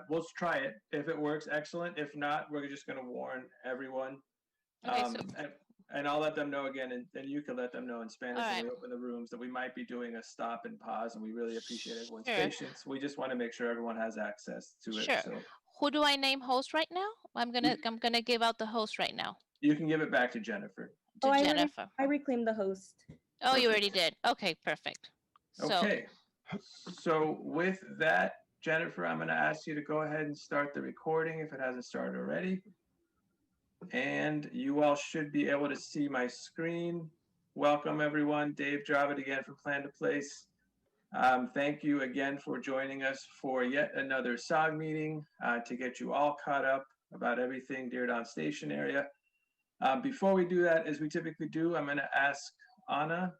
we'll try it. If it works, excellent. If not, we're just going to warn everyone. Okay, And I'll let them know again, and you can let them know in Spanish when we right. open the rooms that we might be doing a stop and pause, and we really appreciate everyone's Sure. patience. We just want to make sure everyone has access to it. Sure. So Who do I name host right now? I'm gonna give out the host right now. you can give it back to Jennifer. To Jennifer. I reclaimed the host. Oh, you already did. Okay, perfect. Okay. So with that, Jennifer, I'm going to ask you to go ahead and start the recording if it hasn't started already. And you all should be able to see my screen. Welcome, everyone. Dave Dravid again from Plan to Place. Thank you again for joining us for yet another SAAG meeting to get you all caught up about everything Diridon Station Area. Before we do that, as we typically do, I'm going to ask Anna,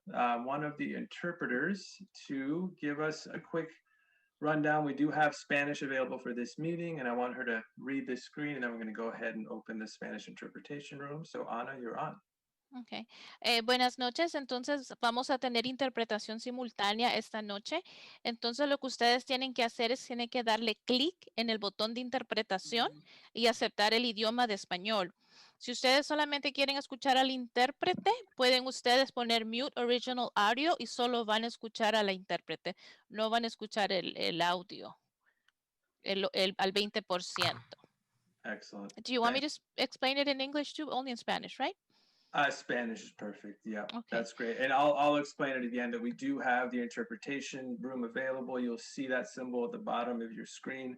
one of the interpreters, to give us a quick rundown. We do have Spanish available for this meeting, and I want her to read the screen, and then we're going to go ahead and open the Spanish interpretation room. So Anna, you're on. Okay. Buenas noches. Entonces vamos a tener interpretación simultánea esta noche. Entonces lo que ustedes tienen que hacer es tienen que darle clic en el botón de interpretación y aceptar el idioma de español. Si ustedes solamente quieren escuchar al intérprete, pueden ustedes poner mute original audio y solo van a escuchar a la intérprete. No van a escuchar el audio al 20%. Excellent. Do you want me to explain it in English too? Only in Spanish, right? Spanish is perfect. Yeah, okay. That's great. And I'll explain it again that we do have the interpretation room available. You'll see that symbol at the bottom of your screen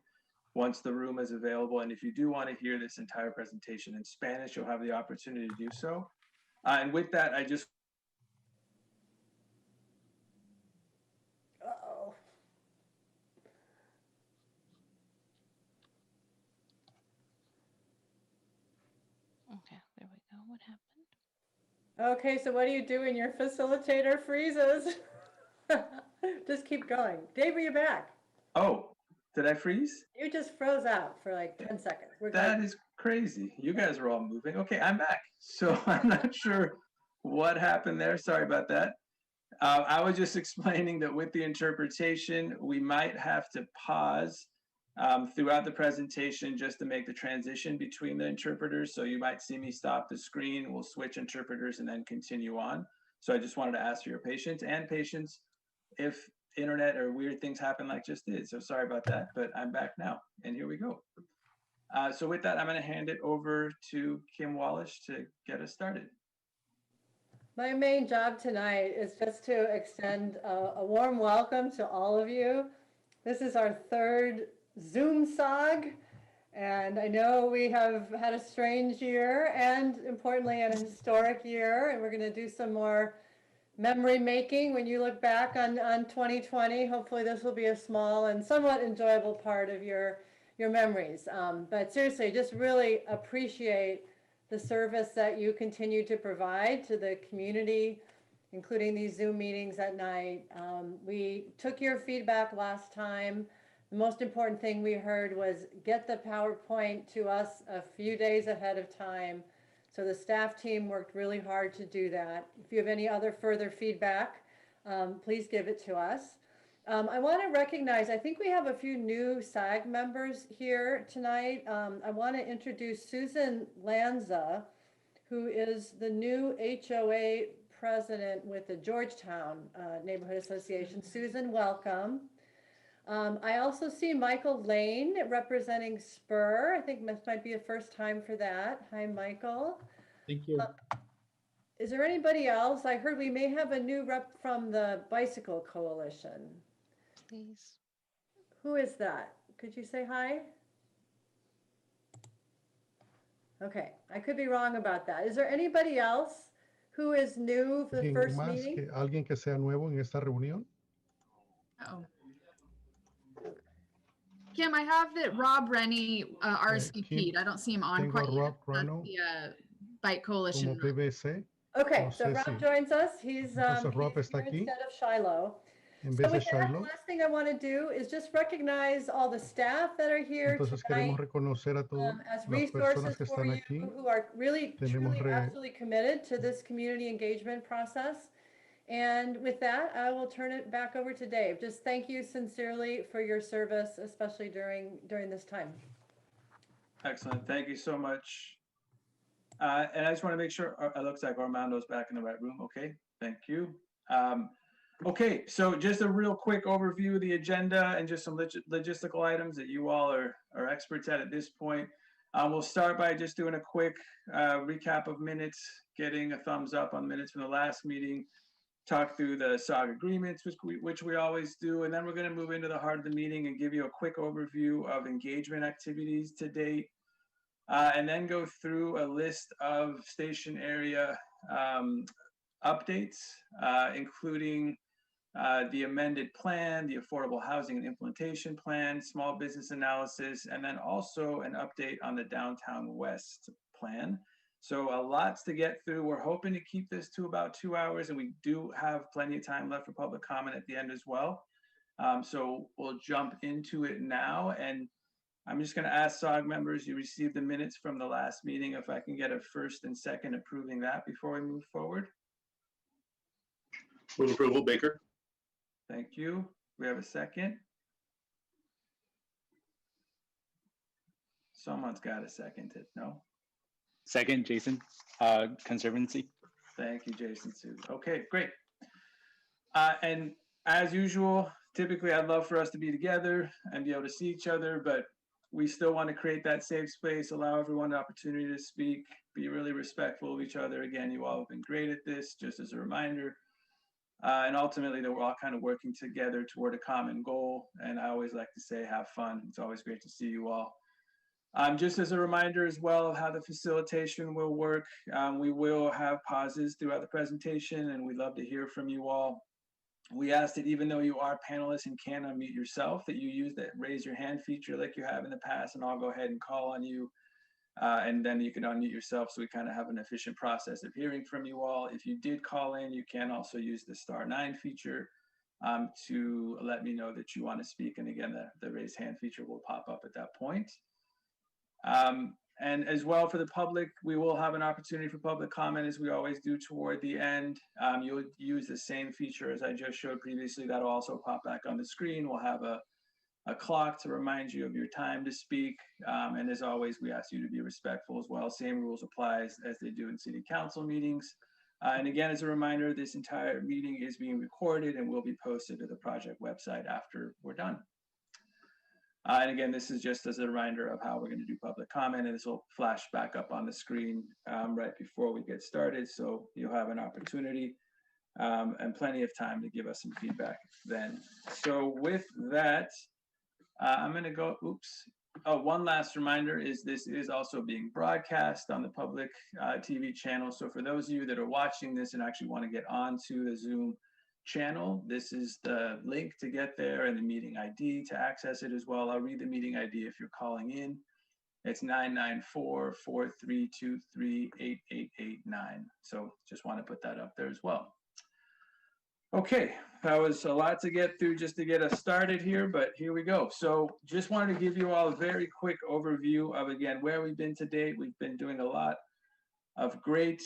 once the room is available. And if you do want to hear this entire presentation in Spanish, you'll have the opportunity to do so. And with that, I just Okay, there we go. What happened? Okay, so what do you do when your facilitator freezes? Just keep going. Dave, are you back? Oh, did I freeze? You just froze out for like 10 seconds. That is crazy. You guys are all moving. Okay, I'm back. So I'm not sure what happened there. Sorry about that. I was just explaining that with the interpretation, we might have to pause throughout the presentation just to make the transition between the interpreters. So you might see me stop the screen, we'll switch interpreters and then continue on. So I just wanted to ask for your patience if internet or weird things happen like just did. So sorry about that, but I'm back now and here we go. So with that, I'm going to hand it over to Kim Wallish to get us started. My main job tonight is just to extend a warm welcome to all of you. This is our third Zoom SAAG, and I know we have had a strange year and importantly an historic year, and we're going to do some more memory making when you look back on 2020. Hopefully this will be a small and somewhat enjoyable part of your memories. But seriously, just really appreciate the service that you continue to provide to the community, including these Zoom meetings at night. We took your feedback last time. The most important thing we heard was get the PowerPoint to us a few days ahead of time. So the staff team worked really hard to do that. If you have any other further feedback, please give it to us. I want to recognize, I think we have a few new SAAG members here tonight. I want to introduce Susan Lanza, who is the new HOA president with the Georgetown Neighborhood Association. Susan, welcome. I also see Michael Lane representing Spur. I think this might be the first time for that. Hi, Michael. Thank you. Is there anybody else? I heard we may have a new rep from the Bicycle Coalition. Please. Who is that? Could you say hi? Okay, I could be wrong about that. Is there anybody else who is new for the first meeting? ¿Alguien que sea nuevo en esta reunión? Oh. Kim, I have that Rob Rennie RSVP'd. I don't see him on quite Rob yet. Reno The Bike Coalition. como PBC. Okay, No so sé Rob si- joins us. He's Rob he's está here aquí. instead of Shiloh. En So vez de with that, the Shiloh. last thing I want to do is just recognize all the staff that are here Entonces tonight queremos reconocer a todas as las personas resources que for están you aquí. who are really, Tenemos truly, absolutely committed to this community engagement process. And with that, I will turn it back over to Dave. Just thank you sincerely for your service, especially during this time. Excellent. Thank you so much. And I just want to make sure, it looks like Armando's back in the right room. Okay, thank you. Okay, so just a real quick overview of the agenda and just some logistical items that you all are experts at this point. We'll start by just doing a quick recap of minutes, getting a thumbs up on minutes from the last meeting, talk through the SAAG agreements, which we always do, and then we're going to move into the heart of the meeting and give you a quick overview of engagement activities to date, and then go through a list of station area updates, including the amended plan, the affordable housing and implementation plan, small business analysis, and then also an update on the downtown west plan. So a lots to get through. We're hoping to keep this to about 2 hours, and we do have plenty of time left for public comment at the end as well. So we'll jump into it now. And I'm just going to ask SAAG members, you received the minutes from the last meeting, if I can get a first and second approving that before we move forward. Move approval, Baker. Thank you. We have a second. Someone's got a second, no? Second, Jason, Conservancy. Thank you, Jason Sue. Okay, great. And as usual, typically I'd love for us to be together and be able to see each other, but we still want to create that safe space, allow everyone the opportunity to speak, be really respectful of each other. Again, you all have been great at this, just as a reminder. And ultimately that we're all kind of working together toward a common goal. And I always like to say, have fun. It's always great to see you all. Just as a reminder as well of how the facilitation will work, we will have pauses throughout the presentation, and we'd love to hear from you all. We ask that even though you are panelists and can unmute yourself, that you use that raise your hand feature like you have in the past, and I'll go ahead and call on you. And then you can unmute yourself, so we kind of have an efficient process of hearing from you all. If you did call in, you can also use the *9 feature to let me know that you want to speak. And again, the raise hand feature will pop up at that point. And as well for the public, we will have an opportunity for public comment as we always do toward the end. You'll use the same feature as I just showed previously. That'll also pop back on the screen. We'll have a clock to remind you of your time to speak. And as always, we ask you to be respectful as well. Same rules apply as they do in city council meetings. And again, as a reminder, this entire meeting is being recorded and will be posted to the project website after we're done. And again, this is just as a reminder of how we're going to do public comment, and this will flash back up on the screen right before we get started. So you'll have an opportunity and plenty of time to give us some feedback then. So with that, I'm going to go, one last reminder is this is also being broadcast on the public TV channel. So for those of you that are watching this and actually want to get onto the Zoom channel, this is the link to get there and the meeting ID to access it as well. I'll read the meeting ID if you're calling in. It's 994-4323-8889. So just want to put that up there as well. Okay, that was a lot to get through just to get us started here, but here we go. So just wanted to give you all a very quick overview of, again, where we've been to date. We've been doing a lot of great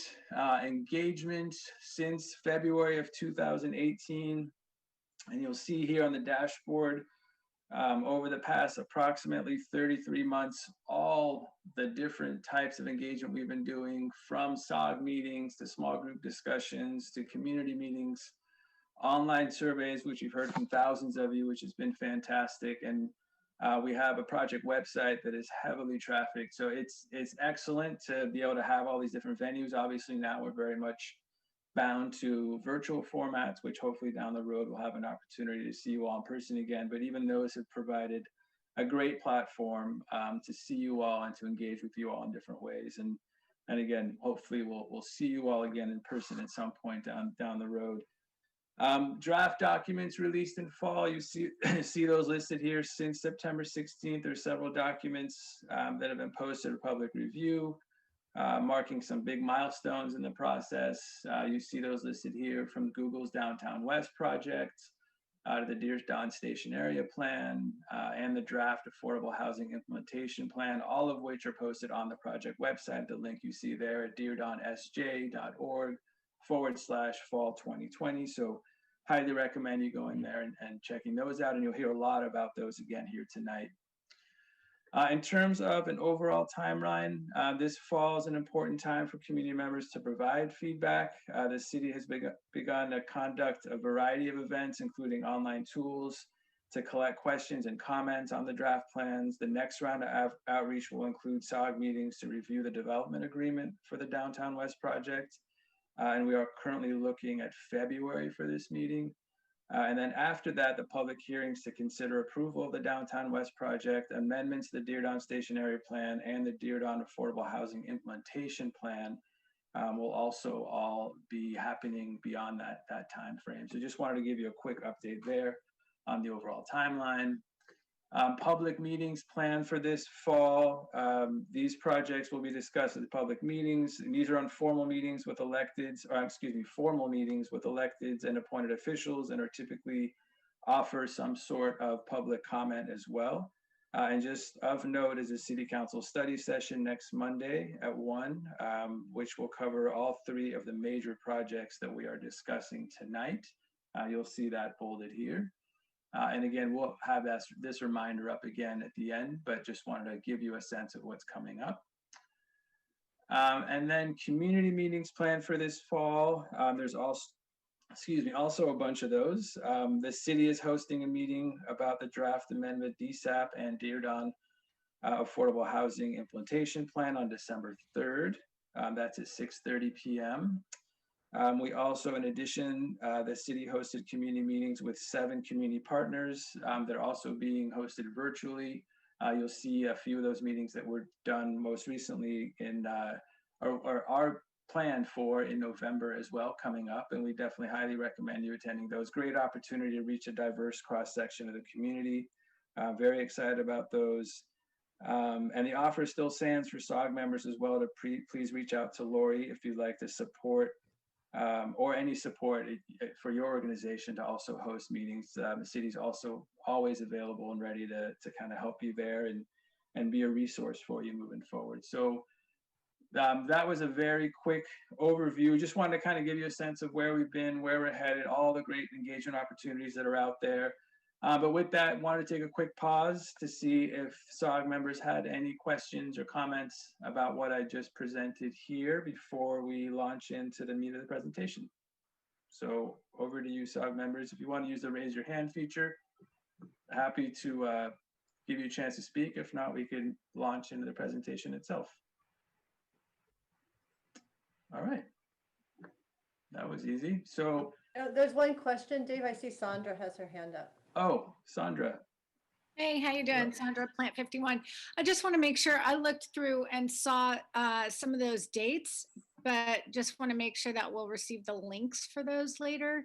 engagement since February of 2018. And you'll see here on the dashboard over the past approximately 33 months, all the different types of engagement we've been doing, from SAAG meetings to small group discussions to community meetings, online surveys, which you've heard from thousands of you, which has been fantastic. And we have a project website that is heavily trafficked. So it's excellent to be able to have all these different venues. Obviously now we're very much bound to virtual formats, which hopefully down the road we'll have an opportunity to see you all in person again. But even those have provided a great platform to see you all and to engage with you all in different ways. And again, hopefully we'll see you all again in person at some point down the road. Draft documents released in fall, you see those listed here since September 16th. There's several documents that have been posted for public review, marking some big milestones in the process. You see those listed here, from Google's Downtown West project to the Diridon Station Area plan and the draft affordable housing implementation plan, all of which are posted on the project website. The link you see there at diridonsj.org. fall 2020. So highly recommend you going there and checking those out, and you'll hear a lot about those again here tonight. In terms of an overall timeline, this fall is an important time for community members to provide feedback. The city has begun to conduct a variety of events, including online tools, to collect questions and comments on the draft plans. The next round of outreach will include SAAG meetings to review the development agreement for the Downtown West project. And we are currently looking at February for this meeting. And then after that, the public hearings to consider approval of the Downtown West project, amendments to the Diridon Station Area Plan, and the Diridon Affordable Housing Implementation Plan will also all be happening beyond that time frame. So just wanted to give you a quick update there on the overall timeline. Public meetings planned for this fall. These projects will be discussed at the public meetings. And these are informal meetings with electeds, or excuse me, formal meetings with electeds and appointed officials, and are typically offer some sort of public comment as well. And just of note is a city council study session next Monday at 1, which will cover all 3 of the major projects that we are discussing tonight. You'll see that bolded here. And again, we'll have this reminder up again at the end, but just wanted to give you a sense of what's coming up. And then community meetings planned for this fall. There's also a bunch of those. The city is hosting a meeting about the draft amendment DSAP and Diridon Affordable Housing Implementation Plan on December 3rd. That's at 6:30 p.m. We also, in addition, the city hosted community meetings with 7 community partners. They're also being hosted virtually. You'll see a few of those meetings that were done most recently in, or are planned for in November as well, coming up. And we definitely highly recommend you attending those. Great opportunity to reach a diverse cross-section of the community. Very excited about those. And the offer still stands for SAAG members as well to please reach out to Lori if you'd like to support or any support for your organization to also host meetings. The city's also always available and ready to kind of help you there and be a resource for you moving forward. So that was a very quick overview. Just wanted to kind of give you a sense of where we've been, where we're headed, all the great engagement opportunities that are out there. But with that, wanted to take a quick pause to see if SAAG members had any questions or comments about what I just presented here before we launch into the meat of the presentation. So over to you, SAAG members. If you want to use the raise your hand feature, happy to give you a chance to speak. If not, we can launch into the presentation itself. All right, that was easy. So there's one question, Dave. I see Sandra has her hand up. Oh, Sandra. Hey, how you doing? Sandra, Plant 51. I just want to make sure I looked through and saw some of those dates, but just want to make sure that we'll receive the links for those later.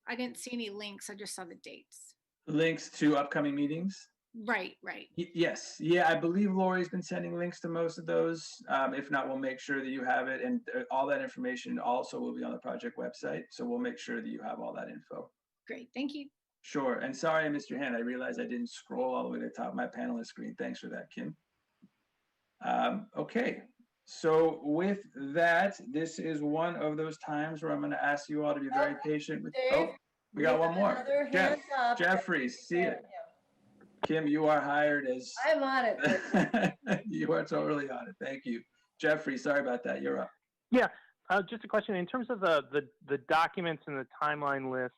I didn't see any links. I just saw the dates. Links to upcoming meetings? Right, right. Yes. Yeah, I believe Lori's been sending links to most of those. If not, we'll make sure that you have it. And all that information also will be on the project website. So we'll make sure that you have all that info. Great, thank you. Sure, and sorry I missed your hand. I realized I didn't scroll all the way to the top of my panelist screen. Thanks for that, Kim. Okay, so with that, this is one of those times where I'm gonna ask you all to be very patient with, Dave, oh, we got one more. Jeffrey, see it. Kim, you are hired as. I'm on it. You are totally on it, thank you. Jeffrey, sorry about that, you're up. Yeah, just a question. In terms of the documents and the timeline list,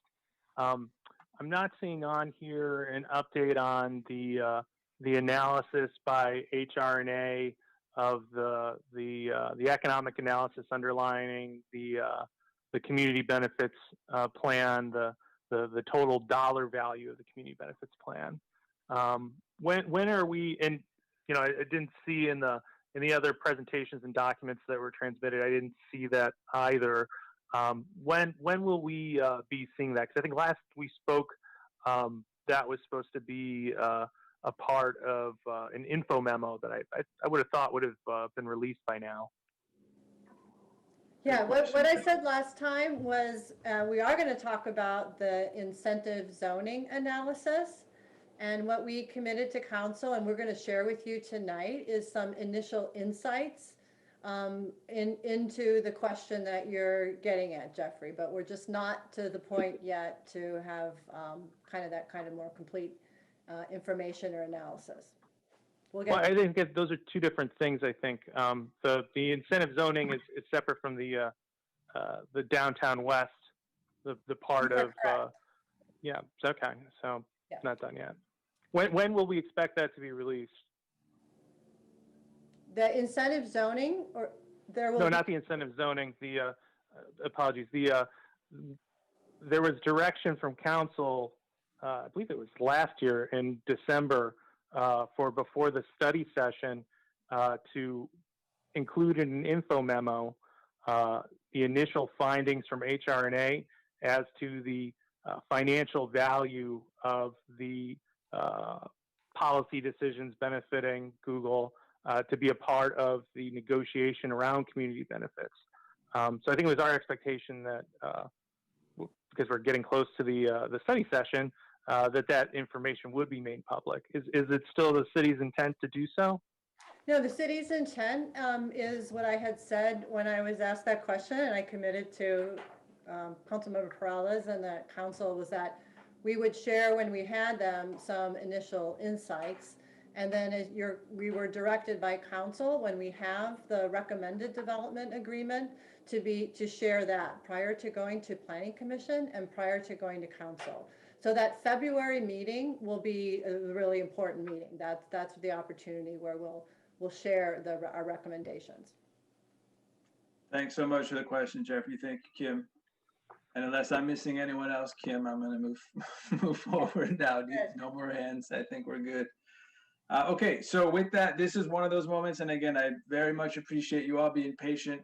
I'm not seeing on here an update on the analysis by HR&A of the economic analysis underlining the community benefits plan, the total dollar value of the community benefits plan. When are we? And I didn't see in the other presentations and documents that were transmitted, I didn't see that either. When will we be seeing that? Because I think last we spoke, that was supposed to be a part of an info memo that I would have thought would have been released by now. Yeah, what I said last time was we are going to talk about the incentive zoning analysis. And what we committed to council, and we're going to share with you tonight, is some initial insights into the question that you're getting at, Jeffrey, but we're just not to the point yet to have that kind of more complete information or analysis. We'll get Well, I think that those are two different things. I think the incentive zoning is separate from the downtown west, the part of yeah. Okay, so it's not done yet. When will we expect that to be released? The incentive zoning, or there will No, be, not the incentive zoning. The apologies. There was direction from council. I believe it was last year in December for before the study session to include in an info memo the initial findings from HR&A as to the financial value of the policy decisions benefiting Google to be a part of the negotiation around community benefits. So I think it was our expectation that because we're getting close to the study session, that information would be made public. Is it still the city's intent to do so? no, the city's intent is what I had said when I was asked that question, and I committed to Councilmember Peralez and the council, was that we would share when we had them some initial insights. And then we were directed by council when we have the recommended development agreement to share that prior to going to Planning Commission and prior to going to council. So that February meeting will be a really important meeting. That's the opportunity where we'll share our recommendations. Thanks so much for the question, Jeffrey. Thank you, Kim. And unless I'm missing anyone else, Kim, I'm going to move forward now. No more hands. I think we're good. Okay, so with that, this is one of those moments, and again, I very much appreciate you all being patient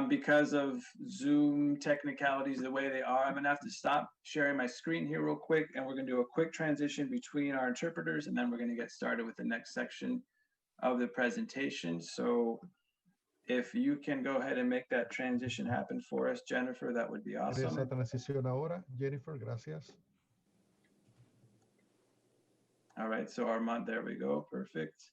because of Zoom technicalities the way they are. I'm gonna have to stop sharing my screen here real quick, and we're gonna do a quick transition between our interpreters, and then we're gonna get started with the next section of the presentation. So if you can go ahead and make that transition happen for us, Jennifer, that would be awesome. Esa transición ahora, Jennifer, gracias. All right, so Armand, there we go, perfect.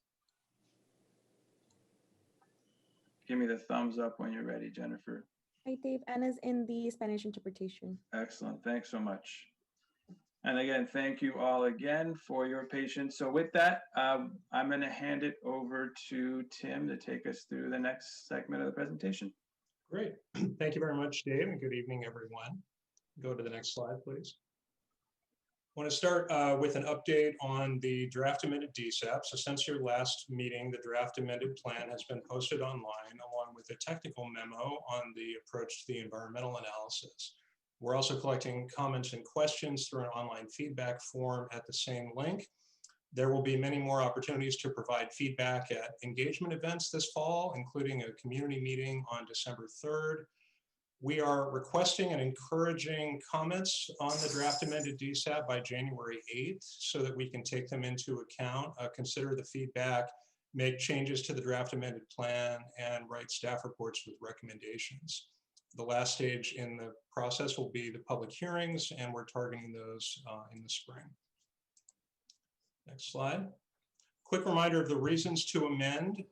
Give me the thumbs up when you're ready, Jennifer. Hi, Dave. Anna's in the Spanish interpretation. Excellent, thanks so much. And again, thank you all again for your patience. So with that, I'm gonna hand it over to Tim to take us through the next segment of the presentation. Great, thank you very much, Dave, and good evening, everyone. Go to the next slide, please. I want to start with an update on the draft amended DSAP. So since your last meeting, the draft amended plan has been posted online along with a technical memo on the approach to the environmental analysis. We're also collecting comments and questions through an online feedback form at the same link. There will be many more opportunities to provide feedback at engagement events this fall, including a community meeting on December 3rd. We are requesting and encouraging comments on the draft amended DSAP by January 8th so that we can take them into account, consider the feedback, make changes to the draft amended plan, and write staff reports with recommendations. The last stage in the process will be the public hearings, and we're targeting those in the spring. Next slide. Quick reminder of the reasons to amend.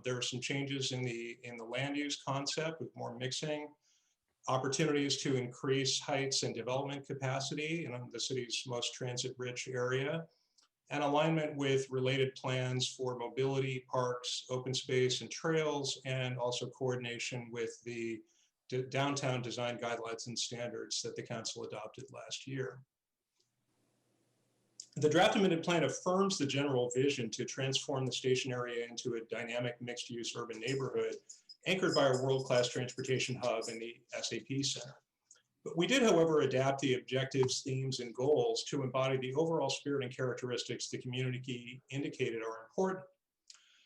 There are some changes in the land use concept with more mixing, opportunities to increase heights and development capacity in the city's most transit-rich area, and alignment with related plans for mobility, parks, open space, and trails, and also coordination with the downtown design guidelines and standards that the council adopted last year. The draft amended plan affirms the general vision to transform the station area into a dynamic mixed-use urban neighborhood anchored by our world-class transportation hub in the SAP Center. But we did, however, adapt the objectives, themes, and goals to embody the overall spirit and characteristics the community indicated are important.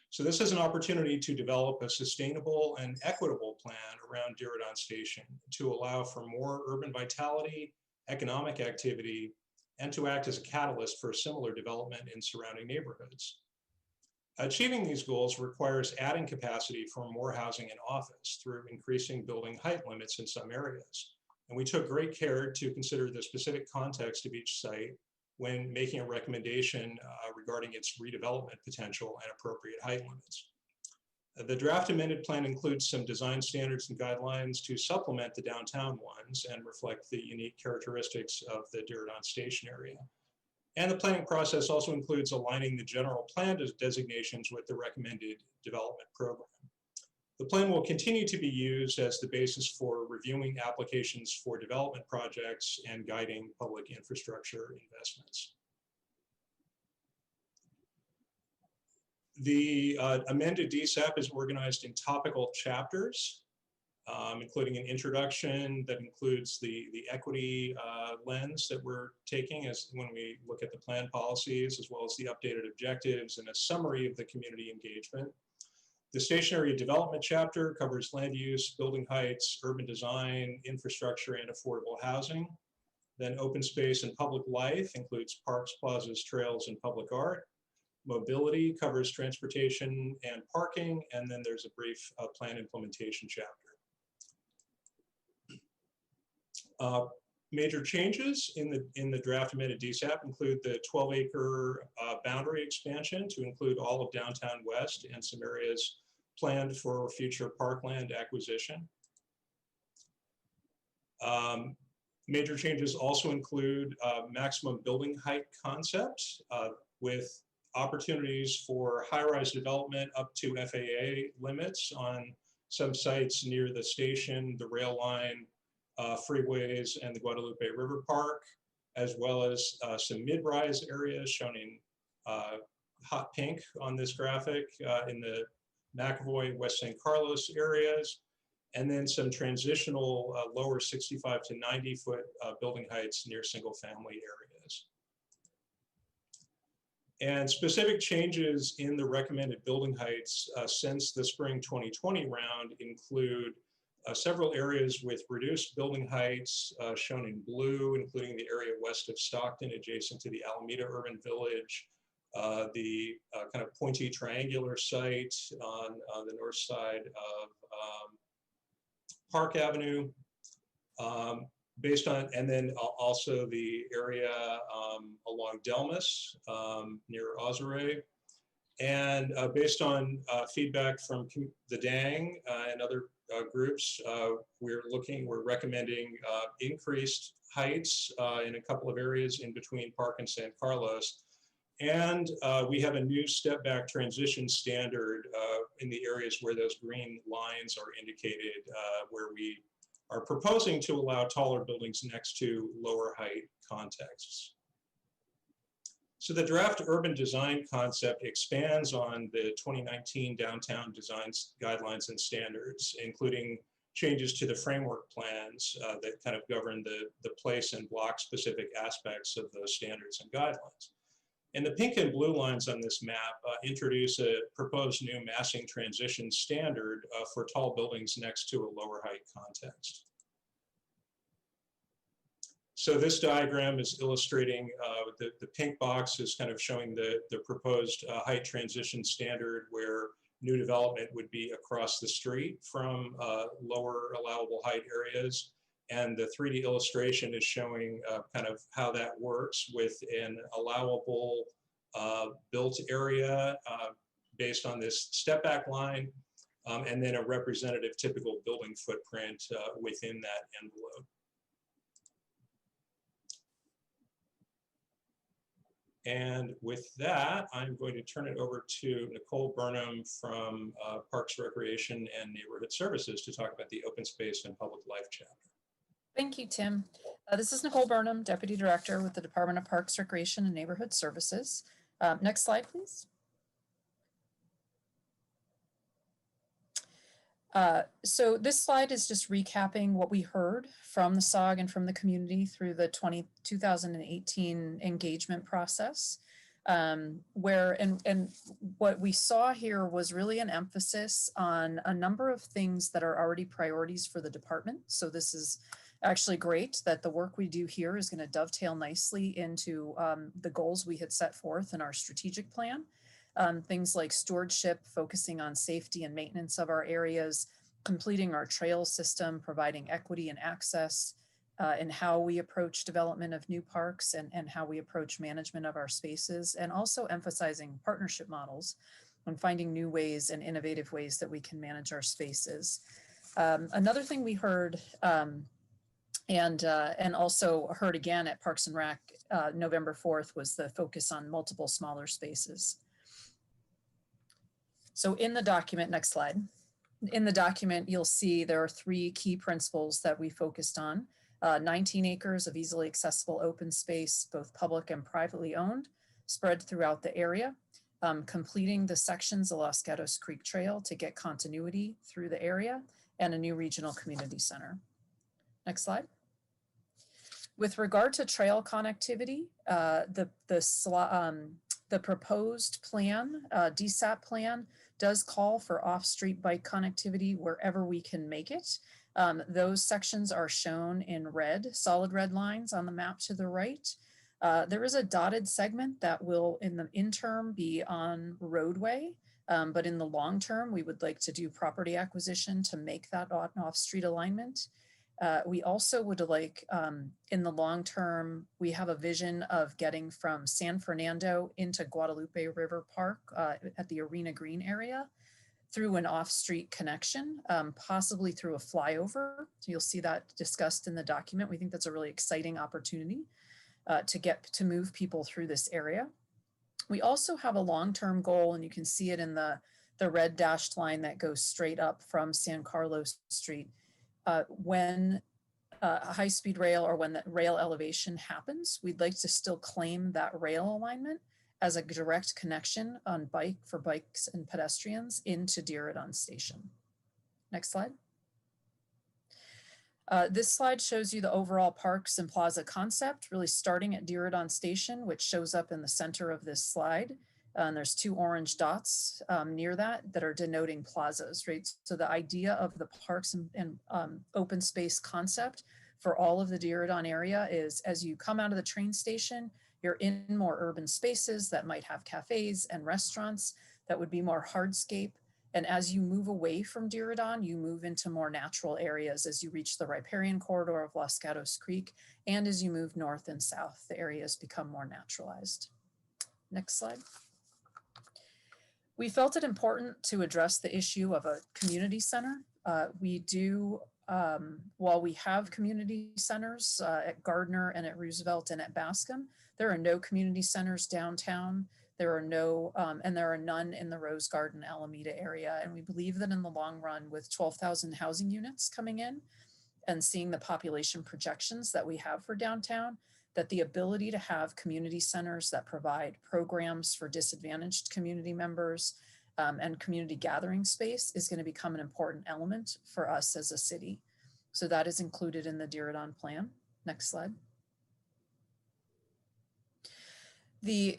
So this is an opportunity to develop a sustainable and equitable plan around Diridon Station to allow for more urban vitality, economic activity, and to act as a catalyst for similar development in surrounding neighborhoods. Achieving these goals requires adding capacity for more housing and office through increasing building height limits in some areas. And we took great care to consider the specific context of each site when making a recommendation regarding its redevelopment potential and appropriate height limits. The draft amended plan includes some design standards and guidelines to supplement the downtown ones and reflect the unique characteristics of the Diridon Station area. And the planning process also includes aligning the general plan designations with the recommended development program. The plan will continue to be used as the basis for reviewing applications for development projects and guiding public infrastructure investments. The amended DSAP is organized in topical chapters, including an introduction that includes the equity lens that we're taking as when we look at the plan policies, as well as the updated objectives and a summary of the community engagement. The station area development chapter covers land use, building heights, urban design, infrastructure, and affordable housing. Then open space and public life includes parks, plazas, trails, and public art. Mobility covers transportation and parking, and then there's a brief plan implementation chapter. Major changes in the draft amended DSAP include the 12-acre boundary expansion to include all of downtown West and some areas planned for future parkland acquisition. Major changes also include maximum building height concept with opportunities for high-rise development up to FAA limits on some sites near the station, the rail line, freeways, and the Guadalupe River Park, as well as some mid-rise areas shown in hot pink on this graphic in the McAvoy, West San Carlos areas, and then some transitional lower 65 to 90-foot building heights near single-family areas. And specific changes in the recommended building heights since the spring 2020 round include several areas with reduced building heights shown in blue, including the area west of Stockton adjacent to the Alameda Urban Village, the kind of pointy triangular site on the north side of Park Avenue, based on, and then also the area along Delmas near Osiré. And based on feedback from the DANG and other groups, we're recommending increased heights in a couple of areas in between Park and San Carlos. And we have a new step back transition standard in the areas where those green lines are indicated, where we are proposing to allow taller buildings next to lower height contexts. So the draft urban design concept expands on the 2019 downtown design guidelines and standards, including changes to the framework plans that kind of govern the place and block specific aspects of those standards and guidelines. And the pink and blue lines on this map introduce a proposed new massing transition standard for tall buildings next to a lower height context. So this diagram is illustrating the pink box is kind of showing the proposed height transition standard where new development would be across the street from lower allowable height areas. And the 3D illustration is showing kind of how that works with an allowable built area based on this step back line, and then a representative typical building footprint within that envelope. And with that, I'm going to turn it over to Nicole Burnham from Parks, Recreation, and Neighborhood Services to talk about the open space and public life chapter. Thank you, Tim. This is Nicole Burnham, Deputy Director with the Department of Parks, Recreation, and Neighborhood Services. Next slide, please. So this slide is just recapping what we heard from the SAAG and from the community through the 2018 engagement process, where what we saw here was really an emphasis on a number of things that are already priorities for the department. So this is actually great that the work we do here is going to dovetail nicely into the goals we had set forth in our strategic plan. Things like stewardship, focusing on safety and maintenance of our areas, completing our trail system, providing equity and access, and how we approach development of new parks and how we approach management of our spaces, and also emphasizing partnership models on finding new ways and innovative ways that we can manage our spaces. Another thing we heard and also heard again at Parks and Rec November 4th was the focus on multiple smaller spaces. So in the document, next slide. In the document, you'll see there are 3 key principles that we focused on. 19 acres of easily accessible open space, both public and privately owned, spread throughout the area. Completing the sections of Los Gatos Creek Trail to get continuity through the area, and a new regional community center. Next slide. With regard to trail connectivity, the proposed plan, DSAP plan, does call for off-street bike connectivity wherever we can make it. Those sections are shown in red, solid red lines on the map to the right. There is a dotted segment that will in the interim be on roadway, but in the long term, we would like to do property acquisition to make that off-street alignment. We also would like, in the long term, we have a vision of getting from San Fernando into Guadalupe River Park at the Arena Green area through an off-street connection, possibly through a flyover. So you'll see that discussed in the document. We think that's a really exciting opportunity to move people through this area. We also have a long-term goal, and you can see it in the red dashed line that goes straight up from San Carlos Street. When a high-speed rail or when the rail elevation happens, we'd like to still claim that rail alignment as a direct connection on for bikes and pedestrians into Diridon Station. Next slide. This slide shows you the overall parks and plaza concept, really starting at Diridon Station, which shows up in the center of this slide. And there's 2 orange dots near that are denoting plazas, right? So the idea of the parks and open space concept for all of the Diridon area is as you come out of the train station, you're in more urban spaces that might have cafes and restaurants that would be more hardscape. And as you move away from Diridon, you move into more natural areas as you reach the riparian corridor of Los Gatos Creek. And as you move north and south, the areas become more naturalized. Next slide. We felt it important to address the issue of a community center. We do, while we have community centers at Gardner and at Roosevelt and at Bascom, there are no community centers downtown. There are no, and there are none in the Rose Garden, Alameda area. And we believe that in the long run, with 12,000 housing units coming in and seeing the population projections that we have for downtown, that the ability to have community centers that provide programs for disadvantaged community members and community gathering space is going to become an important element for us as a city. So that is included in the Diridon plan. Next slide. The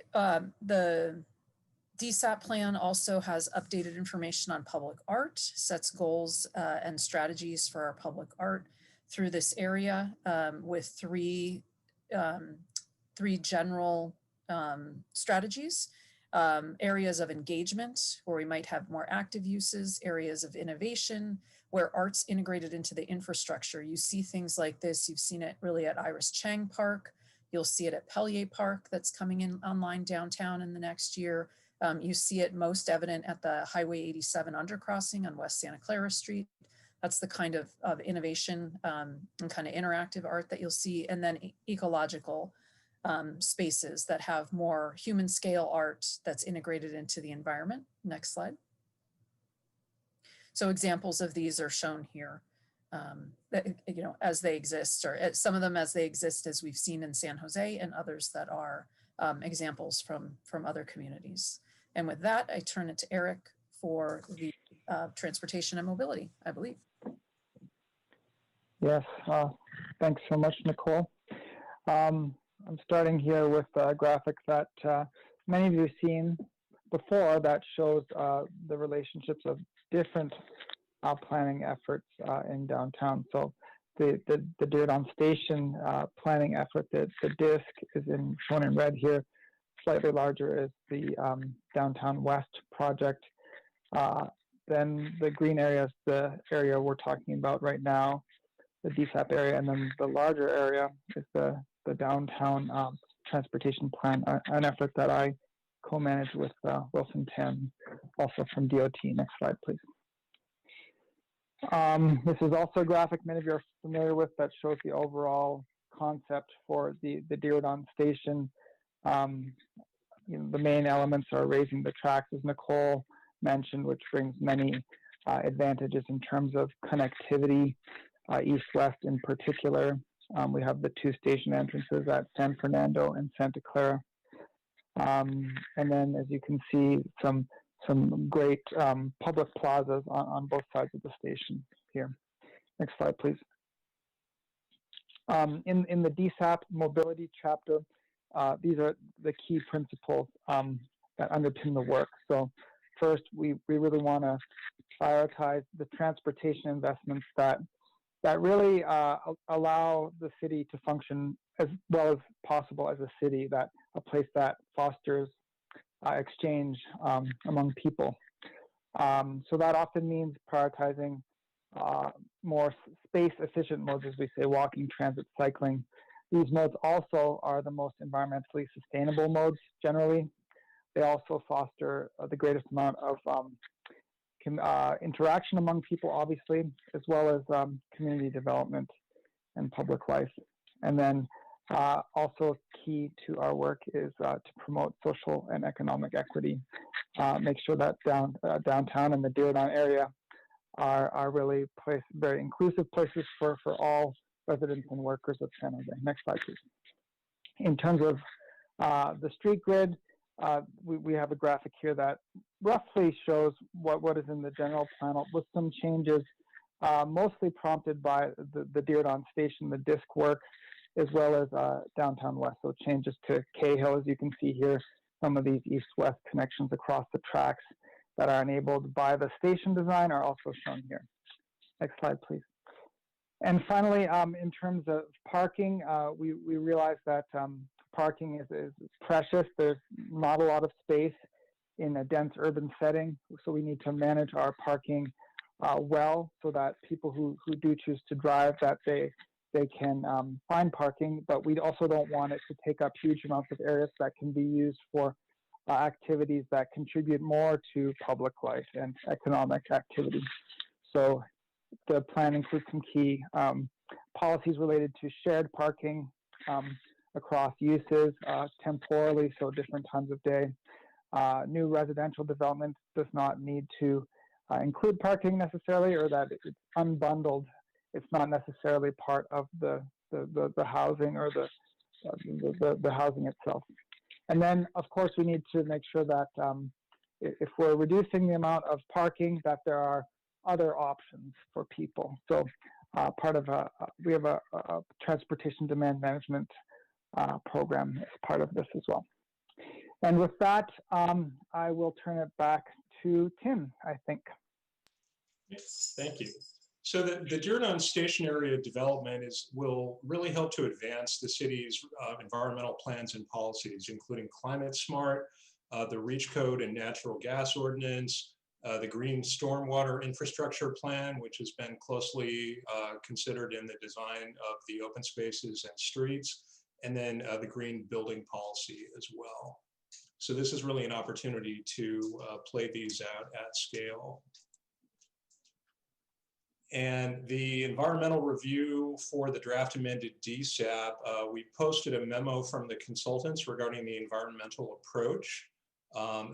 DSAP plan also has updated information on public art, sets goals and strategies for our public art through this area with three general strategies, areas of engagement where we might have more active uses, areas of innovation where art's integrated into the infrastructure. You see things like this, you've seen it really at Iris Chang Park, you'll see it at Pellier Park that's coming in online downtown in the next year. You see it most evident at the Highway 87 undercrossing on West Santa Clara Street. That's the kind of innovation and kind of interactive art that you'll see. And then ecological spaces that have more human scale art that's integrated into the environment. Next slide. So examples of these are shown here, you know, as they exist, or some of them as they exist as we've seen in San Jose, and others that are examples from other communities. And with that, I turn it to Eric for the transportation and mobility, I believe. Yes, thanks so much, Nicole. I'm starting here with a graphic that many of you have seen before that shows the relationships of different planning efforts in downtown. So the Diridon Station planning effort, the disc is shown in red here. Slightly larger is the Downtown West project. Then the green area is the area we're talking about right now, the DSAP area, and then the larger area is the downtown transportation plan, an effort that I co-managed with Wilson Tim, also from DOT. Next slide, please. This is also a graphic many of you are familiar with that shows the overall concept for the Diridon Station. The main elements are raising the tracks, as Nicole mentioned, which brings many advantages in terms of connectivity, east-west in particular. We have the 2 station entrances at San Fernando and Santa Clara. And then, as you can see, some great public plazas on both sides of the station here. Next slide, please. In the DSAP mobility chapter, these are the key principles that underpin the work. So first, we really want to prioritize the transportation investments that really allow the city to function as well as possible as a city, a place that fosters exchange among people. So that often means prioritizing more space-efficient modes, as we say, walking, transit, cycling. These modes also are the most environmentally sustainable modes generally. They also foster the greatest amount of interaction among people, obviously, as well as community development and public life. And then also key to our work is to promote social and economic equity, make sure that downtown and the Diridon area are really very inclusive places for all residents and workers of San Jose. Next slide, please. In terms of the street grid, we have a graphic here that roughly shows what is in the general plan with some changes, mostly prompted by the Diridon Station, the disc work, as well as downtown west. So changes to Cahill, as you can see here, some of these east-west connections across the tracks that are enabled by the station design are also shown here. Next slide, please. And finally, in terms of parking, we realize that parking is precious. There's not a lot of space in a dense urban setting, so we need to manage our parking well so that people who do choose to drive, that they can find parking, but we also don't want it to take up huge amounts of areas that can be used for activities that contribute more to public life and economic activity. So the plan includes some key policies related to shared parking across uses temporally, so different times of day. New residential development does not need to include parking necessarily, or that it's unbundled. It's not necessarily part of the housing or the housing itself. And then, of course, we need to make sure that if we're reducing the amount of parking, that there are other options for people. So we have a transportation demand management program as part of this as well. And with that, I will turn it back to Tim, I think. Yes, thank you. So the Diridon Station Area development will really help to advance the city's environmental plans and policies, including climate smart, the REACH code and natural gas ordinance, the green stormwater infrastructure plan, which has been closely considered in the design of the open spaces and streets, and then the green building policy as well. So this is really an opportunity to play these out at scale. And the environmental review for the draft amended DSAP, we posted a memo from the consultants regarding the environmental approach.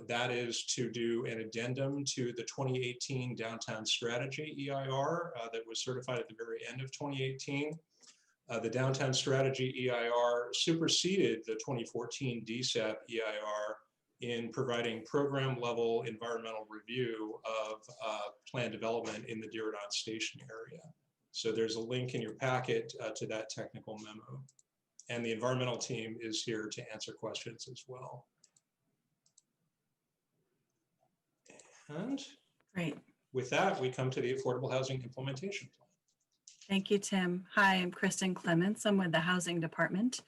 That is to do an addendum to the 2018 Downtown Strategy EIR that was certified at the very end of 2018. The Downtown Strategy EIR superseded the 2014 DSAP EIR in providing program level environmental review of plan development in the Diridon Station area. So there's a link in your packet to that technical memo. And the environmental team is here to answer questions as well. And great. With that, we come to the Affordable Housing Implementation Plan. Thank you, Tim. Hi, I'm Kristen Clements. I'm with the Housing Department.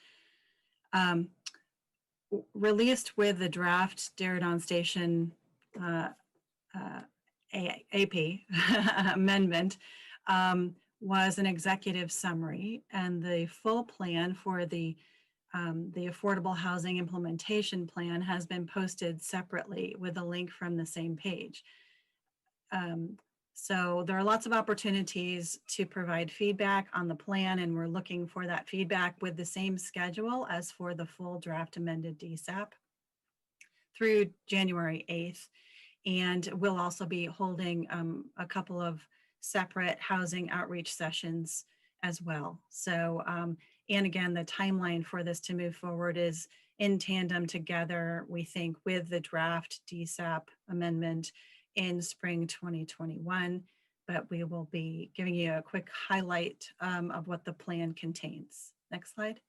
Released with the draft Diridon Station AP amendment was an executive summary, and the full plan for the the Affordable Housing Implementation Plan has been posted separately with a link from the same page. So there are lots of opportunities to provide feedback on the plan, and we're looking for that feedback with the same schedule as for the full draft amended DSAP through January 8th. And we'll also be holding a couple of separate housing outreach sessions as well. So, and again, the timeline for this to move forward is in tandem together, we think, with the draft DSAP amendment in spring 2021, but we will be giving you a quick highlight of what the plan contains. Next slide.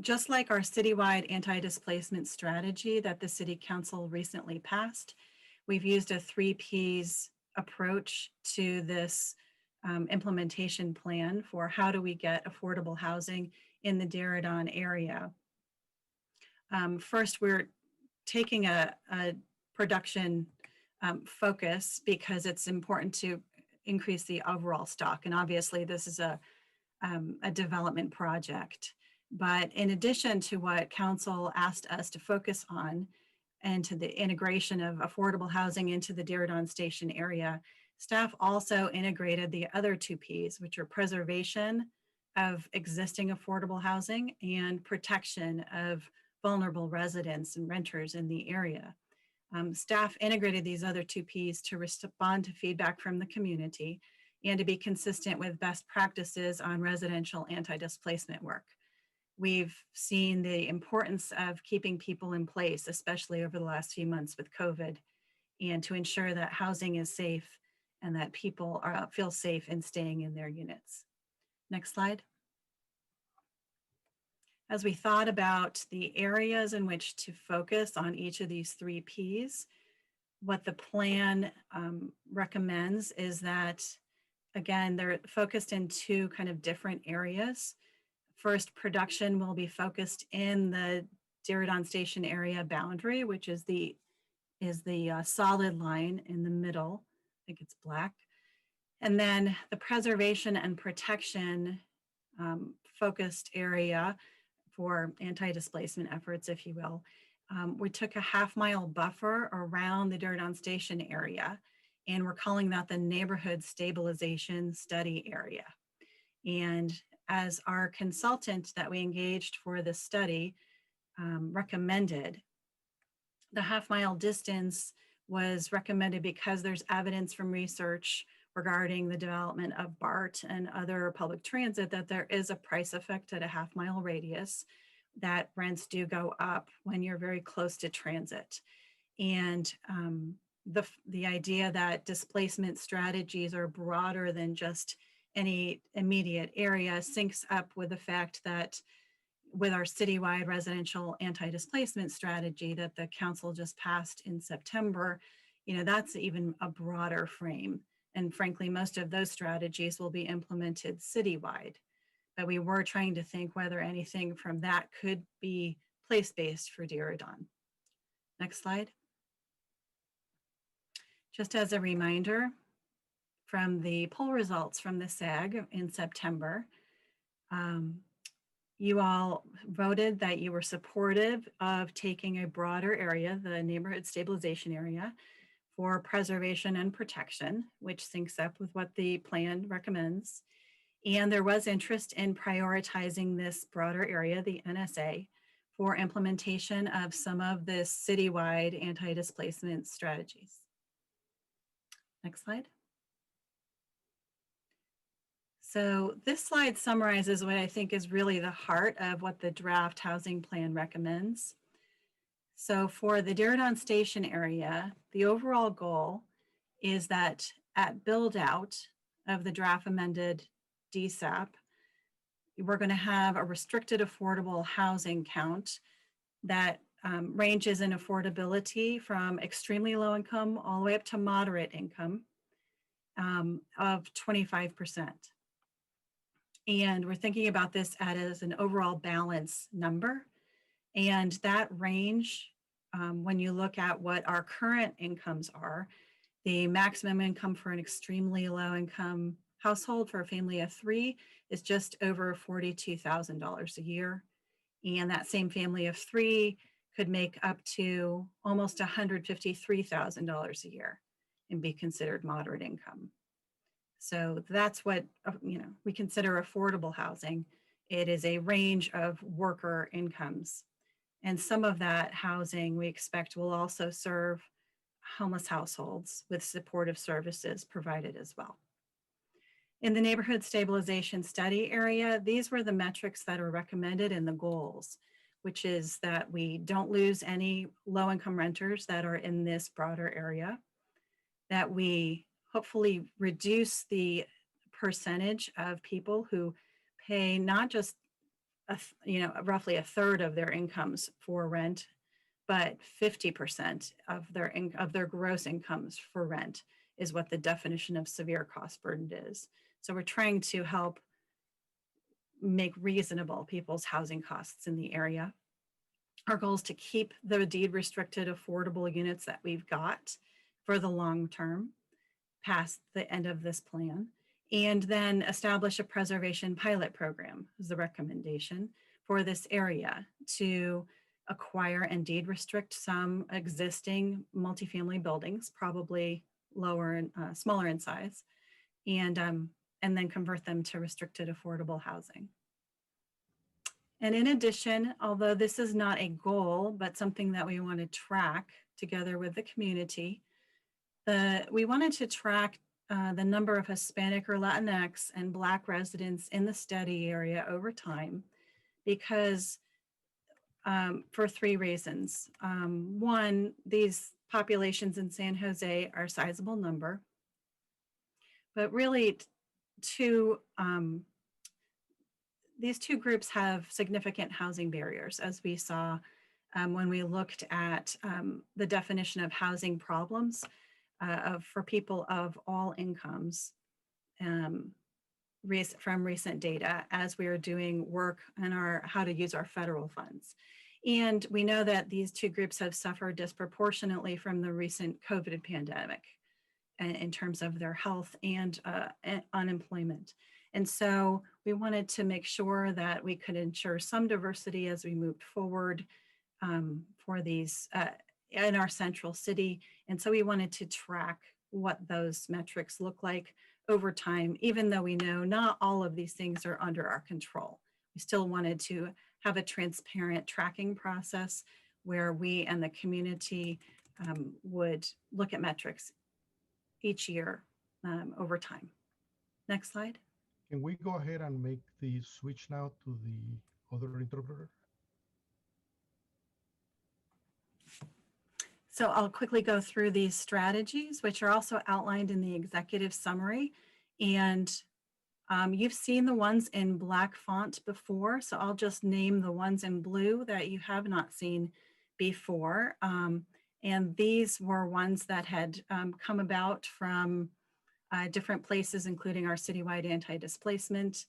Just like our citywide anti-displacement strategy that the City Council recently passed, we've used a 3 Ps approach to this implementation plan for how do we get affordable housing in the Diridon area. First, we're taking a production focus because it's important to increase the overall stock. And obviously this is a development project. But in addition to what Council asked us to focus on and to the integration of affordable housing into the Diridon Station area, staff also integrated the other 2 Ps, which are preservation of existing affordable housing and protection of vulnerable residents and renters in the area. Staff integrated these other 2 Ps to respond to feedback from the community and to be consistent with best practices on residential anti-displacement work. We've seen the importance of keeping people in place, especially over the last few months with COVID, and to ensure that housing is safe and that people feel safe in staying in their units. Next slide. As we thought about the areas in which to focus on each of these 3 Ps, what the plan recommends is that, again, they're focused in 2 kind of different areas. First, production will be focused in the Diridon Station area boundary, which is the solid line in the middle. I think it's black. And then the preservation and protection focused area for anti-displacement efforts, if you will. We took a half-mile buffer around the Diridon Station area, and we're calling that the Neighborhood Stabilization Study Area. And as our consultant that we engaged for this study recommended, the half-mile distance was recommended because there's evidence from research regarding the development of BART and other public transit that there is a price effect at a half-mile radius, that rents do go up when you're very close to transit. And the idea that displacement strategies are broader than just any immediate area syncs up with the fact that with our citywide residential anti-displacement strategy that the council just passed in September, that's even a broader frame. And frankly, most of those strategies will be implemented citywide. But we were trying to think whether anything from that could be place-based for Diridon. Next slide. Just as a reminder, from the poll results from the SAAG in September, you all voted that you were supportive of taking a broader area, the Neighborhood Stabilization Area, for preservation and protection, which syncs up with what the plan recommends. And there was interest in prioritizing this broader area, the NSA, for implementation of some of the citywide anti-displacement strategies. Next slide. So this slide summarizes what I think is really the heart of what the draft housing plan recommends. So for the Diridon Station area, the overall goal is that at build out of the draft amended DSAP, we're going to have a restricted affordable housing count that ranges in affordability from extremely low income all the way up to moderate income of 25%. And we're thinking about this as an overall balance number. And that range, when you look at what our current incomes are, the maximum income for an extremely low income household for a family of 3 is just over $42,000 a year. And that same family of 3 could make up to almost $153,000 a year and be considered moderate income. So that's what, we consider affordable housing. It is a range of worker incomes. And some of that housing we expect will also serve homeless households with supportive services provided as well. In the neighborhood stabilization study area, these were the metrics that are recommended in the goals, which is that we don't lose any low-income renters that are in this broader area, that we hopefully reduce the percentage of people who pay not just roughly a third of their incomes for rent, but 50% of their gross incomes for rent is what the definition of severe cost burden is. So we're trying to help make reasonable people's housing costs in the area. Our goal is to keep the deed restricted affordable units that we've got for the long term past the end of this plan, and then establish a preservation pilot program is the recommendation for this area to acquire and deed restrict some existing multifamily buildings, probably lower and smaller in size, and then convert them to restricted affordable housing. And in addition, although this is not a goal, but something that we want to track together with the community, we wanted to track the number of Hispanic or Latinx and Black residents in the study area over time, because for 3 reasons. One, these populations in San Jose are a sizable number, but really these 2 groups have significant housing barriers, as we saw when we looked at the definition of housing problems for people of all incomes from recent data as we are doing work on how to use our federal funds. And we know that these 2 groups have suffered disproportionately from the recent COVID pandemic in terms of their health and unemployment. And so we wanted to make sure that we could ensure some diversity as we moved forward for these in our central city. And so we wanted to track what those metrics look like over time, even though we know not all of these things are under our control. We still wanted to have a transparent tracking process where we and the community would look at metrics each year over time. Next slide. Can we go ahead and make the switch now to the other interpreter? So I'll quickly go through these strategies, which are also outlined in the executive summary. And you've seen the ones in black font before, so I'll just name the ones in blue that you have not seen before. And these were ones that had come about from different places, including our citywide anti-displacement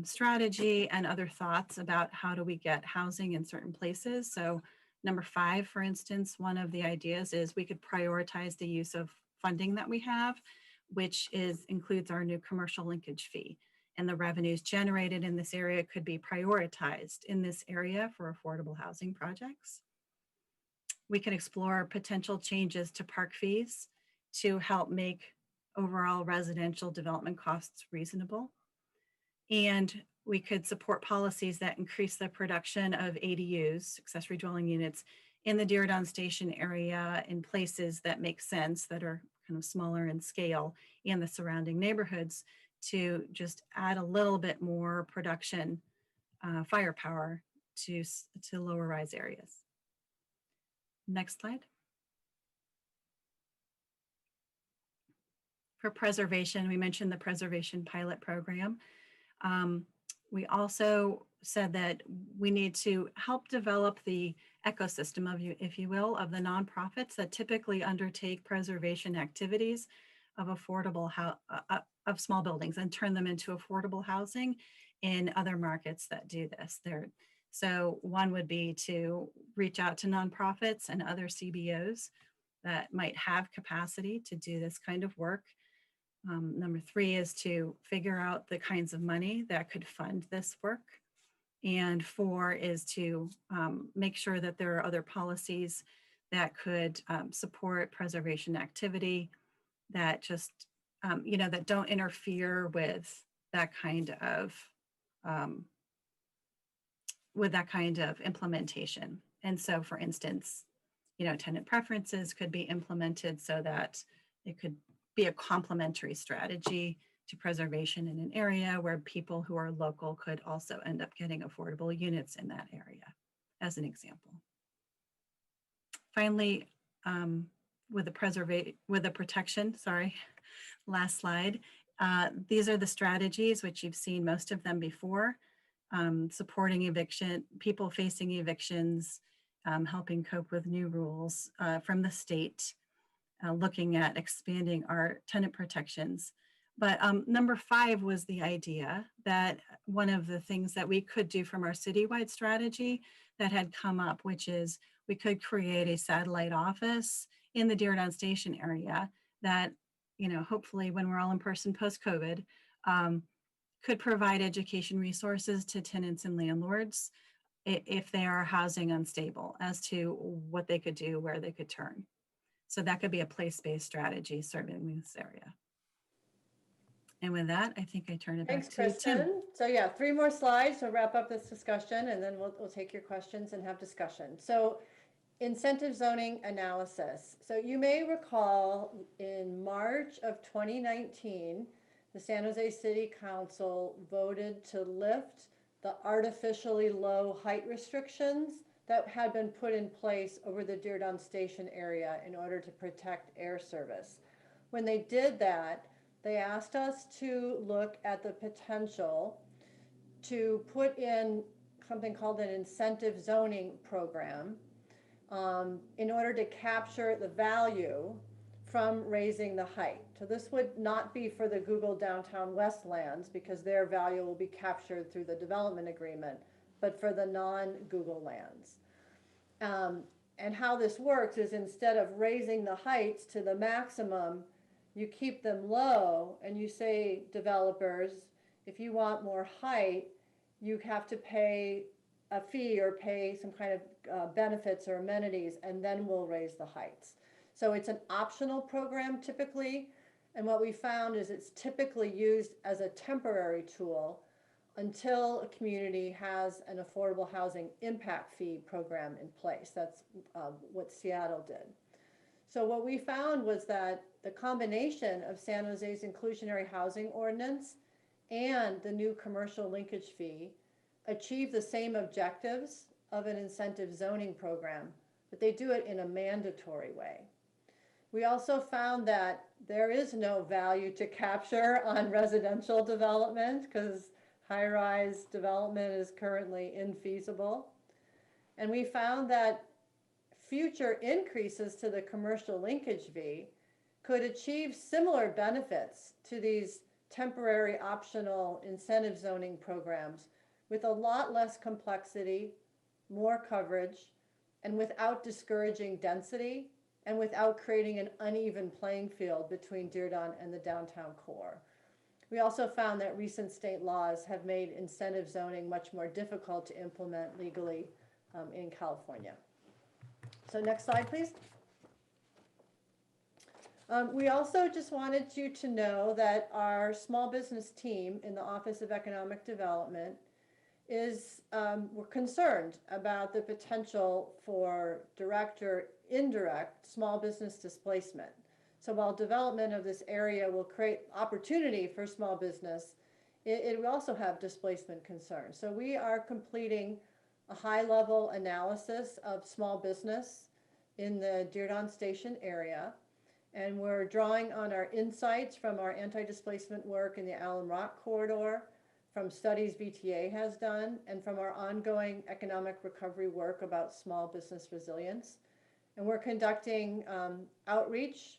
strategy and other thoughts about how do we get housing in certain places. So number 5, for instance, one of the ideas is we could prioritize the use of funding that we have, which includes our new commercial linkage fee. And the revenues generated in this area could be prioritized in this area for affordable housing projects. We can explore potential changes to park fees to help make overall residential development costs reasonable. And we could support policies that increase the production of ADUs, accessory dwelling units, in the Diridon Station area in places that make sense, that are kind of smaller in scale, and the surrounding neighborhoods, to just add a little bit more production firepower to lower rise areas. Next slide. For preservation, we mentioned the preservation pilot program. We also said that we need to help develop the ecosystem, if you will, of the nonprofits that typically undertake preservation activities of of small buildings and turn them into affordable housing in other markets that do this. So one would be to reach out to nonprofits and other CBOs that might have capacity to do this kind of work. Number 3 is to figure out the kinds of money that could fund this work. And 4 is to make sure that there are other policies that could support preservation activity that just, that don't interfere with that kind of implementation. And so, for instance, tenant preferences could be implemented so that it could be a complementary strategy to preservation in an area where people who are local could also end up getting affordable units in that area, as an example. Finally, with the protection, last slide. These are the strategies which you've seen most of them before. Supporting people facing evictions, helping cope with new rules from the state, looking at expanding our tenant protections. But number 5 was the idea that one of the things that we could do from our citywide strategy that had come up, which is we could create a satellite office in the Diridon Station area that, hopefully when we're all in person post-COVID, could provide education resources to tenants and landlords if they are housing unstable as to what they could do, where they could turn. So that could be a place-based strategy serving this area. And with that, I think I turn it back to Kristen. Tim. So yeah, 3 more slides to wrap up this discussion, and then we'll take your questions and have discussion. So incentive zoning analysis. So you may recall in March of 2019, the San Jose City Council voted to lift the artificially low height restrictions that had been put in place over the Diridon Station area in order to protect air service. When they did that, they asked us to look at the potential to put in something called an incentive zoning program in order to capture the value from raising the height. So this would not be for the Google Downtown West lands because their value will be captured through the development agreement, but for the non-Google lands. And how this works is instead of raising the heights to the maximum, you keep them low and you say, developers, if you want more height, you have to pay a fee or pay some kind of benefits or amenities, and then we'll raise the heights. So it's an optional program typically, and what we found is it's typically used as a temporary tool until a community has an affordable housing impact fee program in place. That's what Seattle did. So what we found was that the combination of San Jose's inclusionary housing ordinance and the new commercial linkage fee achieve the same objectives of an incentive zoning program, but they do it in a mandatory way. We also found that there is no value to capture on residential development because high-rise development is currently infeasible. And we found that future increases to the commercial linkage fee could achieve similar benefits to these temporary optional incentive zoning programs with a lot less complexity, more coverage, and without discouraging density and without creating an uneven playing field between Diridon and the downtown core. We also found that recent state laws have made incentive zoning much more difficult to implement legally in California. So next slide, please. We also just wanted you to know that our small business team in the Office of Economic Development we're concerned about the potential for direct or indirect small business displacement. So while development of this area will create opportunity for small business, it will also have displacement concerns. So we are completing a high-level analysis of small business in the Diridon Station area, and we're drawing on our insights from our anti-displacement work in the Alum Rock corridor, from studies VTA has done, and from our ongoing economic recovery work about small business resilience. And we're conducting outreach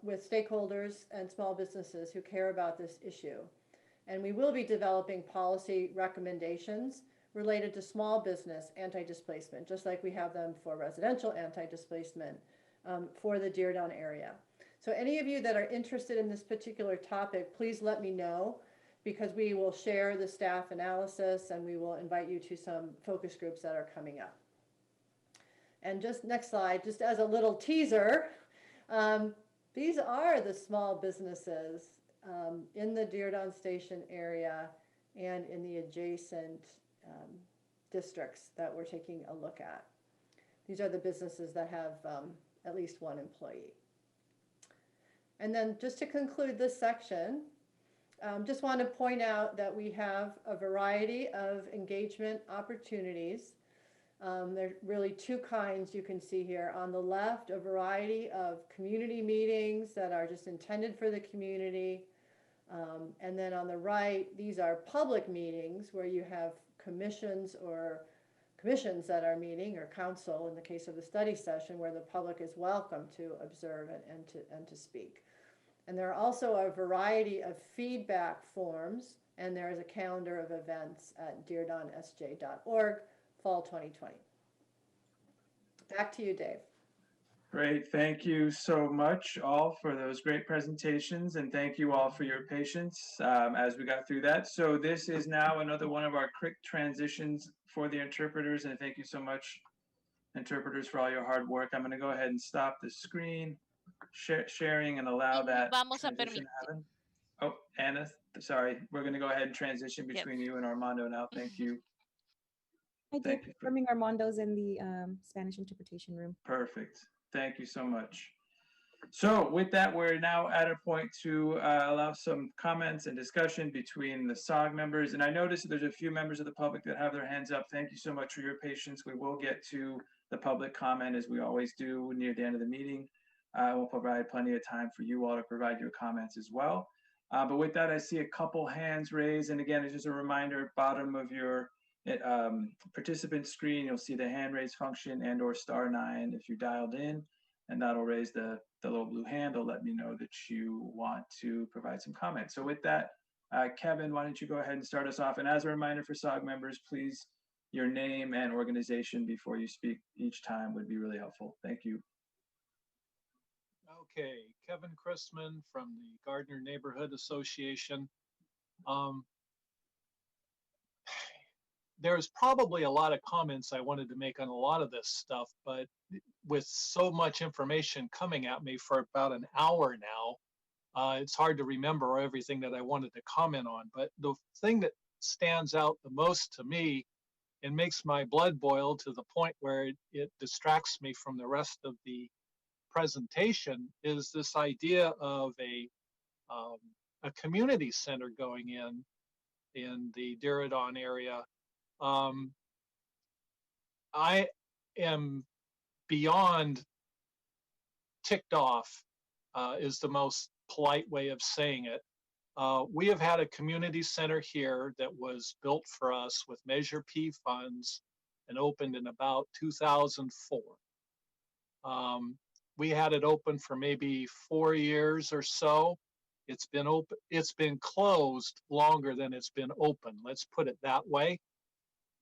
with stakeholders and small businesses who care about this issue. And we will be developing policy recommendations related to small business anti-displacement, just like we have them for residential anti-displacement for the Diridon area. So any of you that are interested in this particular topic, please let me know, because we will share the staff analysis and we will invite you to some focus groups that are coming up. And just next slide, just as a little teaser, these are the small businesses in the Diridon Station area and in the adjacent districts that we're taking a look at. These are the businesses that have at least one employee. And then just to conclude this section, just want to point out that we have a variety of engagement opportunities. There are really two kinds you can see here. On the left, a variety of community meetings that are just intended for the community. And then on the right, these are public meetings where you have commissions that are meeting, or council in the case of the study session, where the public is welcome to observe and to speak. And there are also a variety of feedback forms, and there is a calendar of events at diridonsj.org, fall 2020. Back to you, Dave. Great. Thank you so much all for those great presentations, and thank you all for your patience as we got through that. So this is now another one of our quick transitions for the interpreters, and thank you so much, interpreters, for all your hard work. I'm going to go ahead and stop the screen sharing and allow that transition to happen. Oh, Anna, sorry. We're going to go ahead and transition between you and Armando now. Thank you. I did confirming Armando's in the Spanish interpretation room. Perfect. Thank you so much. So with that, we're now at a point to allow some comments and discussion between the SAAG members. And I noticed there's a few members of the public that have their hands up. Thank you so much for your patience. We will get to the public comment, as we always do, near the end of the meeting. We'll provide plenty of time for you all to provide your comments as well. But with that, I see a couple hands raised. And again, it's just a reminder, bottom of your participant screen, you'll see the hand raise function and/or *9 if you dialed in, and that'll raise the little blue hand. It'll let me know that you want to provide some comments. So with that, Kevin, why don't you go ahead and start us off? And as a reminder for SAAG members, please, your name and organization before you speak each time would be really helpful. Thank you. Okay, Kevin Christman from the Gardner Neighborhood Association. There's probably a lot of comments I wanted to make on a lot of this stuff, but with so much information coming at me for about an hour now, it's hard to remember everything that I wanted to comment on. But the thing that stands out the most to me and makes my blood boil to the point where it distracts me from the rest of the presentation is this idea of a community center going in the Diridon area. I am beyond ticked off, is the most polite way of saying it. We have had a community center here that was built for us with Measure P funds and opened in about 2004. We had it open for maybe 4 years or so. It's been open, it's been closed longer than it's been open, let's put it that way.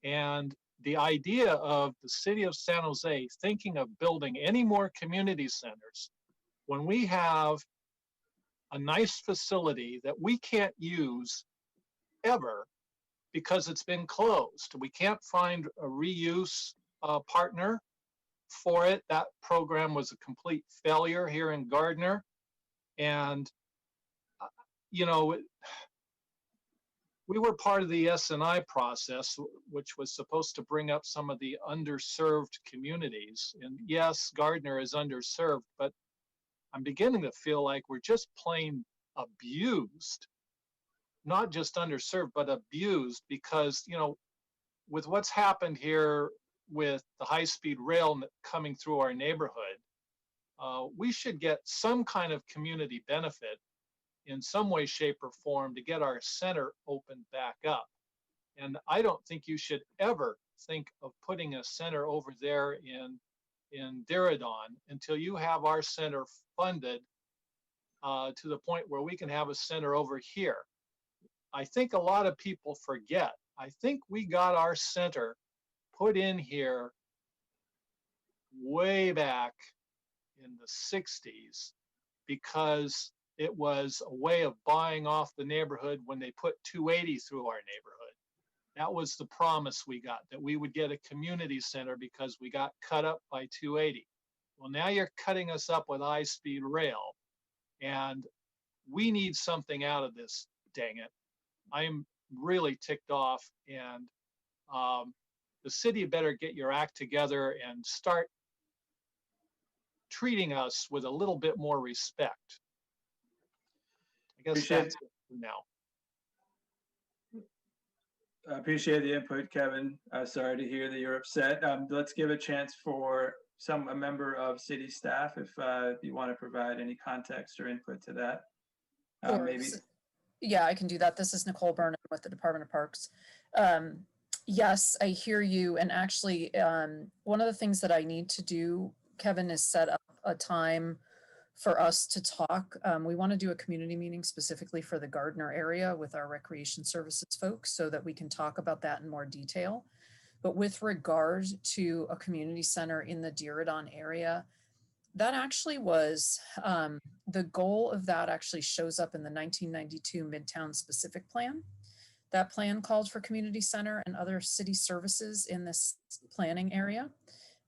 And the idea of the City of San Jose thinking of building any more community centers when we have a nice facility that we can't use ever because it's been closed. We can't find a reuse partner for it. That program was a complete failure here in Gardner. And, you know, we were part of the S&I process, which was supposed to bring up some of the underserved communities. And yes, Gardner is underserved, but I'm beginning to feel like we're just plain abused, not just underserved, but abused because, you know, with what's happened here with the high-speed rail coming through our neighborhood, we should get some kind of community benefit in some way, shape, or form to get our center opened back up. And I don't think you should ever think of putting a center over there in Diridon until you have our center funded to the point where we can have a center over here. I think a lot of people forget. I think we got our center put in here way back in the 60s. because it was a way of buying off the neighborhood when they put 280 through our neighborhood. That was the promise we got, that we would get a community center because we got cut up by 280. Well, now you're cutting us up with high-speed rail, and we need something out of this, dang it. I am really ticked off, and the city better get your act together and start treating us with a little bit more respect. I guess that's it for now. I appreciate the input, Kevin. Sorry to hear that you're upset. Let's give a chance for a member of city staff if you want to provide any context or input to that. Maybe. Yeah, I can do that. This is Nicole Burnham with the Department of Parks. Yes, I hear you. And actually, one of the things that I need to do, Kevin, is set up a time for us to talk. We want to do a community meeting specifically for the Gardner area with our recreation services folks so that we can talk about that in more detail. But with regard to a community center in the Diridon area, that actually was, the goal of that actually shows up in the 1992 Midtown Specific Plan. That plan called for community center and other city services in this planning area.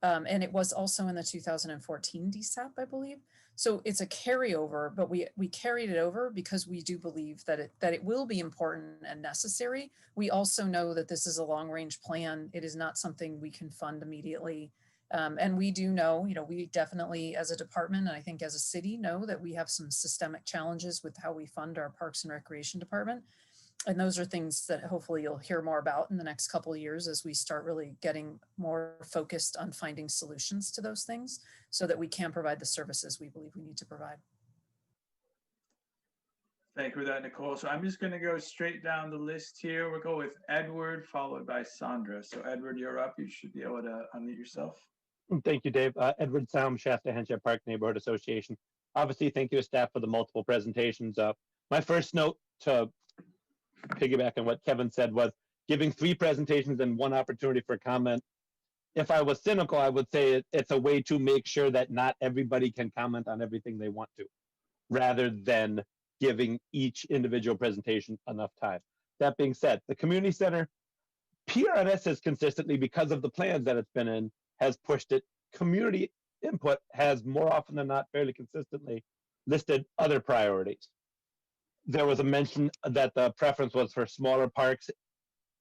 And it was also in the 2014 DSAP, I believe. So it's a carryover, but we carried it over because we do believe that it will be important and necessary. We also know that this is a long range plan. It is not something we can fund immediately. And we do know, we definitely as a department, and I think as a city, know that we have some systemic challenges with how we fund our Parks and Recreation Department. And those are things that hopefully you'll hear more about in the next couple of years as we start really getting more focused on finding solutions to those things so that we can provide the services we believe we need to provide. Thank you for that, Nicole. So I'm just going to go straight down the list here. We'll go with Edward, followed by Sandra. So Edward, you're up. You should be able to unmute yourself. Thank you, Dave. Edward Saum, Shasta Henshaw Park Neighborhood Association. Obviously, thank you to staff for the multiple presentations. My first note to piggyback on what Kevin said was giving 3 presentations and 1 opportunity for comment. If I was cynical, I would say it's a way to make sure that not everybody can comment on everything they want to, rather than giving each individual presentation enough time. That being said, the community center, PRNS has consistently, because of the plans that it's been in, has pushed it. Community input has more often than not, fairly consistently, listed other priorities. There was a mention that the preference was for smaller parks.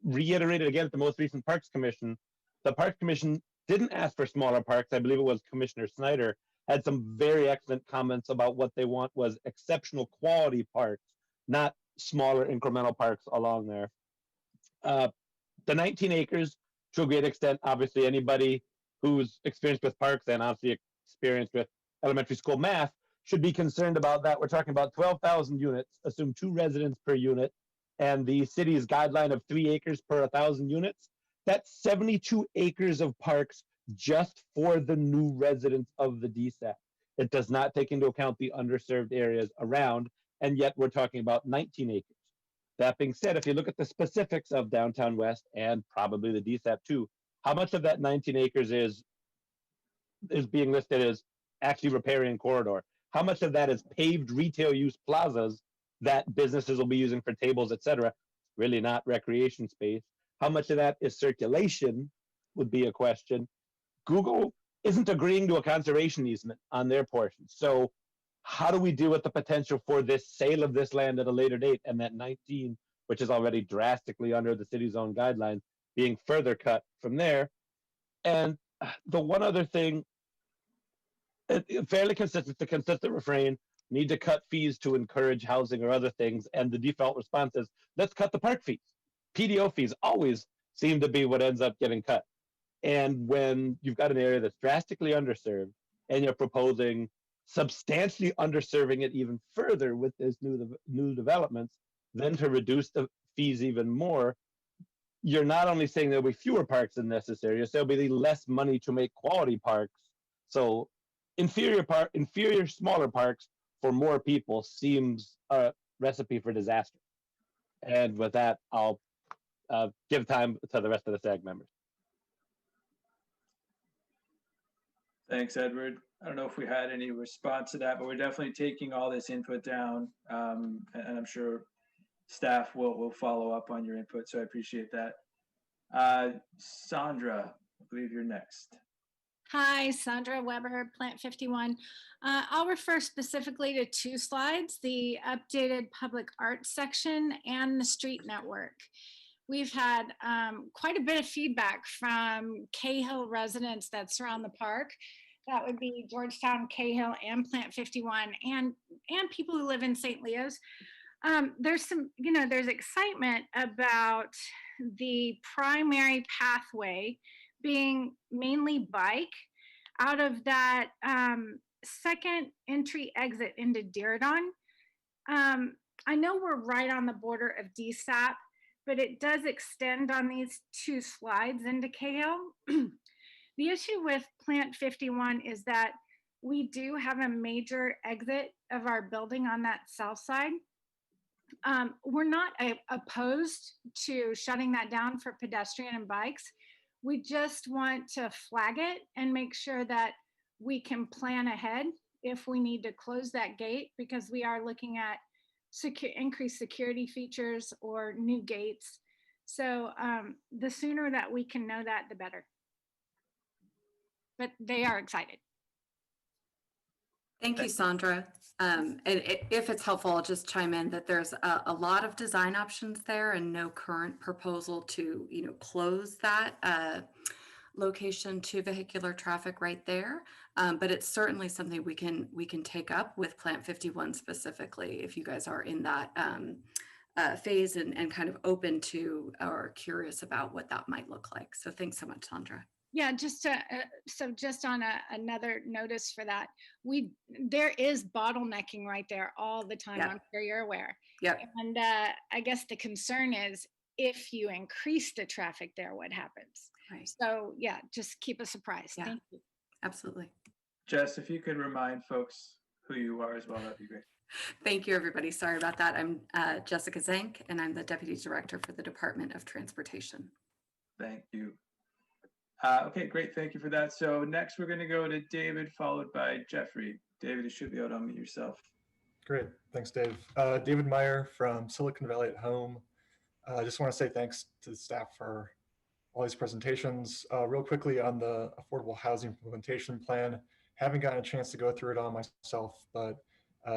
Reiterated again at the most recent Parks Commission, the Parks Commission didn't ask for smaller parks. I believe it was Commissioner Snyder had some very excellent comments about what they want was exceptional quality parks, not smaller incremental parks along there. The 19 acres, to a great extent, obviously anybody who's experienced with parks and obviously experienced with elementary school math should be concerned about that. We're talking about 12,000 units, assume 2 residents per unit, and the city's guideline of 3 acres per 1,000 units. That's 72 acres of parks just for the new residents of the DSAP. It does not take into account the underserved areas around, and yet we're talking about 19 acres. That being said, if you look at the specifics of Downtown West and probably the DSAP too, how much of that 19 acres is being listed as actually riparian corridor? How much of that is paved retail use plazas that businesses will be using for tables, et cetera? Really not recreation space. How much of that is circulation would be a question. Google isn't agreeing to a conservation easement on their portion. So how do we deal with the potential for this sale of this land at a later date and that 19, which is already drastically under the city's own guidelines, being further cut from there? And the one other thing, fairly consistent, the consistent refrain, need to cut fees to encourage housing or other things. And the default response is, let's cut the park fees. PDO fees always seem to be what ends up getting cut. And when you've got an area that's drastically underserved and you're proposing substantially underserving it even further with this new developments, then to reduce the fees even more, you're not only saying there'll be fewer parks than necessary, you're saying there'll be less money to make quality parks. So inferior smaller parks for more people seems a recipe for disaster. And with that, I'll give time to the rest of the SAAG members. Thanks, Edward. I don't know if we had any response to that, but we're definitely taking all this input down. And I'm sure staff will follow up on your input, so I appreciate that. Sandra, I believe you're next. Hi, Sandra Weber, Plant 51. I'll refer specifically to two slides, the updated public art section and the street network. We've had quite a bit of feedback from Cahill residents that surround the park. That would be Georgetown, Cahill, and Plant 51, and people who live in St. Leo's. There's some, there's excitement about the primary pathway being mainly bike out of that second entry exit into Diridon. I know we're right on the border of DSAP, but it does extend on these two slides into Cahill. The issue with Plant 51 is that we do have a major exit of our building on that south side. We're not opposed to shutting that down for pedestrian and bikes. We just want to flag it and make sure that we can plan ahead if we need to close that gate, because we are looking at increased security features or new gates. So the sooner that we can know that, the better. But they are excited. Thank you, Sandra. And if it's helpful, I'll just chime in that there's a lot of design options there and no current proposal to, close that location to vehicular traffic right there. But it's certainly something we can take up with Plant 51 specifically, if you guys are in that phase and kind of open to or curious about what that might look like. So thanks so much, Sandra. Yeah, just on another notice for that, there is bottlenecking right there all the time. Yeah. I'm sure you're aware. Yep. And I guess the concern is if you increase the traffic there, what happens? Right. So yeah, just keep us apprised. Yeah. Thank you. Absolutely. Jess, if you could remind folks who you are as well, that'd be great. Thank you, everybody. Sorry about that. I'm Jessica Zank, and I'm the Deputy Director for the Department of Transportation. Thank you. Okay, great. Thank you for that. So next we're going to go to David, followed by Jeffrey. David, you should be able to unmute yourself. Great. Thanks, Dave. David Meyer from Silicon Valley at Home. I just want to say thanks to the staff for all these presentations. Real quickly on the Affordable Housing Implementation Plan, haven't gotten a chance to go through it all myself, but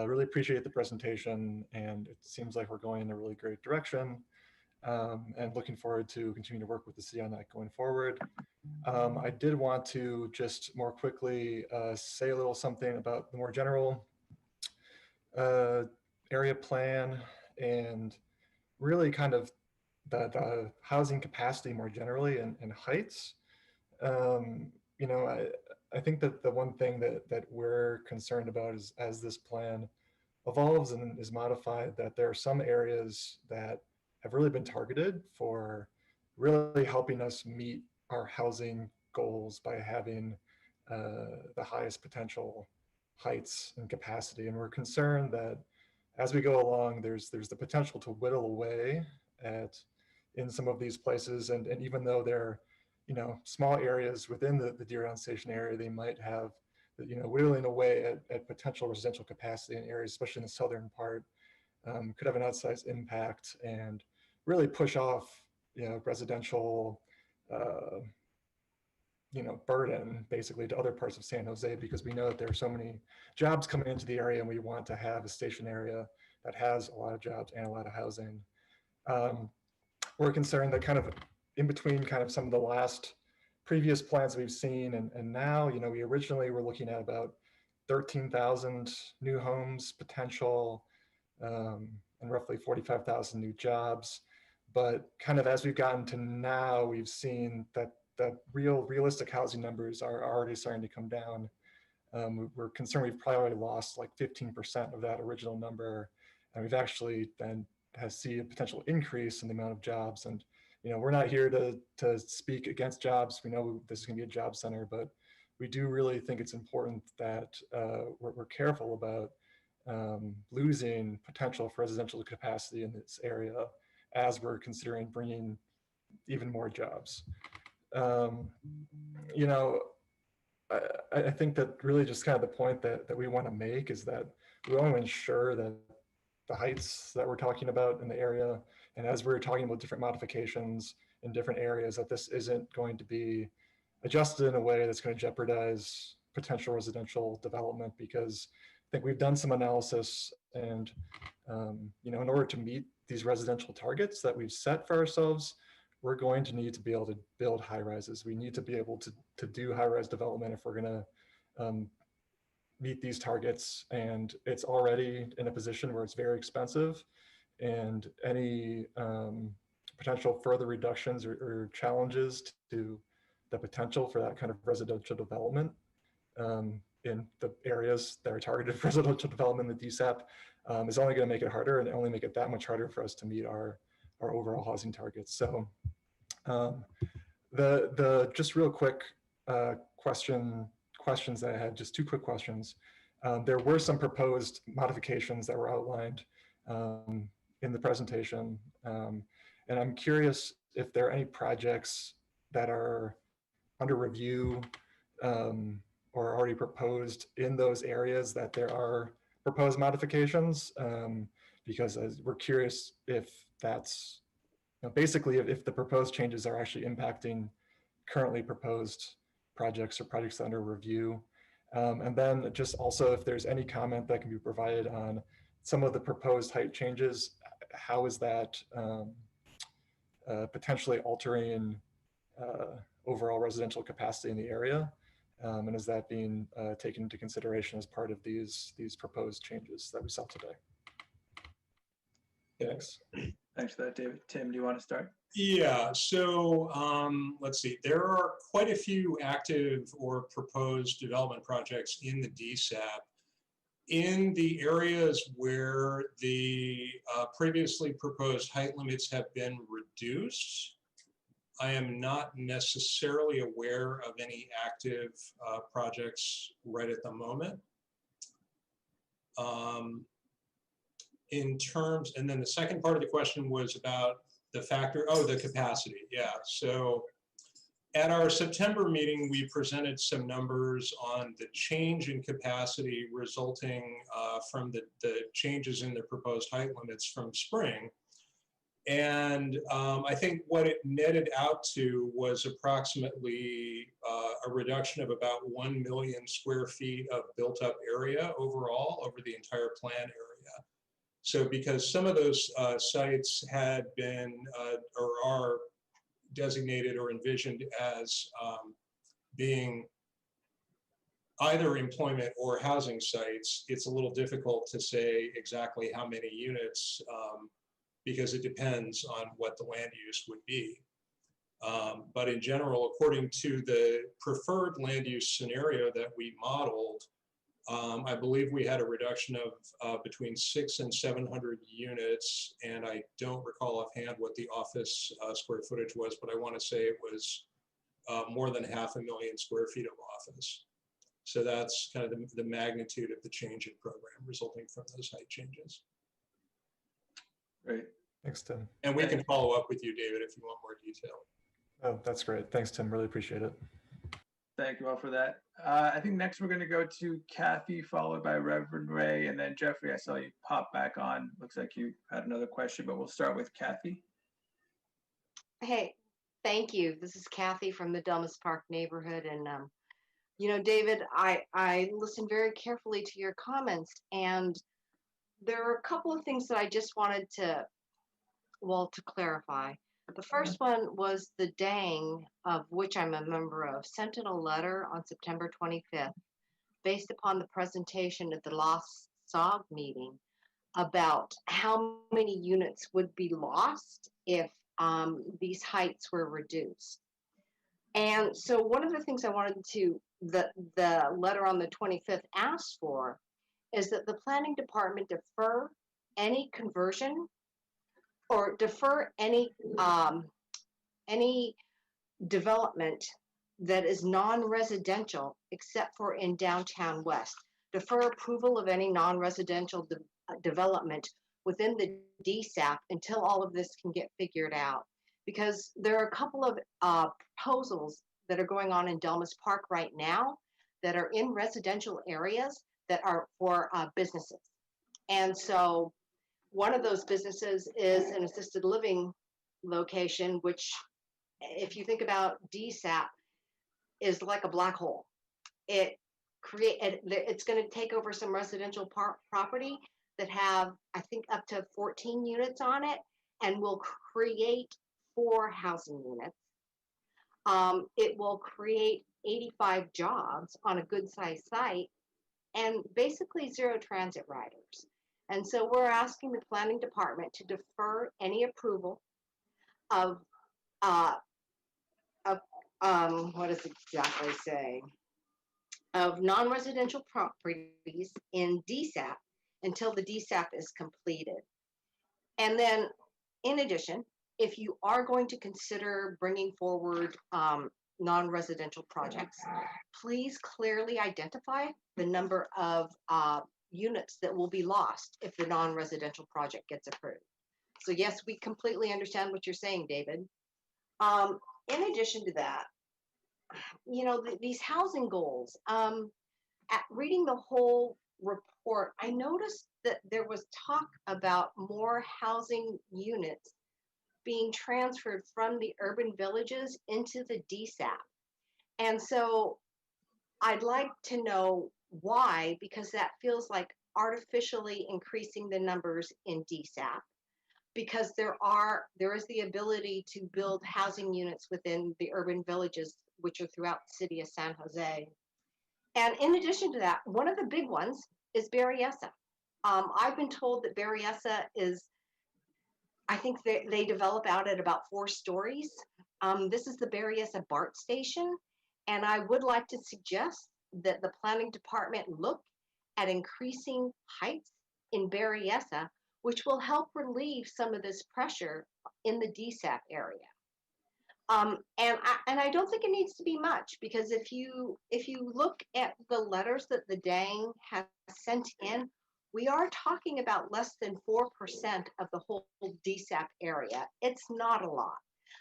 really appreciate the presentation, and it seems like we're going in a really great direction. And looking forward to continue to work with the city on that going forward. I did want to just more quickly say a little something about the more general area plan and really kind of the housing capacity more generally and heights. I think that the one thing that we're concerned about is as this plan evolves and is modified, that there are some areas that have really been targeted for really helping us meet our housing goals by having the highest potential heights and capacity. And we're concerned that as we go along, there's the potential to whittle away in some of these places. And even though they're, small areas within the Diridon Station area, they might have, whittling away at potential residential capacity in areas, especially in the southern part, could have an outsized impact and really push off, residential, burden basically to other parts of San Jose, because we know that there are so many jobs coming into the area and we want to have a station area that has a lot of jobs and a lot of housing. We're concerned that kind of in between kind of some of the last previous plans we've seen and now, we originally were looking at about 13,000 new homes potential, and roughly 45,000 new jobs. But kind of as we've gotten to now, we've seen that realistic housing numbers are already starting to come down. We're concerned we've probably already lost like 15% of that original number. And we've actually then see a potential increase in the amount of jobs. And, we're not here to speak against jobs. We know this is gonna be a job center, but we do really think it's important that we're careful about losing potential for residential capacity in this area as we're considering bringing even more jobs. I think that really just kind of the point that we want to make is that we want to ensure that the heights that we're talking about in the area, and as we're talking about different modifications in different areas, that this isn't going to be adjusted in a way that's going to jeopardize potential residential development, because I think we've done some analysis, and you know, in order to meet these residential targets that we've set for ourselves, we're going to need to be able to build high rises. We need to be able to do high rise development if we're going to meet these targets. And it's already in a position where it's very expensive, and any potential further reductions or challenges to the potential for that kind of residential development in the areas that are targeted for residential development in the DSAP is only going to make it harder, and only make it that much harder for us to meet our overall housing targets. So the just real quick questions that I had, just two quick questions. There were some proposed modifications that were outlined in the presentation, and I'm curious if there are any projects that are under review or already proposed in those areas that there are proposed modifications, because we're curious if that's, you know, basically if the proposed changes are actually impacting currently proposed projects or projects under review. And then just also if there's any comment that can be provided on some of the proposed height changes, how is that potentially altering overall residential capacity in the area? And is that being taken into consideration as part of these proposed changes that we saw today? Thanks. Thanks for that, David. Tim, do you want to start? Yeah, so let's see. There are quite a few active or proposed development projects in the DSAP. In the areas where the previously proposed height limits have been reduced, I am not necessarily aware of any active projects right at the moment. In terms, and then the second part of the question was about the factor, the capacity, yeah. So at our September meeting, we presented some numbers on the change in capacity resulting from the changes in the proposed height limits from spring. And I think what it netted out to was approximately a reduction of about 1 million square feet of built up area overall over the entire plan area. So because some of those sites had been or are designated or envisioned as being either employment or housing sites, it's a little difficult to say exactly how many units because it depends on what the land use would be. But in general, according to the preferred land use scenario that we modeled, I believe we had a reduction of between 600 and 700 units, and I don't recall offhand what the office square footage was, but I want to say it was more than 500,000 square feet of office. So that's kind of the magnitude of the change in program resulting from those height changes. Great. Thanks, Tim. And we can follow up with you, David, if you want more detail. Oh, that's great. Thanks, Tim. Really appreciate it. Thank you all for that. I think next we're going to go to Kathy, followed by Reverend Ray, and then Jeffrey, I saw you pop back on. Looks like you had another question, but we'll start with Kathy. Hey, thank you. This is Kathy from the Delmas Park neighborhood. And, you know, David, I listened very carefully to your comments, and there are a couple of things that I just wanted to clarify. The first one was the DANG, of which I'm a member of, sent in a letter on September 25th, based upon the presentation at the last SAAG meeting, about how many units would be lost if these heights were reduced. And so one of the things I wanted to, the letter on the 25th asked for, is that the planning department defer any conversion or defer any development that is non-residential except for in downtown West. Defer approval of any non-residential development within the DSAP until all of this can get figured out. Because there are a couple of proposals that are going on in Delmas Park right now that are in residential areas that are for businesses. And so one of those businesses is an assisted living location, which if you think about DSAP is like a black hole. It's going to take over some residential property that have, I think, up to 14 units on it, and will create 4 housing units. It will create 85 jobs on a good sized site and basically 0 transit riders. And so we're asking the planning department to defer any approval of what does it exactly say? Of non-residential properties in DSAP until the DSAP is completed. And then in addition, if you are going to consider bringing forward non-residential projects, please clearly identify the number of units that will be lost if the non-residential project gets approved. So yes, we completely understand what you're saying, David. In addition to that, you know, these housing goals, at reading the whole report, I noticed that there was talk about more housing units being transferred from the urban villages into the DSAP. And so I'd like to know why, because that feels like artificially increasing the numbers in DSAP, because there is the ability to build housing units within the urban villages, which are throughout the city of San Jose. And in addition to that, one of the big ones is Berryessa. I've been told that Berryessa is, I think they develop out at about 4 stories. This is the Berryessa BART station. And I would like to suggest that the planning department look at increasing heights in Berryessa, which will help relieve some of this pressure in the DSAP area. And I don't think it needs to be much, because if you look at the letters that the DANG has sent in, we are talking about less than 4% of the whole DSAP area. It's not a lot.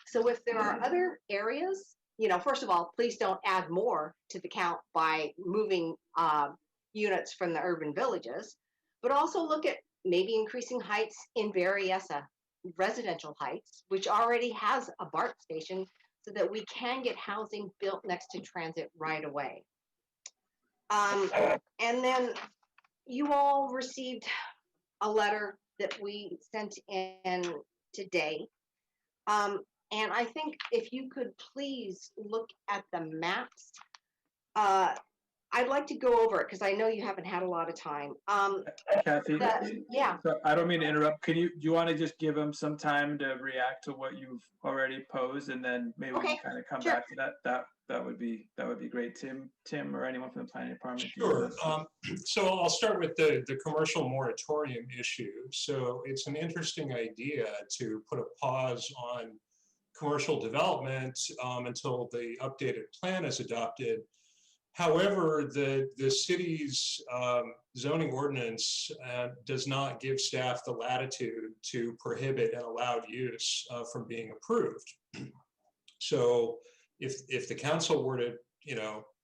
So if there are other areas, you know, first of all, please don't add more to the count by moving units from the urban villages, but also look at maybe increasing heights in Berryessa, residential heights, which already has a BART station, so that we can get housing built next to transit right away. And then you all received a letter that we sent in today. And I think if you could please look at the maps, I'd like to go over it because I know you haven't had a lot of time. Kathy, yeah. So I don't mean to interrupt. Do you want to just give them some time to react to what you've already posed, and then maybe we can kind of come back to that? That would be great. Tim, or anyone from the planning department. Sure. So I'll start with the commercial moratorium issue. So it's an interesting idea to put a pause on commercial development until the updated plan is adopted. However, the city's zoning ordinance does not give staff the latitude to prohibit an allowed use from being approved. So if the council were to,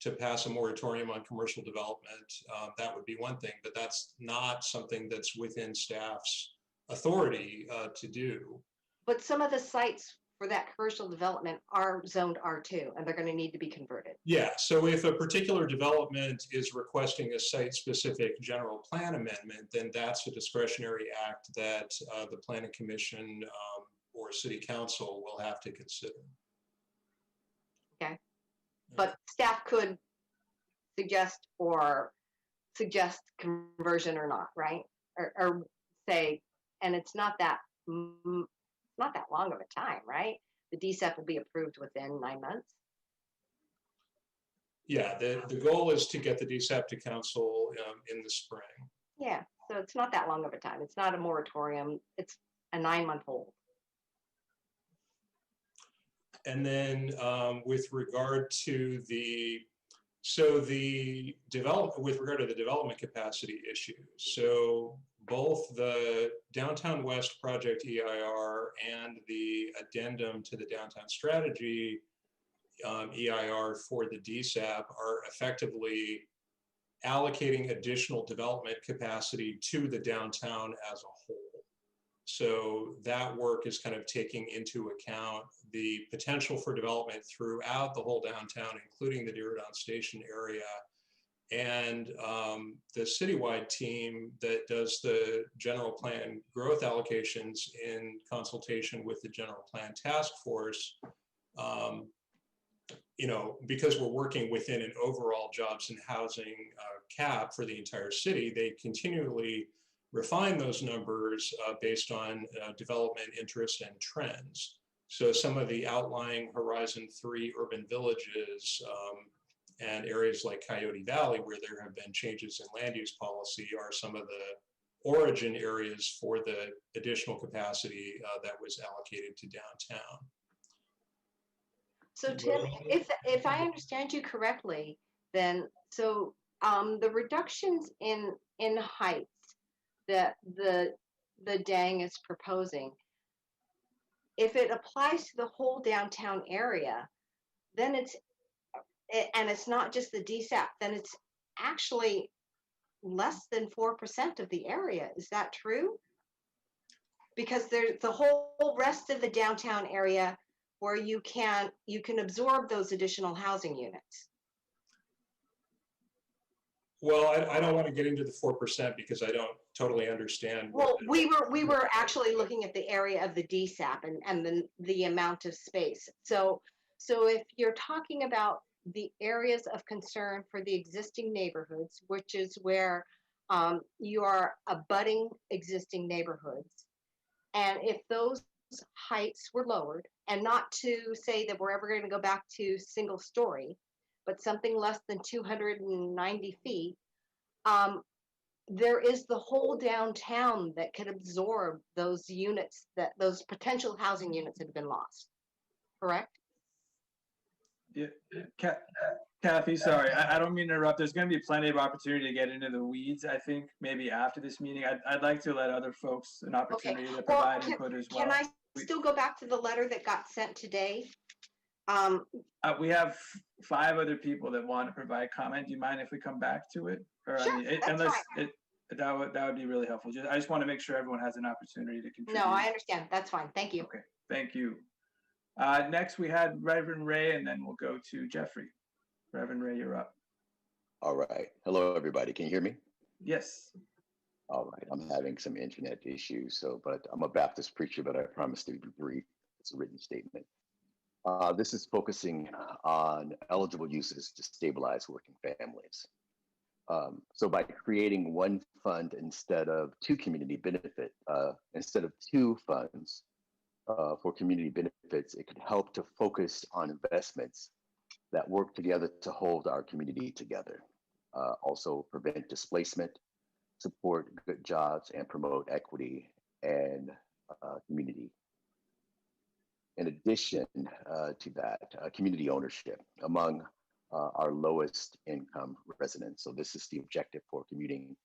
to pass a moratorium on commercial development, that would be one thing, but that's not something that's within staff's authority to do. But some of the sites for that commercial development are zoned R2, and they're going to need to be converted. Yeah, so if a particular development is requesting a site-specific general plan amendment, then that's a discretionary act that the planning commission or city council will have to consider. Okay, but staff could suggest conversion or not, right? Or say, and it's not that long of a time, right? The DSAP will be approved within 9 months. Yeah, the goal is to get the DSAP to council in the spring. Yeah, so it's not that long of a time. It's not a moratorium. It's a 9-month hold. And then with regard to the development capacity issue, so both the Downtown West Project EIR and the addendum to the downtown strategy EIR for the DSAP are effectively allocating additional development capacity to the downtown as a whole. So that work is kind of taking into account the potential for development throughout the whole downtown, including the Diridon Station area. And the citywide team that does the general plan growth allocations in consultation with the general plan task force, you know, because we're working within an overall jobs and housing cap for the entire city, they continually refine those numbers based on development interest and trends. So some of the outlying Horizon 3 urban villages and areas like Coyote Valley, where there have been changes in land use policy, are some of the origin areas for the additional capacity that was allocated to downtown. So Tim, if I understand you correctly, then so the reductions in heights that the DANG is proposing, if it applies to the whole downtown area, then it's not just the DSAP, then it's actually less than 4% of the area. Is that true? Because there's the whole rest of the downtown area where you can absorb those additional housing units. Well, I don't want to get into the 4% because I don't totally understand. Well, we were actually looking at the area of the DSAP and the amount of space. So if you're talking about the areas of concern for the existing neighborhoods, which is where you are abutting existing neighborhoods, and if those heights were lowered, and not to say that we're ever going to go back to single story, but something less than 290 feet, there is the whole downtown that could absorb those units, those potential housing units that have been lost, correct? Yeah, Kathy, sorry, I don't mean to interrupt. There's going to be plenty of opportunity to get into the weeds, I think, maybe after this meeting. I'd like to let other folks an opportunity to provide input as well. Can I still go back to the letter that got sent today? We have 5 other people that want to provide comment. Do you mind if we come back to it? Or, sure, I mean, that would be really helpful. I just want to make sure everyone has an opportunity to contribute. No, I understand. That's fine. Thank you. Okay, thank you. Next, we had Reverend Ray, and then we'll go to Jeffrey. Reverend Ray, you're up. All right. Hello, everybody. Can you hear me? Yes. All right. I'm having some internet issues, but I'm a Baptist preacher, but I promise to be brief. It's a written statement. This is focusing on eligible uses to stabilize working families. So by creating one fund instead of 2 community benefit, instead of 2 funds for community benefits, it could help to focus on investments that work together to hold our community together. Also prevent displacement, support good jobs, and promote equity and community. In addition to that, community ownership among our lowest income residents. So this is the objective for creating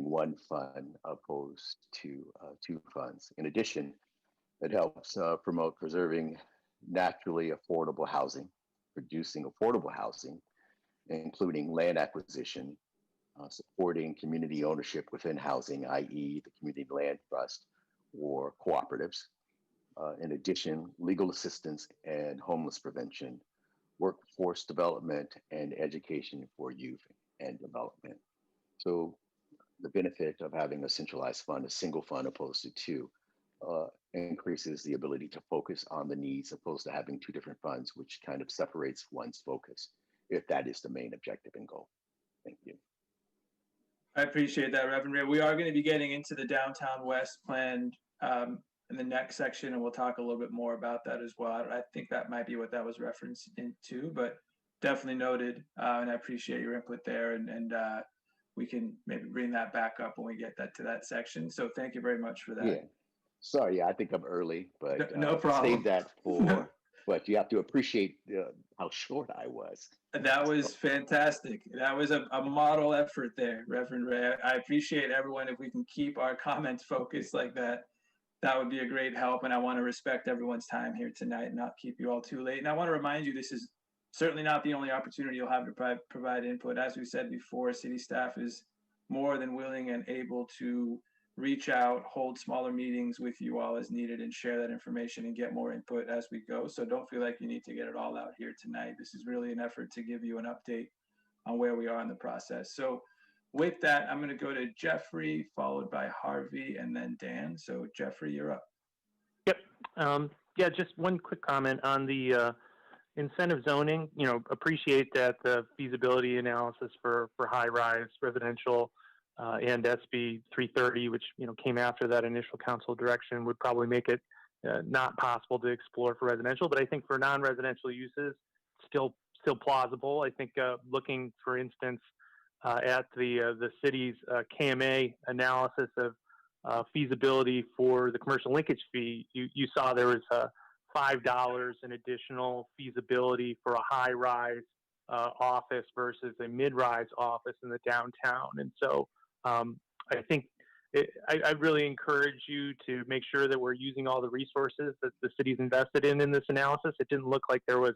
one fund opposed to 2 funds. In addition, it helps promote preserving naturally affordable housing, producing affordable housing, including land acquisition, supporting community ownership within housing, i.e. the community land trust or cooperatives. In addition, legal assistance and homeless prevention, workforce development, and education for youth and development. So the benefit of having a centralized fund, a single fund opposed to 2, increases the ability to focus on the needs opposed to having 2 different funds, which kind of separates one's focus, if that is the main objective and goal. Thank you. I appreciate that, Reverend Ray. We are going to be getting into the Downtown West plan in the next section, and we'll talk a little bit more about that as well. I think that might be what that was referenced into, but definitely noted, and I appreciate your input there, and we can maybe bring that back up when we get to that section. So thank you very much for that. Yeah. Sorry, I think I'm early, but no problem. Save that for, but you have to appreciate how short I was. That was fantastic. That was a model effort there, Reverend Ray. I appreciate everyone. If we can keep our comments focused like that, that would be a great help. And I want to respect everyone's time here tonight and not keep you all too late. And I want to remind you, this is certainly not the only opportunity you'll have to provide input. As we said before, city staff is more than willing and able to reach out, hold smaller meetings with you all as needed, and share that information and get more input as we go. So don't feel like you need to get it all out here tonight. This is really an effort to give you an update on where we are in the process. So with that, I'm going to go to Jeffrey, followed by Harvey, and then Dan. So Jeffrey, you're up. Yep. Yeah, just one quick comment on the incentive zoning. You know, appreciate that the feasibility analysis for high-rise residential and SB 330, which, you know, came after that initial council direction, would probably make it not possible to explore for residential. But I think for non-residential uses, still plausible. I think looking, for instance, at the city's KMA analysis of feasibility for the commercial linkage fee, you saw there was $5 in additional feasibility for a high-rise office versus a mid-rise office in the downtown. And so I think I really encourage you to make sure that we're using all the resources that the city's invested in this analysis. It didn't look like there was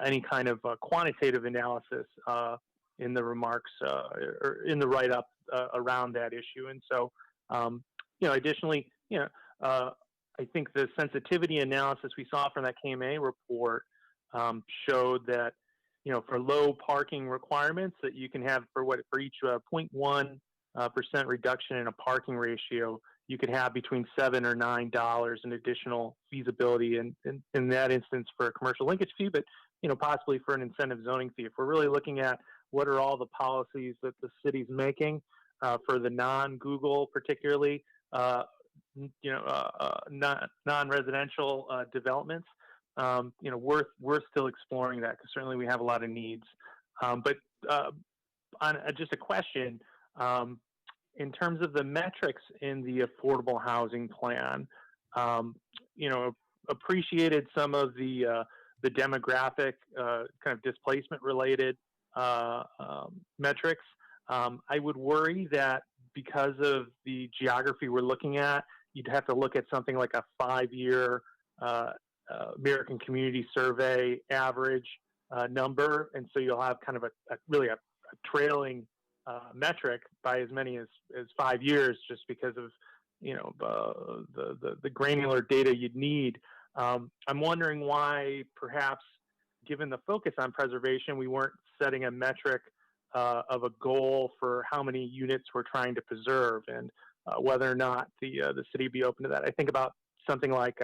any kind of quantitative analysis in the remarks or in the write-up around that issue. And so, you know, additionally, you know, I think the sensitivity analysis we saw from that KMA report showed that, you know, for low parking requirements that you can have for each 0.1% reduction in a parking ratio, you could have between $7 or $9 in additional feasibility in that instance for a commercial linkage fee, but, you know, possibly for an incentive zoning fee. If we're really looking at what are all the policies that the city's making for the non-Google, particularly, you know, non-residential developments, you know, we're still exploring that, because certainly we have a lot of needs. But on just a question, in terms of the metrics in the affordable housing plan, you know, appreciated some of the demographic kind of displacement related metrics. I would worry that because of the geography we're looking at, you'd have to look at something like a 5-year American Community Survey average number, and so you'll have kind of really a trailing metric by as many as 5 years, just because of, you know, the granular data you'd need. I'm wondering why, perhaps, given the focus on preservation, we weren't setting a metric of a goal for how many units we're trying to preserve, and whether or not the city be open to that. I think about something like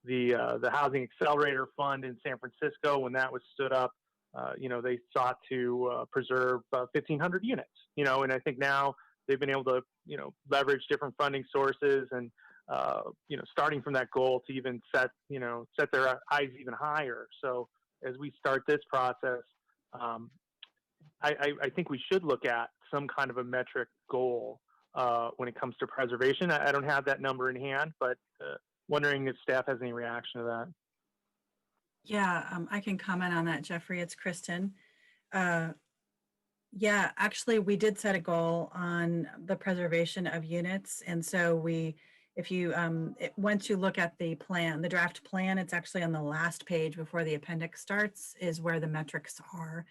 the Housing Accelerator Fund in San Francisco. When that was stood up, you know, they sought to preserve 1,500 units. You know, and I think now they've been able to, you know, leverage different funding sources and you know, starting from that goal to even set their eyes even higher. So as we start this process, I think we should look at some kind of a metric goal when it comes to preservation. I don't have that number in hand, but wondering if staff has any reaction to that. Yeah, I can comment on that, Jeffrey. It's Kristen. Yeah, actually, we did set a goal on the preservation of units. And so once you look at the plan, the draft plan, it's actually on the last page before the appendix starts, is where the metrics are.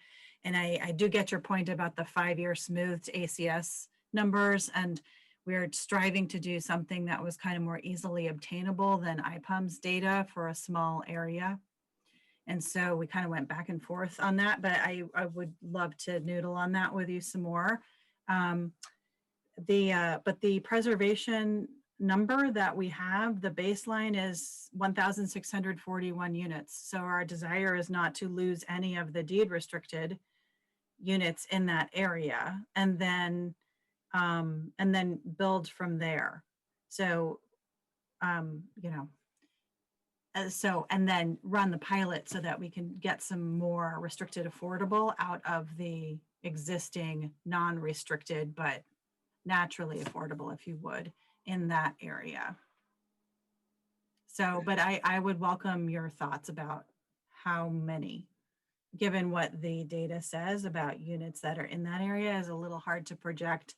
And I do get your point about the 5-year smoothed ACS numbers, and we're striving to do something that was kind of more easily obtainable than IPUM's data for a small area. And so we kind of went back and forth on that, but I would love to noodle on that with you some more. But the preservation number that we have, the baseline is 1,641 units. So our desire is not to lose any of the deed restricted units in that area, and then build from there. So, you know, and then run the pilot so that we can get some more restricted affordable out of the existing non-restricted, but naturally affordable, if you would, in that area. So, but I would welcome your thoughts about how many, given what the data says about units that are in that area. Is a little hard to project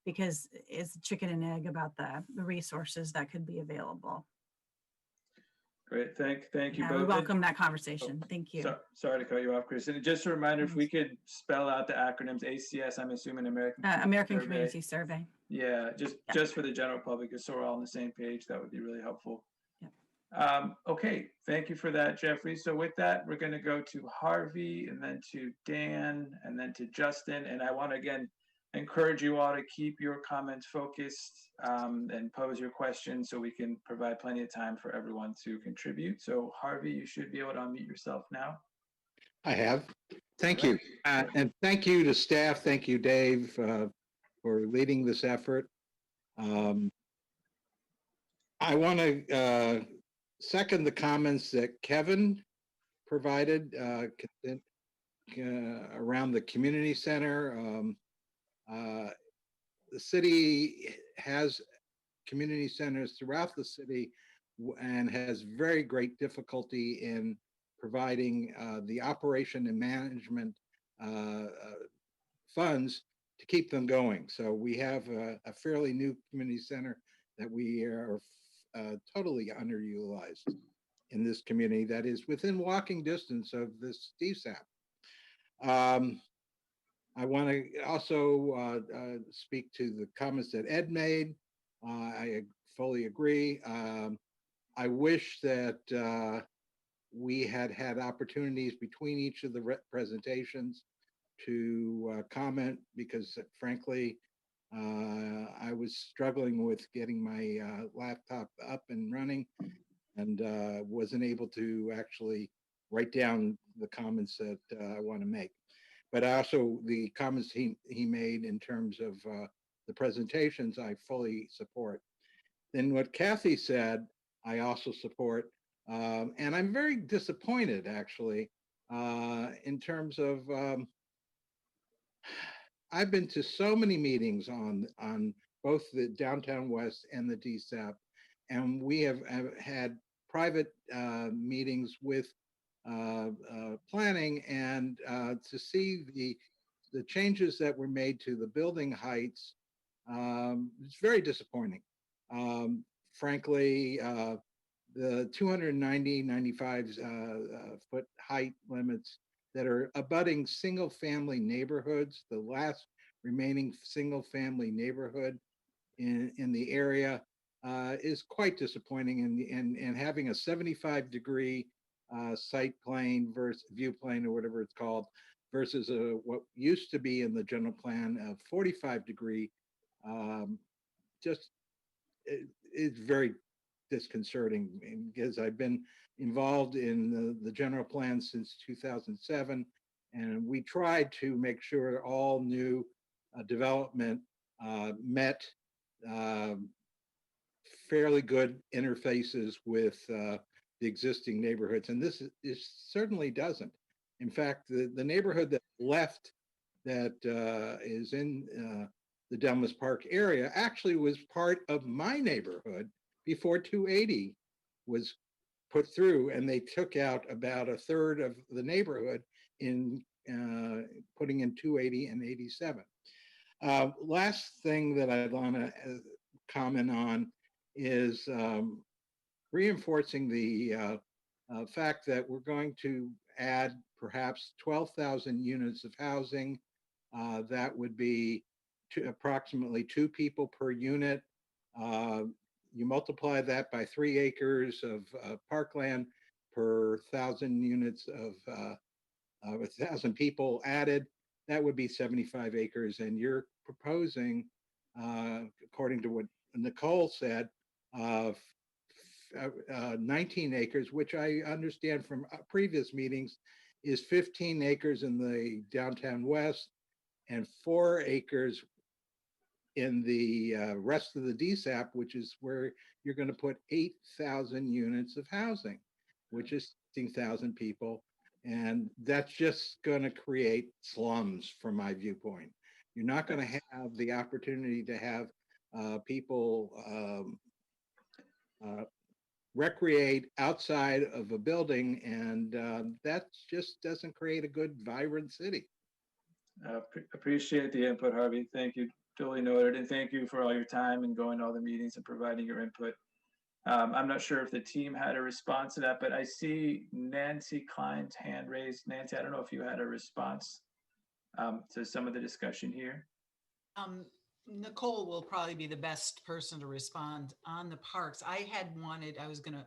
because it's chicken and egg about the resources that could be available. Great, thank you Yeah, both. we And- welcome that conversation. Thank you. Sorry to cut you off, Chris. And just a reminder, if we could spell out the acronyms, ACS, I'm assuming American American Survey. Community Survey. Yeah, just for the general public, just so we're all on the same page, that would be really helpful. Okay, thank you for that, Jeffrey. So with that, we're going to go to Harvey and then to Dan and then to Justin. And I want to again encourage you all to keep your comments focused and pose your questions so we can provide plenty of time for everyone to contribute. So Harvey, you should be able to unmute yourself now. I have. Thank you. And thank you to staff. Thank you, Dave, for leading this effort. I want to second the comments that Kevin provided around the community center. The city has community centers throughout the city and has very great difficulty in providing the operation and management funds to keep them going. So we have a fairly new community center that we are totally underutilized in this community that is within walking distance of this DSAP. I want to also speak to the comments that Ed made. I fully agree. I wish that we had had opportunities between each of the presentations to comment because frankly, I was struggling with getting my laptop up and running and wasn't able to actually write down the comments that I want to make. But also the comments he made in terms of the presentations, I fully support. Then what Kathy said, I also support. And I'm very disappointed actually in terms of I've been to so many meetings on both the Downtown West and the DSAP, and we have had private meetings with planning, and to see the changes that were made to the building heights, it's very disappointing. Frankly, the 290, 95 foot height limits that are abutting single family neighborhoods, the last remaining single family neighborhood in the area is quite disappointing, and having a 75-degree sight plane versus view plane or whatever it's called versus what used to be in the general plan of 45-degree just it's very disconcerting because I've been involved in the general plan since 2007, and we tried to make sure all new development met fairly good interfaces with the existing neighborhoods, and this certainly doesn't. In fact, the neighborhood that left that is in the Delmas Park area actually was part of my neighborhood before 280 was put through, and they took out about a third of the neighborhood in putting in 280 and 87. Last thing that I'd want to comment on is reinforcing the fact that we're going to add perhaps 12,000 units of housing. That would be approximately 2 people per unit. You multiply that by 3 acres of parkland per 1,000 units of 1,000 people added, that would be 75 acres. And you're proposing, according to what Nicole said, 19 acres, which I understand from previous meetings is 15 acres in the Downtown West and 4 acres in the rest of the DSAP, which is where you're going to put 8,000 units of housing, which is 16,000 people. And that's just going to create slums from my viewpoint. You're not going to have the opportunity to have people recreate outside of a building, and that just doesn't create a good, vibrant city. Appreciate the input, Harvey. Thank you Duly noted, and thank you for all your time and going to all the meetings and providing your input. I'm not sure if the team had a response to that, but I see Nancy Klein's hand raised. Nancy, I don't know if you had a response to some of the discussion here. Nicole will probably be the best person to respond on the parks. I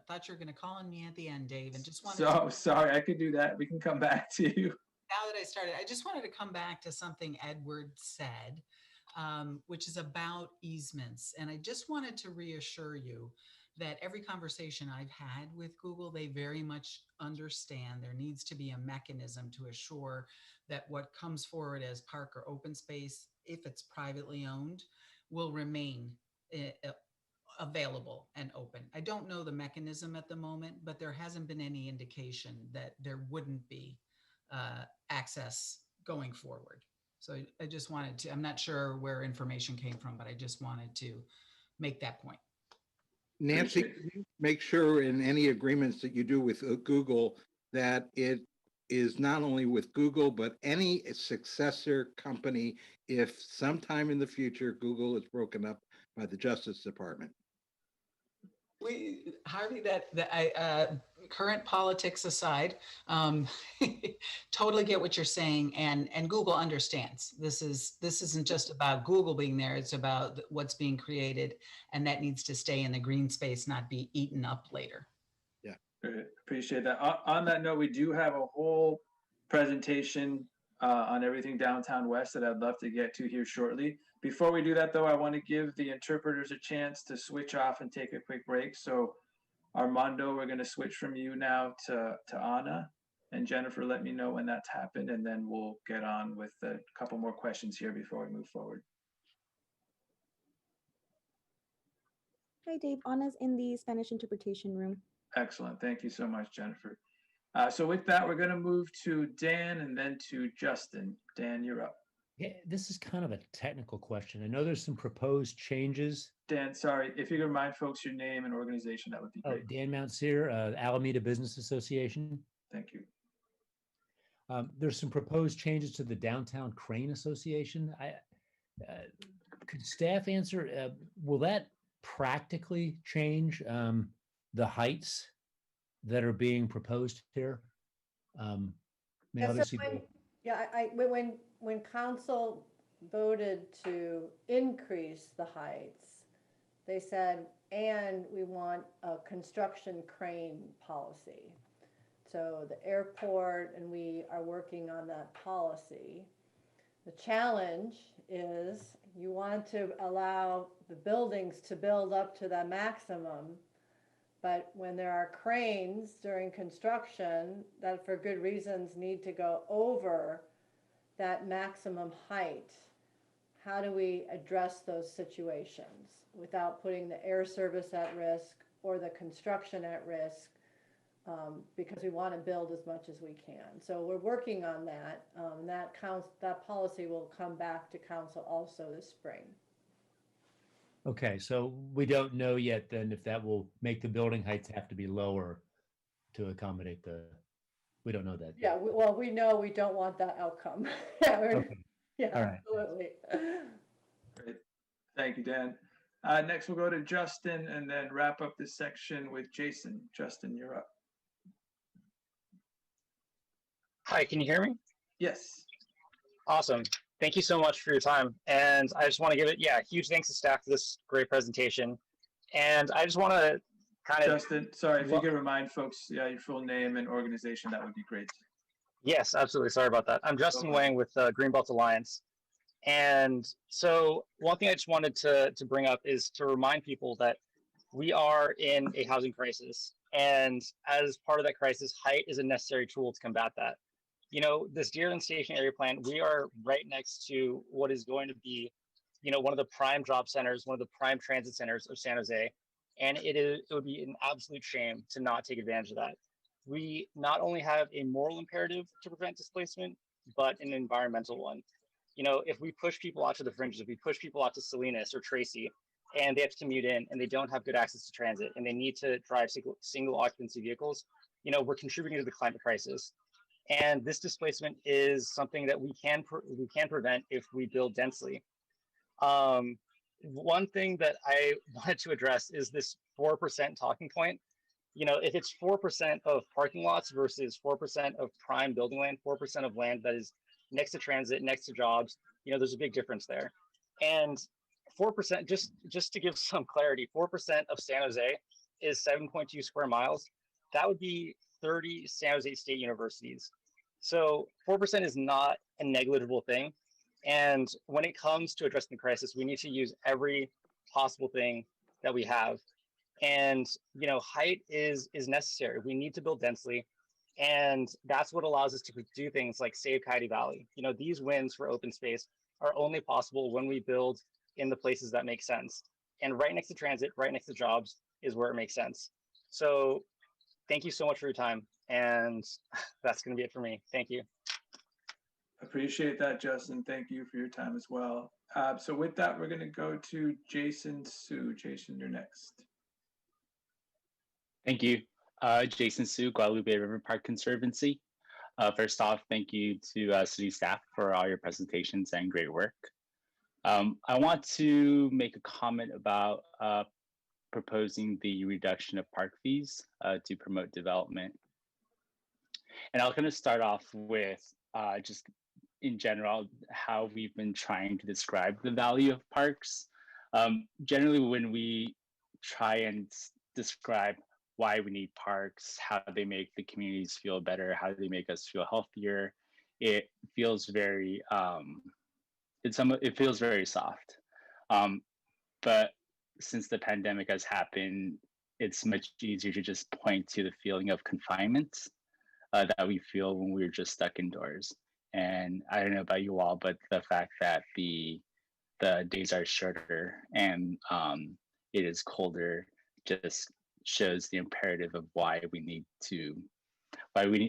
thought you were gonna call on me at the end, Dave, and just wanted So sorry, I could do that. We can come back to you. now that I started, I just wanted to come back to something Edward said, which is about easements. And I just wanted to reassure you that every conversation I've had with Google, they very much understand there needs to be a mechanism to assure that what comes forward as park or open space, if it's privately owned, will remain available and open. I don't know the mechanism at the moment, but there hasn't been any indication that there wouldn't be access going forward. So I just wanted to, I'm not sure where information came from, but I just wanted to make that point. Nancy, can you make sure in any agreements that you do with Google that it is not only with Google, but any successor company if sometime in the future Google is broken up by the Justice Department? Harvey, current politics aside, totally get what you're saying, and Google understands. This isn't just about Google being there, it's about what's being created, and that needs to stay in the green space, not be eaten up later. Yeah, great. Appreciate that. On that note, we do have a whole presentation on everything downtown west that I'd love to get to here shortly. Before we do that, though, I want to give the interpreters a chance to switch off and take a quick break. So Armando, we're going to switch from you now to Anna. And Jennifer, let me know when that's happened, and then we'll get on with a couple more questions here before we move forward. Hi, Dave. Anna's in the Spanish interpretation room. Excellent. Thank you so much, Jennifer. So with that, we're going to move to Dan and then to Justin. Dan, you're up. Yeah, this is kind of a technical question. I know there's some proposed changes. Dan, sorry, if you could remind folks your name and organization, that would be great. Dan Mountsier, Alameda Business Association. Thank you. There's some proposed changes to the Downtown Crane Association. Could staff answer, will that practically change the heights that are being proposed here? When council voted to increase the heights, they said, and we want a construction crane policy. So the airport and we are working on that policy. The challenge is you want to allow the buildings to build up to the maximum, but when there are cranes during construction that for good reasons need to go over that maximum height, how do we address those situations without putting the air service at risk or the construction at risk, because we want to build as much as we can. So we're working on that. That policy will come back to council also this spring. Okay, so we don't know yet then if that will make the building heights have to be lower to accommodate we don't know that. Yeah, well, we know we don't want that outcome. Yeah, yeah, all right. Absolutely. Great. Thank you, Dan. Next, we'll go to Justin and then wrap up this section with Jason. Justin, you're up. Hi, can you hear me? Yes. Awesome. Thank you so much for your time. And I just want to give it, huge thanks to staff for this great presentation. And I just want to Justin, sorry, if you could remind folks your full name and organization, that would be great. Yes, absolutely. Sorry about that. I'm Justin Wang with Greenbelt Alliance. And so one thing I just wanted to bring up is to remind people that we are in a housing crisis. And as part of that crisis, height is a necessary tool to combat that. You know, this Diridon Station Area plan, we are right next to what is going to be, one of the prime job centers, one of the prime transit centers of San Jose. And it would be an absolute shame to not take advantage of that. We not only have a moral imperative to prevent displacement, but an environmental one. If we push people out to the fringes, if we push people out to Salinas or Tracy, and they have to commute in and they don't have good access to transit and they need to drive single occupancy vehicles, we're contributing to the climate crisis. And this displacement is something that we can prevent if we build densely. One thing that I wanted to address is this 4% talking point. You know, if it's 4% of parking lots versus 4% of prime building land, 4% of land that is next to transit, next to jobs, you know, there's a big difference there. And 4%, just to give some clarity, 4% of San Jose is 7.2 square miles. That would be 30 San Jose State universities. So 4% is not a negligible thing. And when it comes to addressing the crisis, we need to use every possible thing that we have. And, you know, height is necessary. We need to build densely. And that's what allows us to do things like save Coyote Valley. You know, these wins for open space are only possible when we build in the places that make sense. And right next to transit, right next to jobs is where it makes sense. So thank you so much for your time. And that's going to be it for me. Thank you. Appreciate that, Justin. Thank you for your time as well. So with that, we're going to go to Jason Su. Jason, you're next. Thank you. Jason Su, Guadalupe River Park Conservancy. First off, thank you to city staff for all your presentations and great work. I want to make a comment about proposing the reduction of park fees to promote development. And I'll kind of start off with just in general, how we've been trying to describe the value of parks. Generally, when we try and describe why we need parks, how they make the communities feel better, how they make us feel healthier, it feels very, it feels very soft. But since the pandemic has happened, it's much easier to just point to the feeling of confinement that we feel when we're just stuck indoors. And I don't know about you all, but the fact that the days are shorter and it is colder just shows the imperative of why we need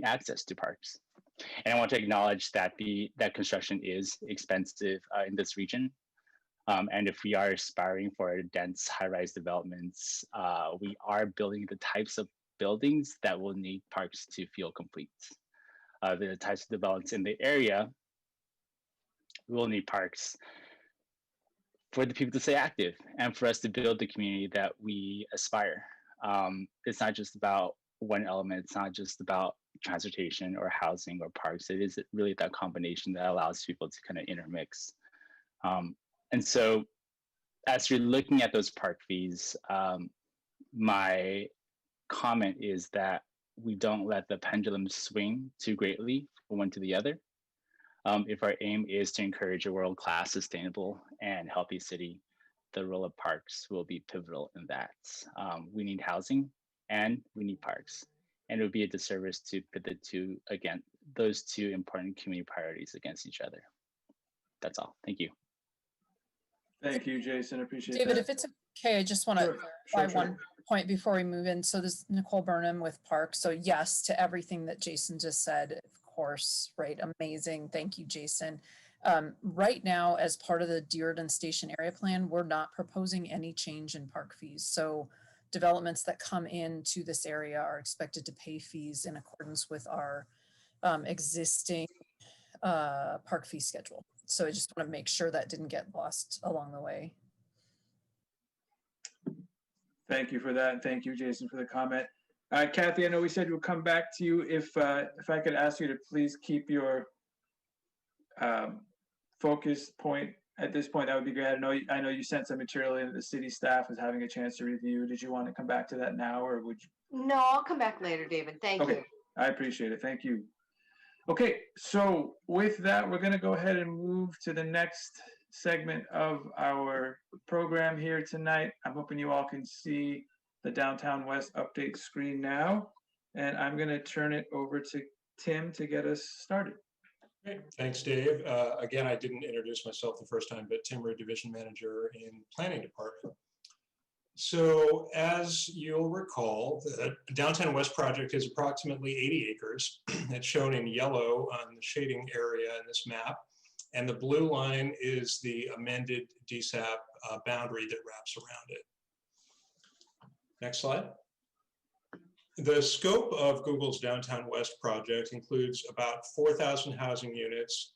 access to parks. And I want to acknowledge that that construction is expensive in this region. And if we are aspiring for dense high-rise developments, we are building the types of buildings that will need parks to feel complete. The types of developments in the area will need parks for the people to stay active and for us to build the community that we aspire. It's not just about one element. It's not just about transportation or housing or parks. It is really that combination that allows people to kind of intermix. And so as you're looking at those park fees, my comment is that we don't let the pendulum swing too greatly from one to the other. If our aim is to encourage a world-class, sustainable, and healthy city, the role of parks will be pivotal in that. We need housing and we need parks. And it would be a disservice to put those two important community priorities against each other. That's all. Thank you. Thank you, Jason. Appreciate David, that. if it's okay, I just want to clarify one point before we move in. So this is Nicole Burnham with Parks. So yes, to everything that Jason just said, of course, right? Amazing. Thank you, Jason. Right now, as part of the Diridon Station Area Plan, we're not proposing any change in park fees. So developments that come into this area are expected to pay fees in accordance with our existing park fee schedule. So I just want to make sure that didn't get lost along the way. Thank you for that. And thank you, Jason, for the comment. Kathy, I know we said we'll come back to you. If I could ask you to please keep your focus point at this point, that would be great. I know you sent some material in that the city staff is having a chance to review. Did you want to come back to that now, or would you? No, I'll come back later, David. Thank you. I appreciate it. Thank you. Okay, so with that, we're going to go ahead and move to the next segment of our program here tonight. I'm hoping you all can see the Downtown West update screen now, and I'm going to turn it over to Tim to get us started. Great. Thanks, Dave. Again, I didn't introduce myself the first time, but Tim Reed, Division Manager in Planning Department. So as you'll recall, the Downtown West project is approximately 80 acres. It's shown in yellow on the shading area in this map. And the blue line is the amended DSAP boundary that wraps around it. Next slide. The scope of Google's Downtown West project includes about 4,000 housing units,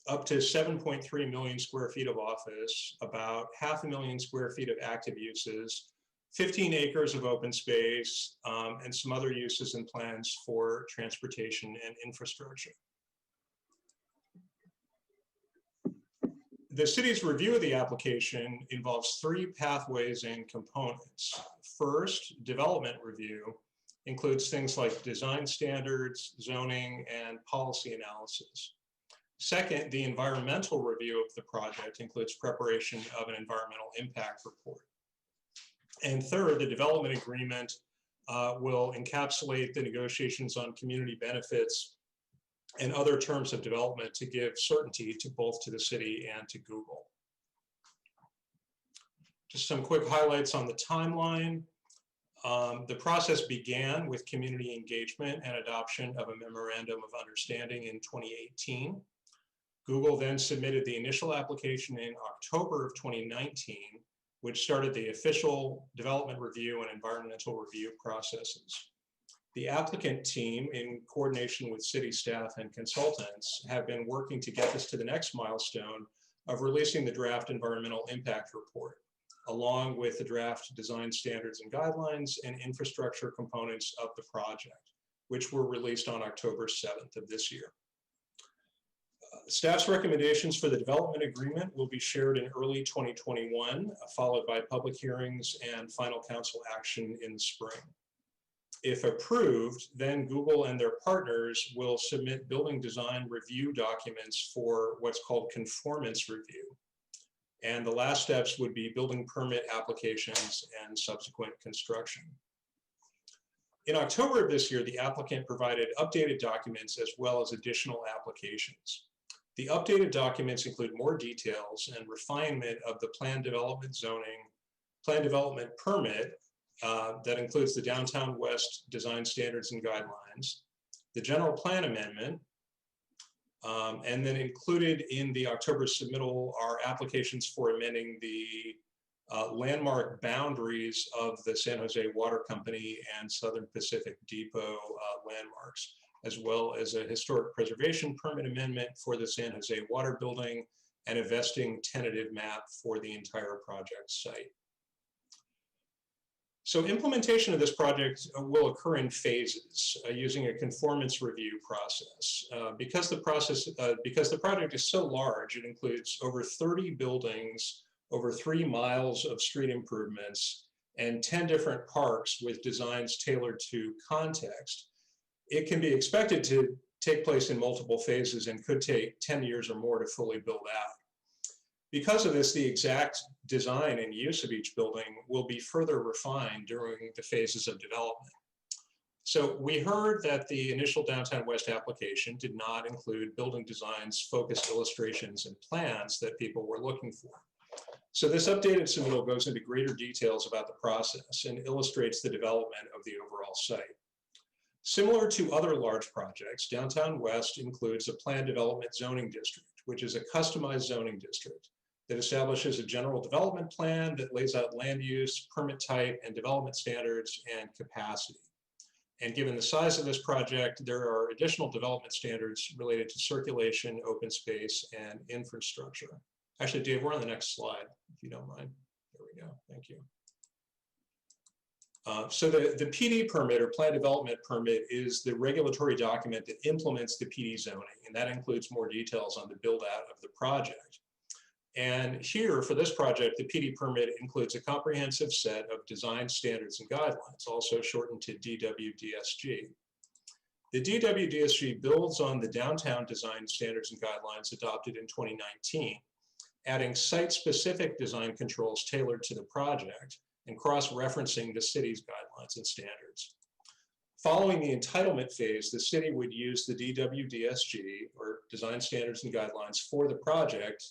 up to 7.3 million square feet of office, about 500,000 square feet of active uses, 15 acres of open space, and some other uses and plans for transportation and infrastructure. The city's review of the application involves 3 pathways and components. First, development review includes things like design standards, zoning, and policy analysis. Second, the environmental review of the project includes preparation of an environmental impact report. And third, the development agreement will encapsulate the negotiations on community benefits and other terms of development to give certainty to both to the city and to Google. Just some quick highlights on the timeline. The process began with community engagement and adoption of a memorandum of understanding in 2018. Google then submitted the initial application in October of 2019, which started the official development review and environmental review processes. The applicant team, in coordination with city staff and consultants, have been working to get us to the next milestone of releasing the draft environmental impact report, along with the draft design standards and guidelines and infrastructure components of the project, which were released on October 7th of this year. Staff's recommendations for the development agreement will be shared in early 2021, followed by public hearings and final council action in the spring. If approved, then Google and their partners will submit building design review documents for what's called conformance review. And the last steps would be building permit applications and subsequent construction. In October of this year, the applicant provided updated documents as well as additional applications. The updated documents include more details and refinement of the plan development permit that includes the Downtown West design standards and guidelines, the general plan amendment, and then included in the October submittal are applications for amending the landmark boundaries of the San Jose Water Company and Southern Pacific Depot landmarks, as well as a historic preservation permit amendment for the San Jose Water Building and a vesting tentative map for the entire project site. So implementation of this project will occur in phases using a conformance review process. Because the project is so large, it includes over 30 buildings, over 3 miles of street improvements, and 10 different parks with designs tailored to context. It can be expected to take place in multiple phases and could take 10 years or more to fully build out. Because of this, the exact design and use of each building will be further refined during the phases of development. So we heard that the initial Downtown West application did not include building designs, focused illustrations, and plans that people were looking for. So this updated submittal goes into greater details about the process and illustrates the development of the overall site. Similar to other large projects, Downtown West includes a planned development zoning district, which is a customized zoning district that establishes a general development plan that lays out land use, permit type, and development standards and capacity. And given the size of this project, there are additional development standards related to circulation, open space, and infrastructure. Actually, Dave, we're on the next slide, if you don't mind. There we go, thank you. So the PD permit or plan development permit is the regulatory document that implements the PD zoning, and that includes more details on the build out of the project. And here for this project, the PD permit includes a comprehensive set of design standards and guidelines, also shortened to DWDSG. The DWDSG builds on the downtown design standards and guidelines adopted in 2019, adding site-specific design controls tailored to the project and cross-referencing the city's guidelines and standards. Following the entitlement phase, the city would use the DWDSG, or design standards and guidelines, for the project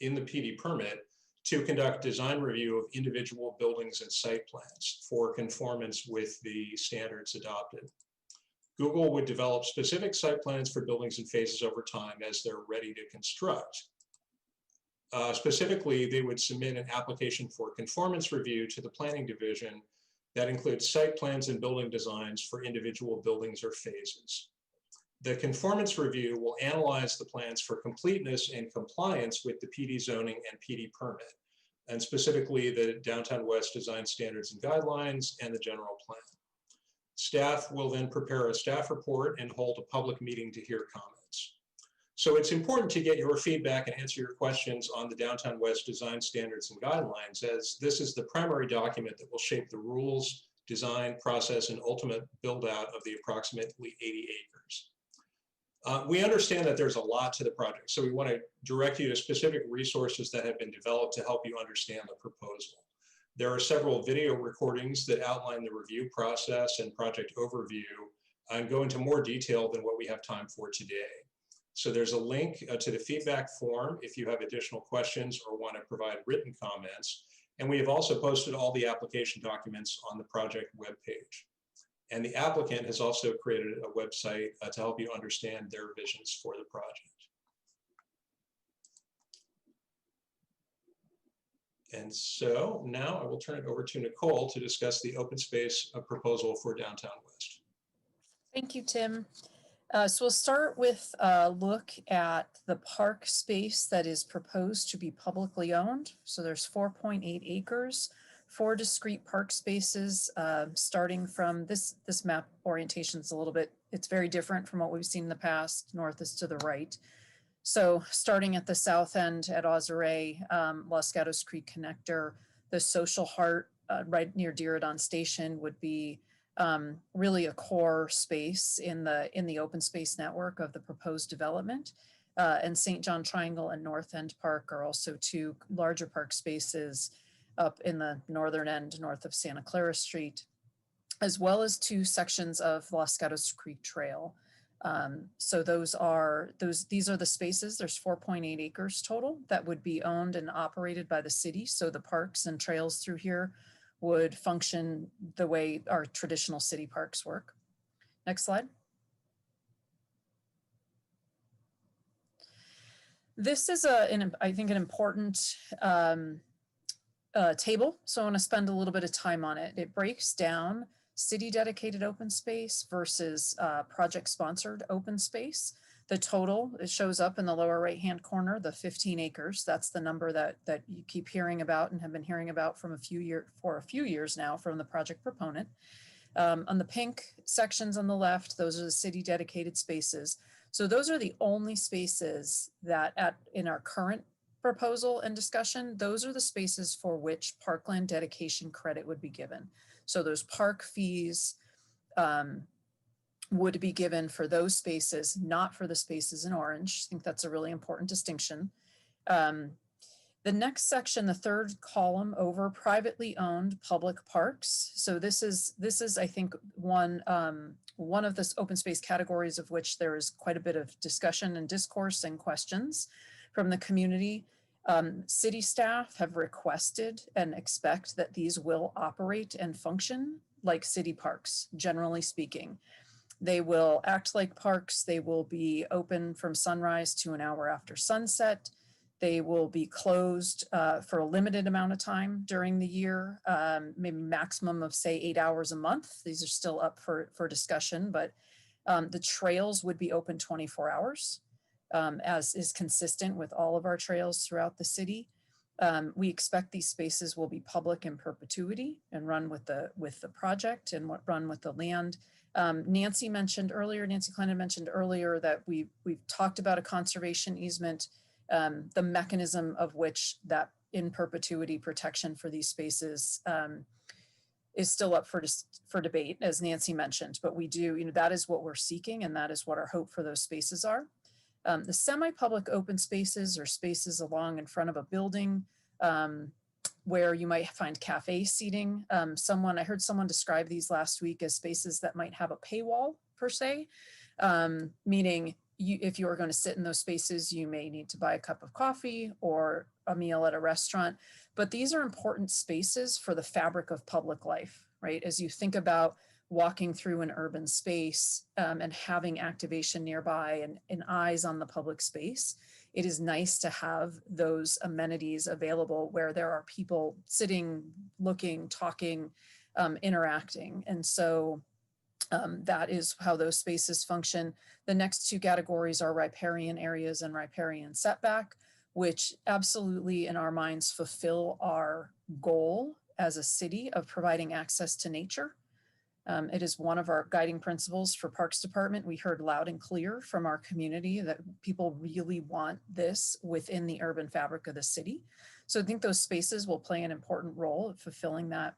in the PD permit to conduct design review of individual buildings and site plans for conformance with the standards adopted. Google would develop specific site plans for buildings and phases over time as they're ready to construct. Specifically, they would submit an application for conformance review to the planning division that includes site plans and building designs for individual buildings or phases. The conformance review will analyze the plans for completeness and compliance with the PD zoning and PD permit, and specifically the Downtown West Design Standards and Guidelines and the general plan. Staff will then prepare a staff report and hold a public meeting to hear comments. So it's important to get your feedback and answer your questions on the Downtown West Design Standards and Guidelines, as this is the primary document that will shape the rules, design, process, and ultimate build out of the approximately 80 acres. We understand that there's a lot to the project, so we want to direct you to specific resources that have been developed to help you understand the proposal. There are several video recordings that outline the review process and project overview and go into more detail than what we have time for today. So there's a link to the feedback form if you have additional questions or want to provide written comments. And we have also posted all the application documents on the project webpage. And the applicant has also created a website to help you understand their visions for the project. And so now I will turn it over to Nicole to discuss the open space proposal for Downtown West. Thank you, Tim. So we'll start with a look at the park space that is proposed to be publicly owned. So there's 4.8 acres, 4 discrete park spaces, starting from this map orientation is a little bit, it's very different from what we've seen in the past. North is to the right. So starting at the south end at Ozare, Los Gatos Creek Connector, the social heart right near Diridon Station would be really a core space in the open space network of the proposed development. And St. John Triangle and North End Park are also 2 larger park spaces up in the northern end north of Santa Clara Street, as well as 2 sections of Los Gatos Creek Trail. So these are the spaces. There's 4.8 acres total that would be owned and operated by the city. So the parks and trails through here would function the way our traditional city parks work. Next slide. This is I think an important table, so I want to spend a little bit of time on it. It breaks down city dedicated open space versus project sponsored open space. The total, it shows up in the lower right hand corner, the 15 acres. That's the number that you keep hearing about and have been hearing about for a few years now from the project proponent. On the pink sections on the left, those are the city dedicated spaces. So those are the only spaces that in our current proposal and discussion, those are the spaces for which parkland dedication credit would be given. So those park fees would be given for those spaces, not for the spaces in orange. I think that's a really important distinction. The next section, the third column over, privately owned public parks. So this is I think one of the open space categories of which there is quite a bit of discussion and discourse and questions from the community. City staff have requested and expect that these will operate and function like city parks, generally speaking. They will act like parks. They will be open from sunrise to an hour after sunset. They will be closed for a limited amount of time during the year, maybe maximum of say 8 hours a month. These are still up for discussion, but the trails would be open 24 hours, as is consistent with all of our trails throughout the city. We expect these spaces will be public in perpetuity and run with the project and run with the land. Nancy Klein had mentioned earlier that we've talked about a conservation easement, the mechanism of which that in perpetuity protection for these spaces is still up for debate, as Nancy mentioned, but we do, that is what we're seeking and that is what our hope for those spaces are. The semi-public open spaces are spaces along in front of a building where you might find cafe seating. I heard someone describe these last week as spaces that might have a paywall per se, meaning if you are going to sit in those spaces, you may need to buy a cup of coffee or a meal at a restaurant. But these are important spaces for the fabric of public life, right? As you think about walking through an urban space and having activation nearby and eyes on the public space, it is nice to have those amenities available where there are people sitting, looking, talking, interacting. And so That is how those spaces function. The next two categories are riparian areas and riparian setback, which absolutely in our minds fulfill our goal as a city of providing access to nature. It is one of our guiding principles for Parks Department. We heard loud and clear from our community that people really want this within the urban fabric of the city. So I think those spaces will play an important role in fulfilling that,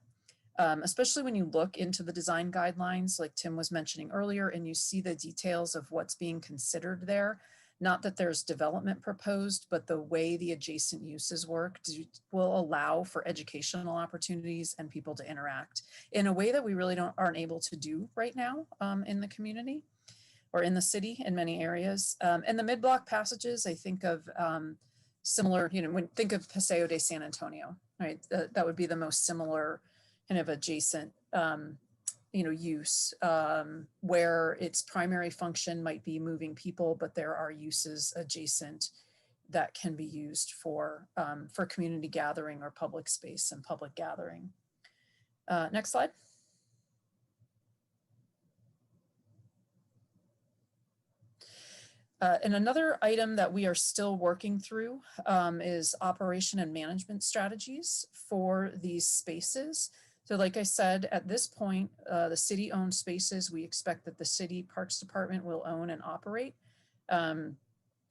especially when you look into the design guidelines, like Tim was mentioning earlier, and you see the details of what's being considered there. Not that there's development proposed, but the way the adjacent uses work will allow for educational opportunities and people to interact in a way that we really aren't able to do right now in the community or in the city in many areas. And the mid-block passages, I think of similar, think of Paseo de San Antonio, right? That would be the most similar kind of adjacent use where its primary function might be moving people, but there are uses adjacent that can be used for community gathering or public space and public gathering. Next slide. And another item that we are still working through is operation and management strategies for these spaces. So like I said, at this point, the city owns spaces. We expect that the city Parks Department will own and operate. I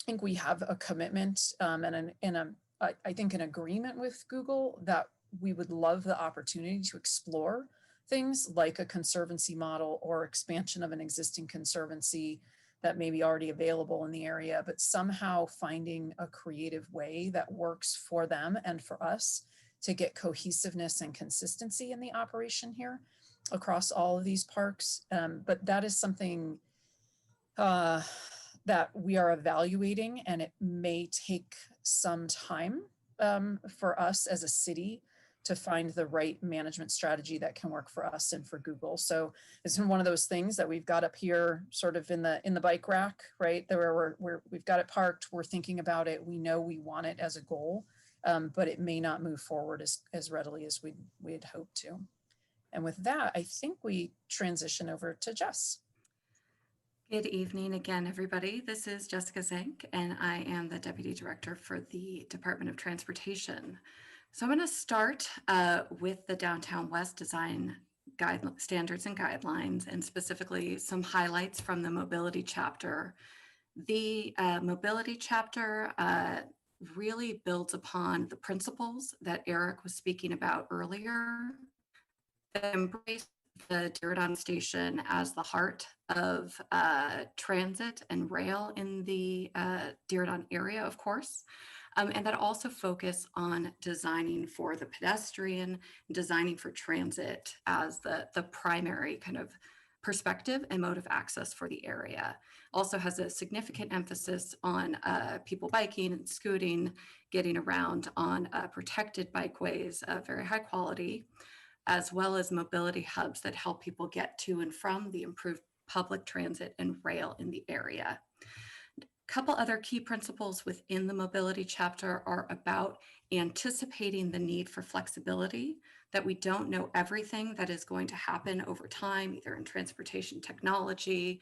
think we have a commitment I think an agreement with Google that we would love the opportunity to explore things like a conservancy model or expansion of an existing conservancy that may be already available in the area, but somehow finding a creative way that works for them and for us to get cohesiveness and consistency in the operation here across all of these parks. But that is something that we are evaluating, and it may take some time for us as a city to find the right management strategy that can work for us and for Google. So it's one of those things that we've got up here sort of in the bike rack, right? There we've got it parked, we're thinking about it, we know we want it as a goal. But it may not move forward as readily as we had hoped to. And with that, I think we transition over to Jess. Good evening again, everybody. This is Jessica Zank, and I am the Deputy Director for the Department of Transportation. So I'm going to start with the Downtown West Design Standards and Guidelines, and specifically some highlights from the Mobility Chapter. The Mobility Chapter really builds upon the principles that Eric was speaking about earlier, that embrace the Diridon Station as the heart of transit and rail in the Diridon area, of course, and that also focus on designing for the pedestrian, designing for transit as the primary kind of perspective and mode of access for the area. Also has a significant emphasis on people biking and scooting, getting around on protected bikeways of very high quality, as well as mobility hubs that help people get to and from the improved public transit and rail in the area. A couple other key principles within the Mobility Chapter are about anticipating the need for flexibility, that we don't know everything that is going to happen over time, either in transportation technology,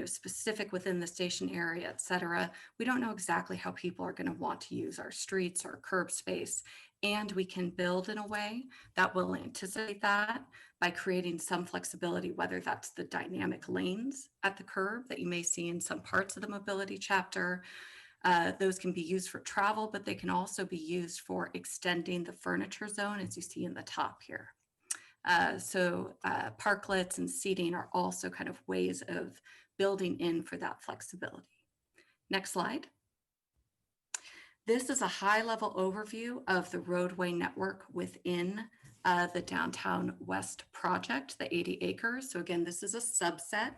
specific within the station area, et cetera. We don't know exactly how people are going to want to use our streets or curb space, and we can build in a way that will anticipate that by creating some flexibility, whether that's the dynamic lanes at the curb that you may see in some parts of the Mobility Chapter. Those can be used for travel, but they can also be used for extending the furniture zone, as you see in the top here. So parklets and seating are also kind of ways of building in for that flexibility. Next slide. This is a high-level overview of the roadway network within the Downtown West project, the 80 acres. So again, this is a subset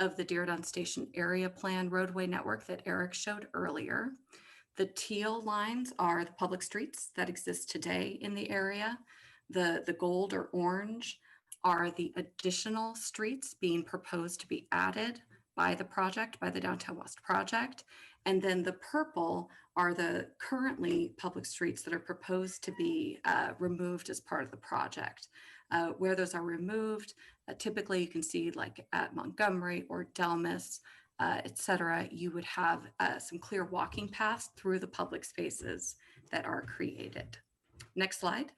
of the Diridon Station Area Plan roadway network that Eric showed earlier. The teal lines are the public streets that exist today in the area. The gold or orange are the additional streets being proposed to be added by the project, by the Downtown West project. And then the purple are the currently public streets that are proposed to be removed as part of the project. Where those are removed, typically you can see like at Montgomery or Delmas, et cetera, you would have some clear walking paths through the public spaces that are created. Next slide.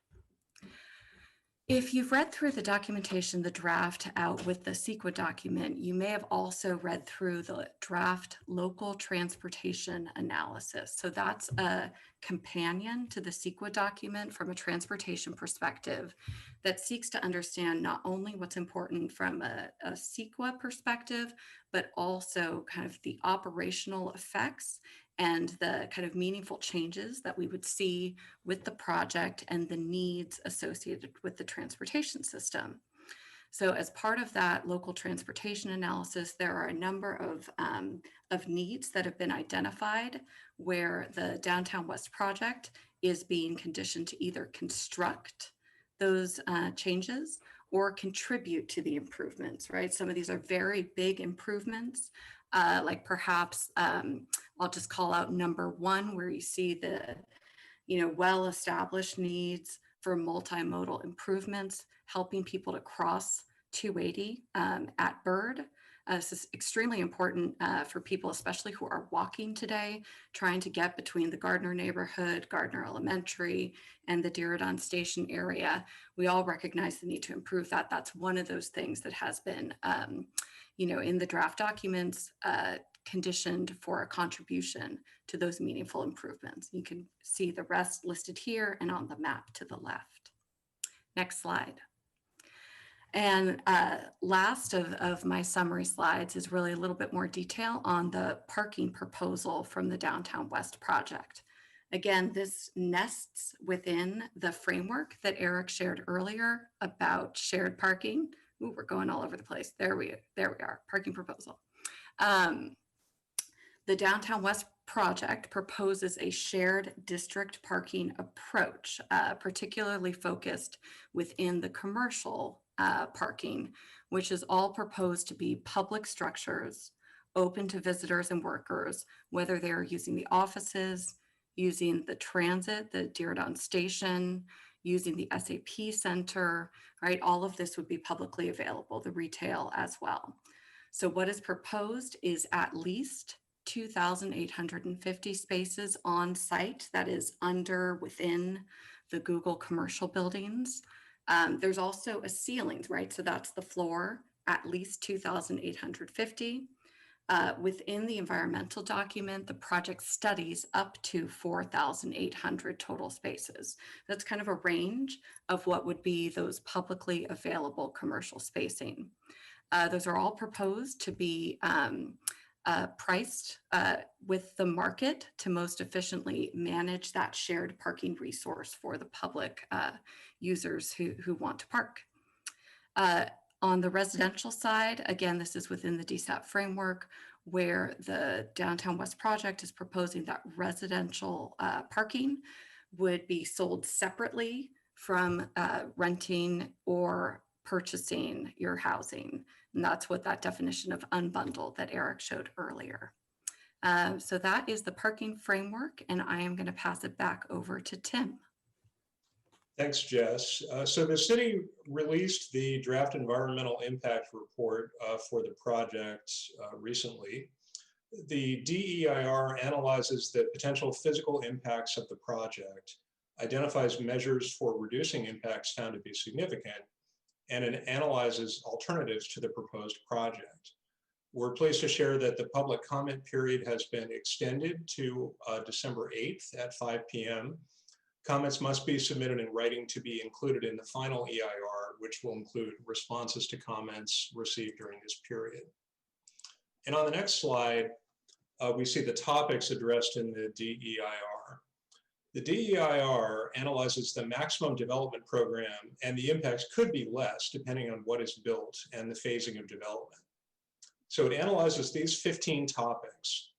If you've read through the documentation, the draft out with the CEQA document, you may have also read through the draft local transportation analysis. So that's a companion to the CEQA document from a transportation perspective that seeks to understand not only what's important from a CEQA perspective, but also kind of the operational effects and the kind of meaningful changes that we would see with the project and the needs associated with the transportation system. So as part of that local transportation analysis, there are a number of needs that have been identified where the Downtown West project is being conditioned to either construct those changes or contribute to the improvements, right? Some of these are very big improvements, like perhaps I'll just call out number one, where you see the, well-established needs for multimodal improvements, helping people to cross 280 at Bird. This is extremely important for people, especially who are walking today, trying to get between the Gardner neighborhood, Gardner Elementary, and the Diridon Station area. We all recognize the need to improve that. That's one of those things that has been, in the draft documents, conditioned for a contribution to those meaningful improvements. You can see the rest listed here and on the map to the left. Next slide. And last of my summary slides is really a little bit more detail on the parking proposal from the Downtown West project. Again, this nests within the framework that Eric shared earlier about shared parking. Ooh, we're going all over the place. There we are, parking proposal. The Downtown West project proposes a shared district parking approach, particularly focused within the commercial parking, which is all proposed to be public structures open to visitors and workers, whether they're using the offices, using the transit, the Diridon Station, using the SAP Center, right? All of this would be publicly available, the retail as well. So what is proposed is at least 2,850 spaces on site, that is within the Google commercial buildings. There's also a ceiling, right? So that's the floor, at least 2,850. Within the environmental document, the project studies up to 4,800 total spaces. That's kind of a range of what would be those publicly available commercial spacing. Those are all proposed to be priced with the market to most efficiently manage that shared parking resource for the public users who want to park. On the residential side, again, this is within the DSAP framework where the Downtown West project is proposing that residential parking would be sold separately from renting or purchasing your housing. And that's what that definition of unbundled that Eric showed earlier. So that is the parking framework, and I am going to pass it back over to Tim. Thanks, Jess. So the city released the draft environmental impact report for the project recently. The DEIR analyzes the potential physical impacts of the project, identifies measures for reducing impacts found to be significant, and it analyzes alternatives to the proposed project. We're pleased to share that the public comment period has been extended to December 8th at 5 p.m. Comments must be submitted in writing to be included in the final EIR, which will include responses to comments received during this period. And on the next slide, we see the topics addressed in the DEIR. The DEIR analyzes the maximum development program, and the impacts could be less depending on what is built and the phasing of development. So it analyzes these 15 topics,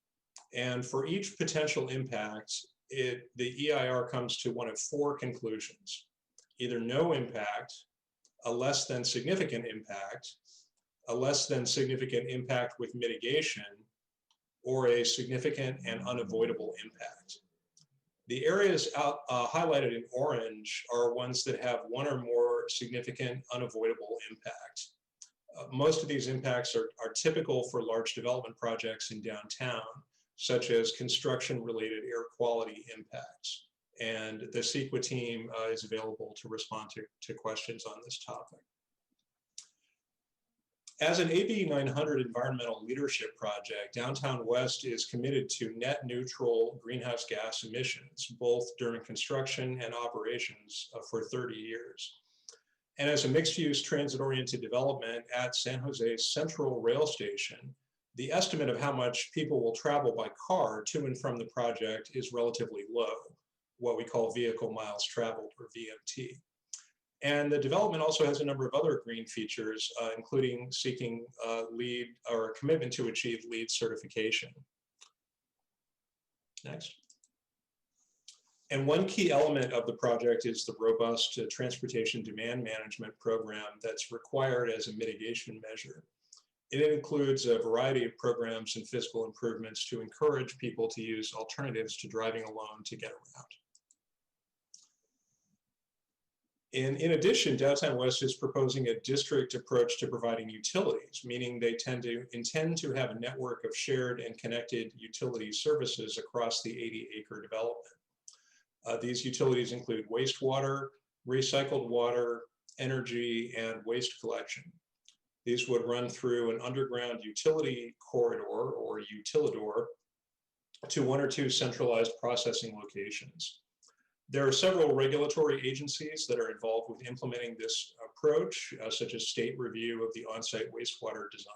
and for each potential impact, the EIR comes to one of 4 conclusions: either no impact, a less than significant impact, a less than significant impact with mitigation, or a significant and unavoidable impact. The areas highlighted in orange are ones that have one or more significant unavoidable impact. Most of these impacts are typical for large development projects in downtown, such as construction-related air quality impacts. And the CEQA team is available to respond to questions on this topic. As an AB 900 environmental leadership project, Downtown West is committed to net neutral greenhouse gas emissions, both during construction and operations for 30 years. And as a mixed-use transit-oriented development at San Jose's Central Rail Station, the estimate of how much people will travel by car to and from the project is relatively low, what we call vehicle miles traveled, or VMT. And the development also has a number of other green features, including seeking LEED or a commitment to achieve LEED certification. Next. And one key element of the project is the robust transportation demand management program that's required as a mitigation measure. It includes a variety of programs and physical improvements to encourage people to use alternatives to driving alone to get around. In addition, Downtown West is proposing a district approach to providing utilities, meaning they intend to have a network of shared and connected utility services across the 80-acre development. These utilities include wastewater, recycled water, energy, and waste collection. These would run through an underground utility corridor, or utilidor, to one or two centralized processing locations. There are several regulatory agencies that are involved with implementing this approach, such as state review of the on-site wastewater design.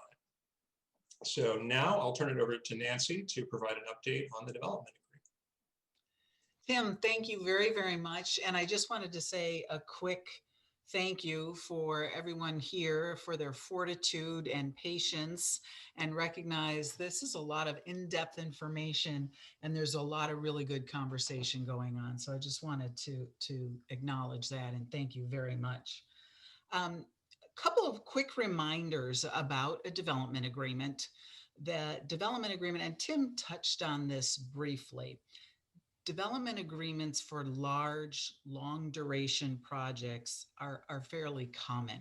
So now I'll turn it over to Nancy to provide an update on the development. Tim, thank you very, very much. And I just wanted to say a quick thank you for everyone here for their fortitude and patience, and recognize this is a lot of in-depth information and there's a lot of really good conversation going on. So I just wanted to acknowledge that and thank you very much. A couple of quick reminders about a development agreement. The development agreement, and Tim touched on this briefly. Development agreements for large, long duration projects are fairly common.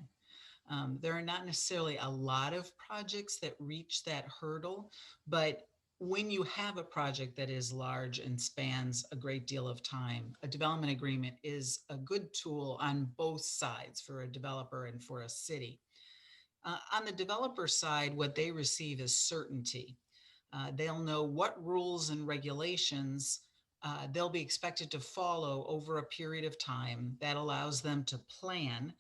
There are not necessarily a lot of projects that reach that hurdle, but when you have a project that is large and spans a great deal of time, a development agreement is a good tool on both sides, for a developer and for a city. On the developer side, what they receive is certainty. They'll know what rules and regulations they'll be expected to follow over a period of time that allows them to plan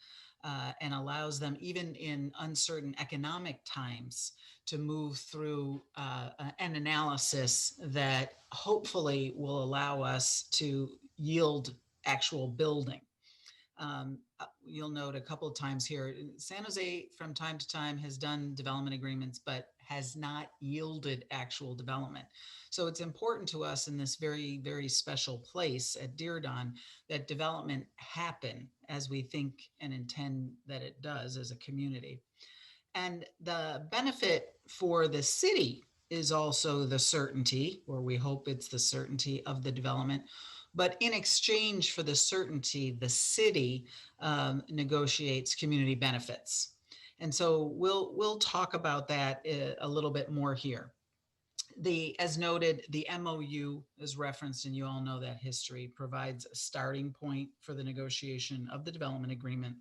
and allows them, even in uncertain economic times, to move through an analysis that hopefully will allow us to yield actual building. You'll note a couple of times here, San Jose from time to time has done development agreements, but has not yielded actual development. So it's important to us in this very, very special place at Diridon that development happen as we think and intend that it does as a community. And the benefit for the city is also the certainty, or we hope it's the certainty of the development. But in exchange for the certainty, the city negotiates community benefits. And so we'll talk about that a little bit more here. As noted, the MOU is referenced, and you all know that history provides a starting point for the negotiation of the development agreement.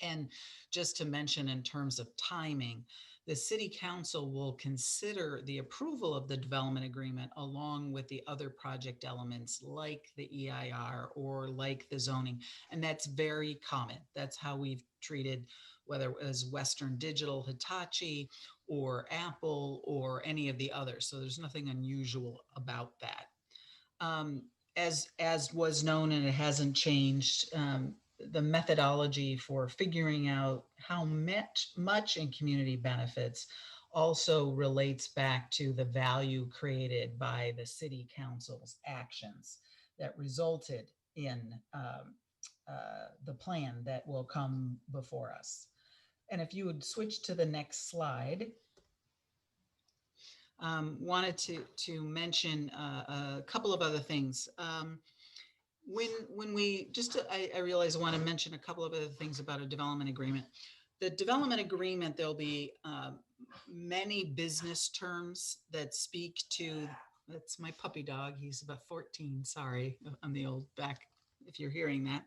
And just to mention in terms of timing, the City Council will consider the approval of the development agreement along with the other project elements like the EIR or like the zoning. And that's very common. That's how we've treated, whether it was Western Digital, Hitachi, or Apple, or any of the others. So there's nothing unusual about that. As was known, and it hasn't changed, the methodology for figuring out how much in community benefits also relates back to the value created by the City Council's actions that resulted in the plan that will come before us. And if you would switch to the next slide, wanted to mention a couple of other things. when we just, I realize I want to mention a couple of other things about a development agreement. The development agreement, there'll be many business terms that speak to, that's my puppy dog. He's about 14. Sorry, I'm the old back, if you're hearing that.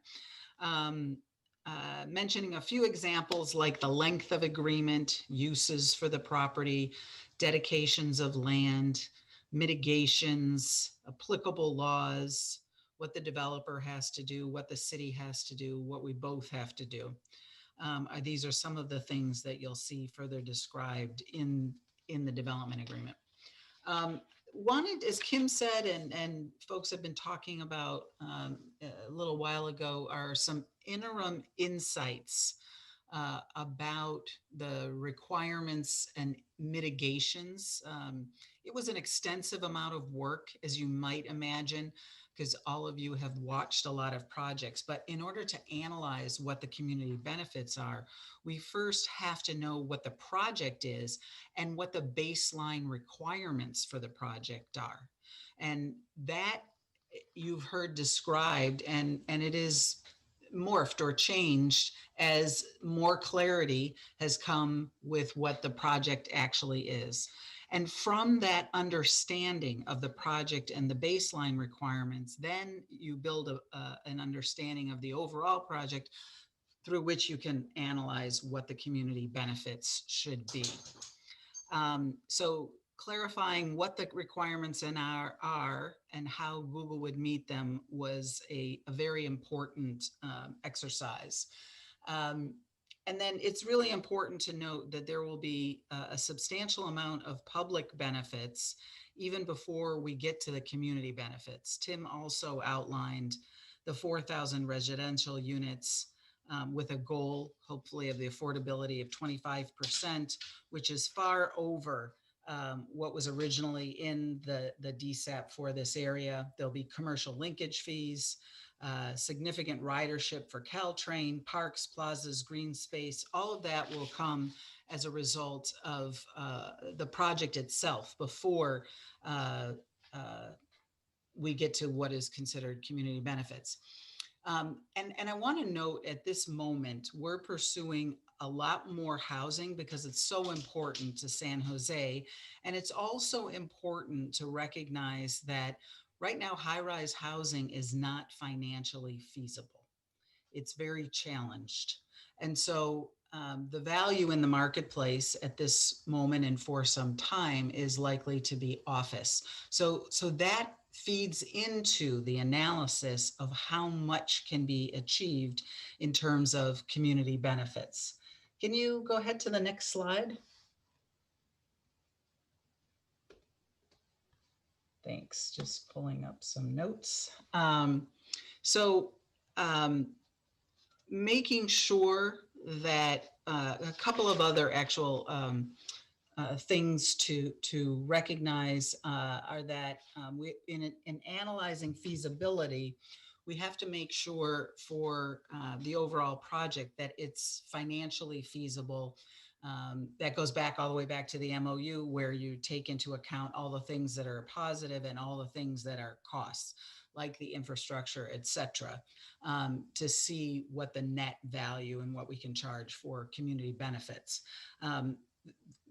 Mentioning a few examples like the length of agreement, uses for the property, dedications of land, mitigations, applicable laws, what the developer has to do, what the city has to do, what we both have to do. These are some of the things that you'll see further described in the development agreement. Wanted, as Kim said, and folks have been talking about a little while ago, are some interim insights about the requirements and mitigations. It was an extensive amount of work, as you might imagine, because all of you have watched a lot of projects. But in order to analyze what the community benefits are, we first have to know what the project is and what the baseline requirements for the project are. And that you've heard described, and it is morphed or changed as more clarity has come with what the project actually is. And from that understanding of the project and the baseline requirements, then you build an understanding of the overall project through which you can analyze what the community benefits should be. So clarifying what the requirements are and how Google would meet them was a very important exercise. And then it's really important to note that there will be a substantial amount of public benefits even before we get to the community benefits. Tim also outlined the 4,000 residential units with a goal, hopefully, of the affordability of 25%, which is far over what was originally in the DSAP for this area. There'll be commercial linkage fees, significant ridership for Caltrain, parks, plazas, green space. All of that will come as a result of the project itself before we get to what is considered community benefits. And I want to note at this moment, we're pursuing a lot more housing because it's so important to San Jose. And it's also important to recognize that right now, high-rise housing is not financially feasible. It's very challenged. And so the value in the marketplace at this moment and for some time is likely to be office. So that feeds into the analysis of how much can be achieved in terms of community benefits. Can you go ahead to the next slide? Thanks, just pulling up some notes. Making sure that a couple of other actual things to recognize are that in analyzing feasibility, we have to make sure for the overall project that it's financially feasible. That goes back all the way back to the MOU, where you take into account all the things that are positive and all the things that are costs, like the infrastructure, et cetera, to see what the net value and what we can charge for community benefits.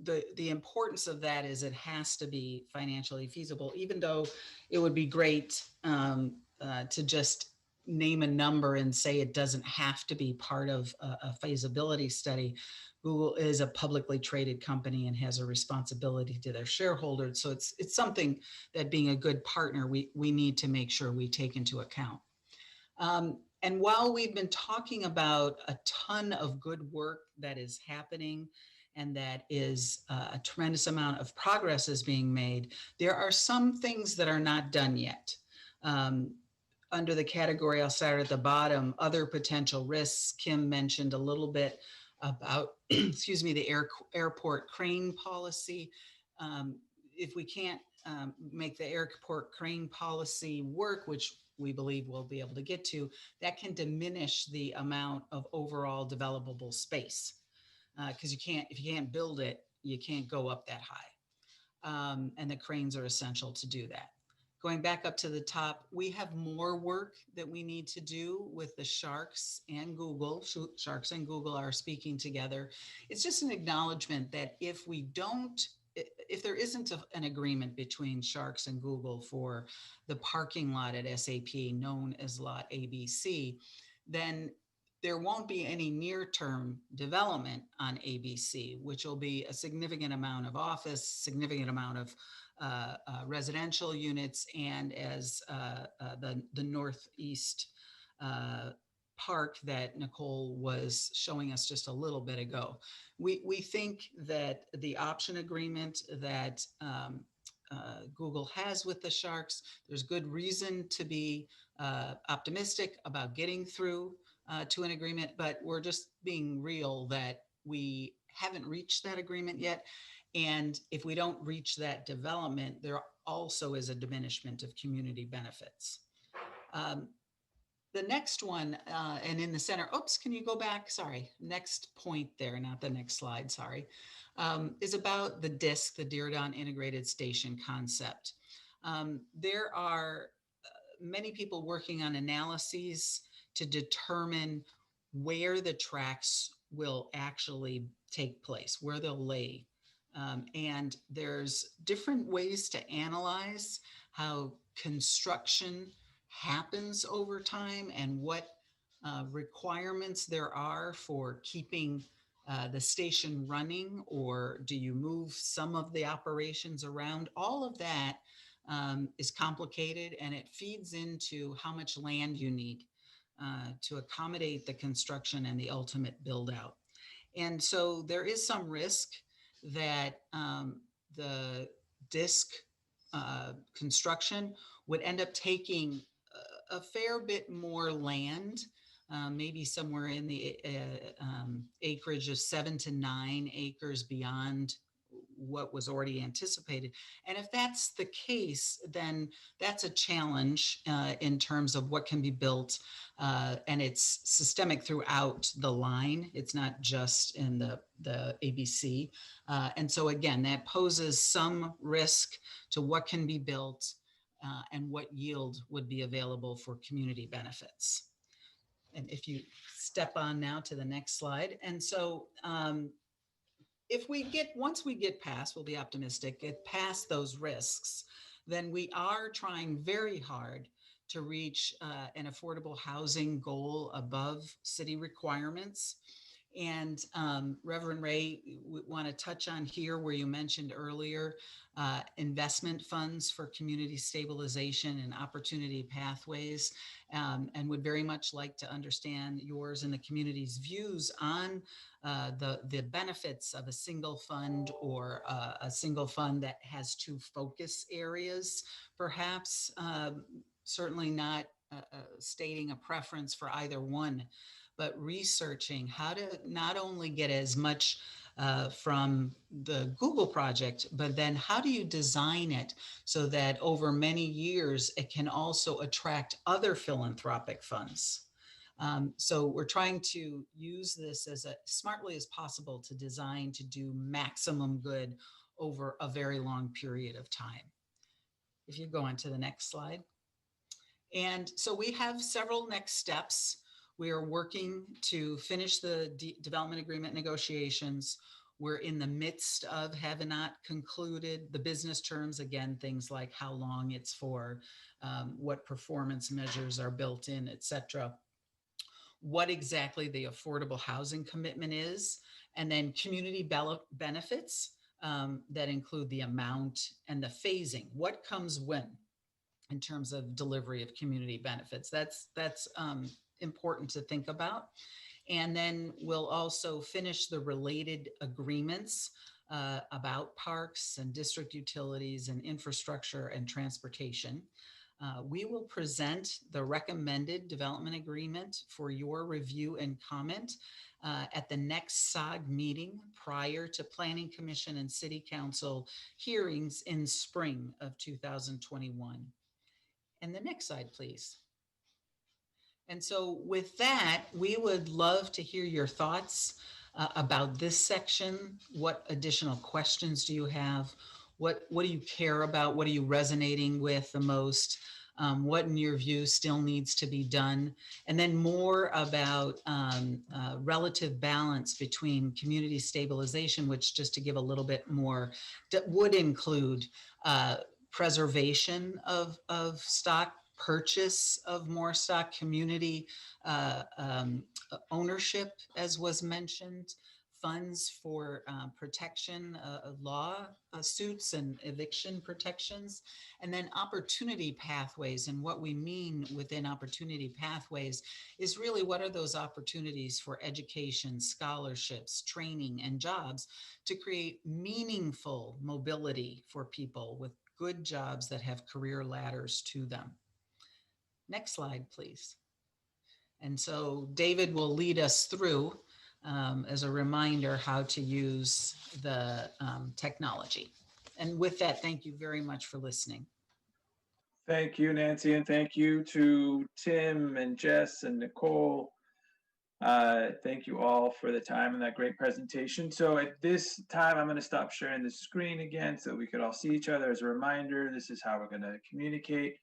The importance of that is it has to be financially feasible, even though it would be great to just name a number and say it doesn't have to be part of a feasibility study. Google is a publicly traded company and has a responsibility to their shareholders. So it's something that, being a good partner, we need to make sure we take into account. And while we've been talking about a ton of good work that is happening and that is a tremendous amount of progress is being made, there are some things that are not done yet. Under the category, I'll start at the bottom, other potential risks. Kim mentioned a little bit about, excuse me, the airport crane policy. If we can't make the airport crane policy work, which we believe we'll be able to get to, that can diminish the amount of overall developable space. Because if you can't build it, you can't go up that high. And the cranes are essential to do that. Going back up to the top, we have more work that we need to do with the Sharks and Google. Sharks and Google are speaking together. It's just an acknowledgement that if there isn't an agreement between Sharks and Google for the parking lot at SAP, known as Lot ABC, then there won't be any near-term development on ABC, which will be a significant amount of office, significant amount of residential units, and as the northeast park that Nicole was showing us just a little bit ago. We think that the option agreement that Google has with the Sharks, there's good reason to be optimistic about getting through to an agreement, but we're just being real that we haven't reached that agreement yet. And if we don't reach that development, there also is a diminishment of community benefits. The next one, and in the center, oops, can you go back? Sorry, next point there, not the next slide, sorry, is about the DISC, the Diridon Integrated Station concept. There are many people working on analyses to determine where the tracks will actually take place, where they'll lay. And there's different ways to analyze how construction happens over time and what requirements there are for keeping the station running, or do you move some of the operations around? All of that is complicated, and it feeds into how much land you need to accommodate the construction and the ultimate build out. And so there is some risk that the DISC construction would end up taking a fair bit more land, maybe somewhere in the acreage of 7 to 9 acres beyond what was already anticipated. And if that's the case, then that's a challenge in terms of what can be built, and it's systemic throughout the line. It's not just in the ABC. And so again, that poses some risk to what can be built and what yield would be available for community benefits. And if you step on now to the next slide. And so once we get past, we'll be optimistic, get past those risks, then we are trying very hard to reach an affordable housing goal above city requirements. And Reverend Ray, we want to touch on here where you mentioned earlier investment funds for community stabilization and opportunity pathways, and would very much like to understand yours and the community's views on the benefits of a single fund, or a single fund that has 2 focus areas, perhaps. Certainly not stating a preference for either one, but researching how to not only get as much from the Google project, but then how do you design it so that over many years, it can also attract other philanthropic funds. So we're trying to use this as smartly as possible to design to do maximum good over a very long period of time. If you go on to the next slide. And so we have several next steps. We are working to finish the development agreement negotiations. We're in the midst of, have not concluded the business terms, again, things like how long it's for, what performance measures are built in, et cetera. What exactly the affordable housing commitment is, and then community benefits that include the amount and the phasing. What comes when in terms of delivery of community benefits? That's important to think about. And then we'll also finish the related agreements about parks and district utilities and infrastructure and transportation. We will present the recommended development agreement for your review and comment at the next SAAG meeting prior to Planning Commission and City Council hearings in spring of 2021. And the next slide, please. And so with that, we would love to hear your thoughts about this section. What additional questions do you have? what do you care about? What are you resonating with the most? What in your view still needs to be done? And then more about relative balance between community stabilization, which, just to give a little bit more, would include preservation of stock, purchase of more stock, community ownership, as was mentioned, funds for protection, law suits and eviction protections, and then opportunity pathways. And what we mean within opportunity pathways is really what are those opportunities for education, scholarships, training, and jobs to create meaningful mobility for people with good jobs that have career ladders to them. Next slide, please. And so David will lead us through as a reminder how to use the technology. And with that, thank you very much for listening. Thank you, Nancy, and thank you to Tim and Jess and Nicole. Thank you all for the time and that great presentation. So at this time, I'm going to stop sharing the screen again so we could all see each other. As a reminder, this is how we're going to communicate.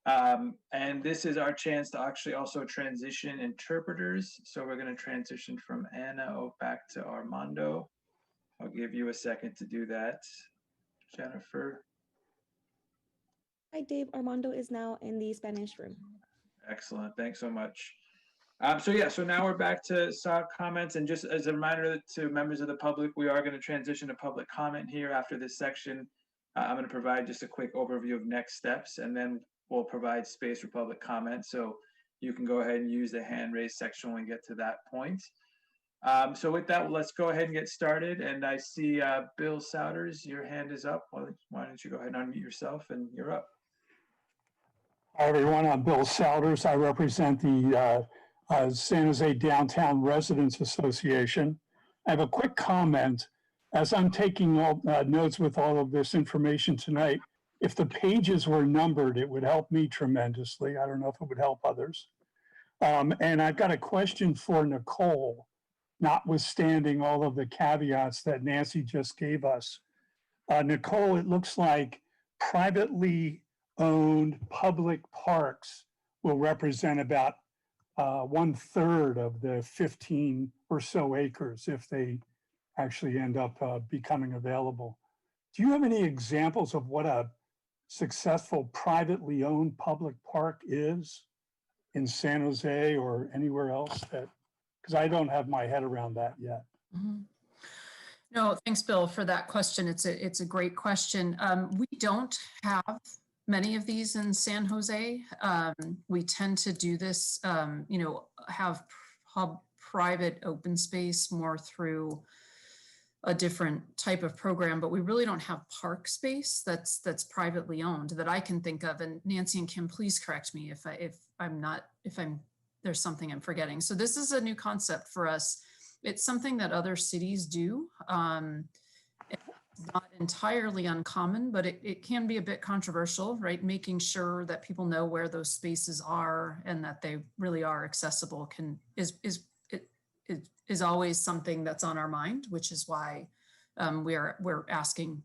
And this is our chance to actually also transition interpreters. So we're going to transition from Anna back to Armando. I'll give you a second to do that, Jennifer. Hi, Dave. Armando is now in the Spanish room. Excellent. Thanks so much. So now we're back to SAAG comments. And just as a reminder to members of the public, we are going to transition to public comment here after this section. I'm going to provide just a quick overview of next steps, and then we'll provide space for public comment. So you can go ahead and use the hand raise section when we get to that point. So with that, let's go ahead and get started. And I see Bill Souders, your hand is up. Why don't you go ahead and unmute yourself, and you're up. Hi, everyone. I'm Bill Souders. I represent the San Jose Downtown Residents Association. I have a quick comment. As I'm taking all notes with all of this information tonight, if the pages were numbered, it would help me tremendously. I don't know if it would help others. And I've got a question for Nicole, notwithstanding all of the caveats that Nancy just gave us. Nicole, it looks like privately owned public parks will represent about 1/3 of the 15 or so acres if they actually end up becoming available. Do you have any examples of what a successful privately owned public park is in San Jose or anywhere else? Because I don't have my head around that yet. Mm-hmm. No, thanks, Bill, for that question. It's a great question. We don't have many of these in San Jose. We tend to do this, have private open space more through a different type of program, but we really don't have park space that's privately owned that I can think of. And Nancy and Kim, please correct me if there's something I'm forgetting. So this is a new concept for us. It's something that other cities do. It's not entirely uncommon, but it can be a bit controversial, right? Making sure that people know where those spaces are and that they really are accessible is always something that's on our mind, which is why we're asking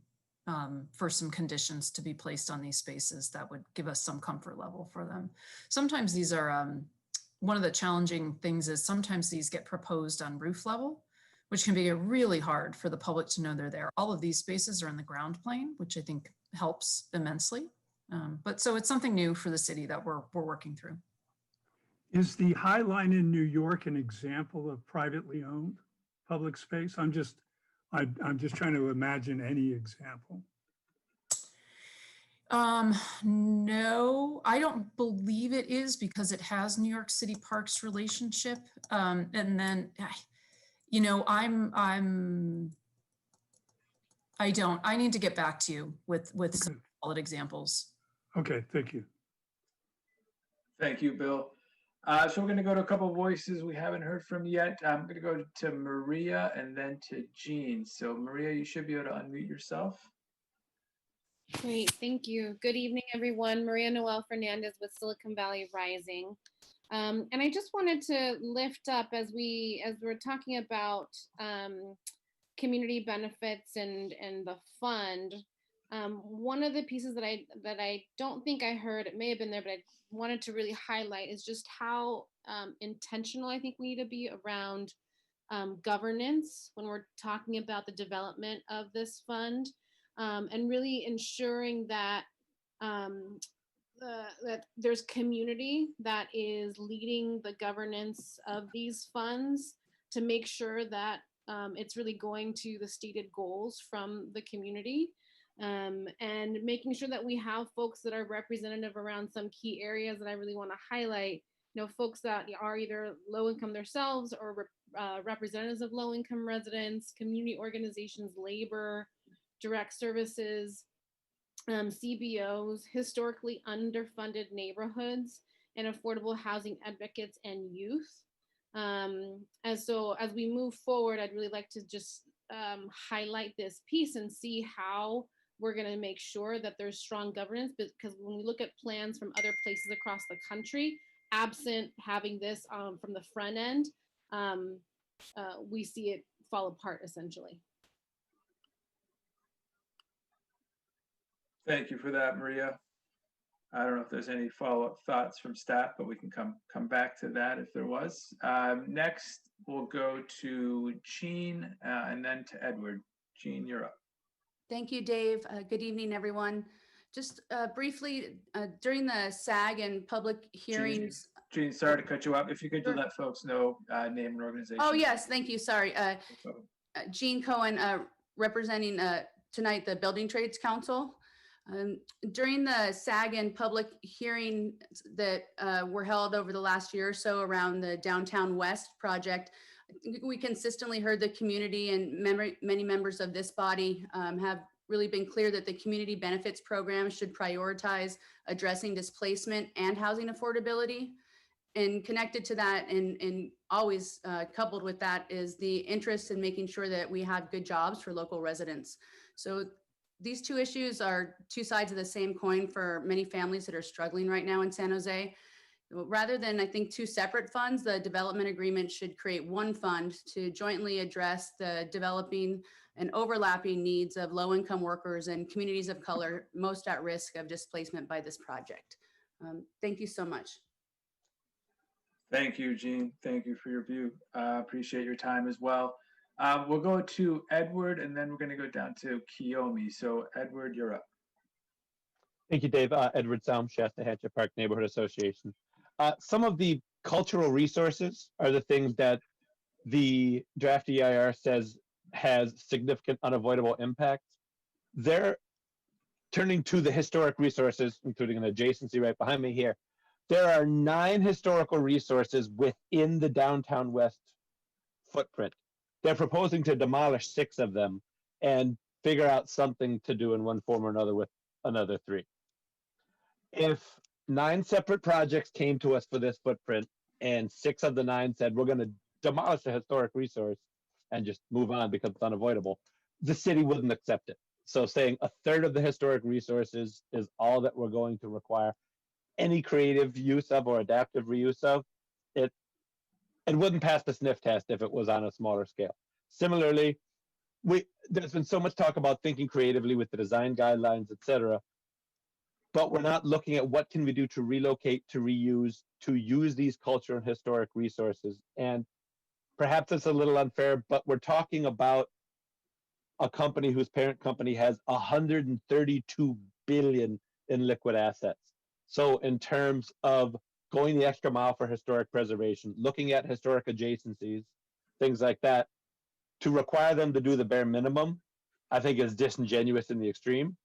for some conditions to be placed on these spaces that would give us some comfort level for them. Sometimes these are, one of the challenging things is sometimes these get proposed on roof level, which can be really hard for the public to know they're there. All of these spaces are in the ground plane, which I think helps immensely. But so it's something new for the city that we're working through. Is the High Line in New York an example of privately owned public space? I'm just trying to imagine any example. No, I don't believe it is because it has New York City Parks relationship. And then, I need to get back to you with some solid examples. Okay, thank you. Thank you, Bill. So we're going to go to a couple of voices we haven't heard from yet. I'm going to go to Maria and then to Jean. So Maria, you should be able to unmute yourself. Great, thank you. Good evening, everyone. Maria Noel Fernandez with Silicon Valley Rising. And I just wanted to lift up as we're talking about community benefits and the fund. One of the pieces that I don't think I heard, it may have been there, but I wanted to really highlight is just how intentional I think we need to be around governance when we're talking about the development of this fund, and really ensuring that that there's community that is leading the governance of these funds to make sure that it's really going to the stated goals from the community, and making sure that we have folks that are representative around some key areas that I really want to highlight. You know, folks that are either low income themselves or representatives of low income residents, community organizations, labor, direct services, CBOs, historically underfunded neighborhoods, and affordable housing advocates and youth. And so as we move forward, I'd really like to just highlight this piece and see how we're going to make sure that there's strong governance, because when we look at plans from other places across the country, absent having this from the front end, we see it fall apart essentially. Thank you for that, Maria. I don't know if there's any follow-up thoughts from staff, but we can come back to that if there was. Next, we'll go to Jean and then to Edward. Jean, you're up. Thank you, Dave. Good evening, everyone. Just briefly, during the SAAG and public hearings. Jean, sorry to cut you off. If you could just let folks know name and organization. Oh, yes, thank you. Sorry. Jean Cohen, representing tonight the Building Trades Council. During the SAAG and public hearing that were held over the last year or so around the Downtown West project, we consistently heard the community and many members of this body have really been clear that the community benefits program should prioritize addressing displacement and housing affordability. And connected to that and always coupled with that is the interest in making sure that we have good jobs for local residents. So these two issues are two sides of the same coin for many families that are struggling right now in San Jose. Rather than, I think, two separate funds, the development agreement should create one fund to jointly address the developing and overlapping needs of low-income workers and communities of color most at risk of displacement by this project. Thank you so much. Thank you, Jean. Thank you for your view. Appreciate your time as well. We'll go to Edward, and then we're going to go down to Kiyomi. So, Edward, you're up. Thank you, Dave. Edward Salm, Shasta-Hatchet Park Neighborhood Association. Some of the cultural resources are the things that the draft EIR says has significant unavoidable impacts. They're turning to the historic resources, including an adjacency right behind me here. There are 9 historical resources within the Downtown West footprint. They're proposing to demolish 6 of them and figure out something to do in one form or another with another 3. If 9 separate projects came to us for this footprint and 6 of the 9 said, we're going to demolish a historic resource and just move on because it's unavoidable, the city wouldn't accept it. So saying a third of the historic resources is all that we're going to require any creative use of or adaptive reuse of, it wouldn't pass the sniff test if it was on a smaller scale. Similarly, there's been so much talk about thinking creatively with the design guidelines, et cetera, but we're not looking at what can we do to relocate, to reuse, to use these cultural and historic resources. And perhaps it's a little unfair, but we're talking about a company whose parent company has 132 billion in liquid assets. So in terms of going the extra mile for historic preservation, looking at historic adjacencies, things like that, to require them to do the bare minimum, I think is disingenuous in the extreme.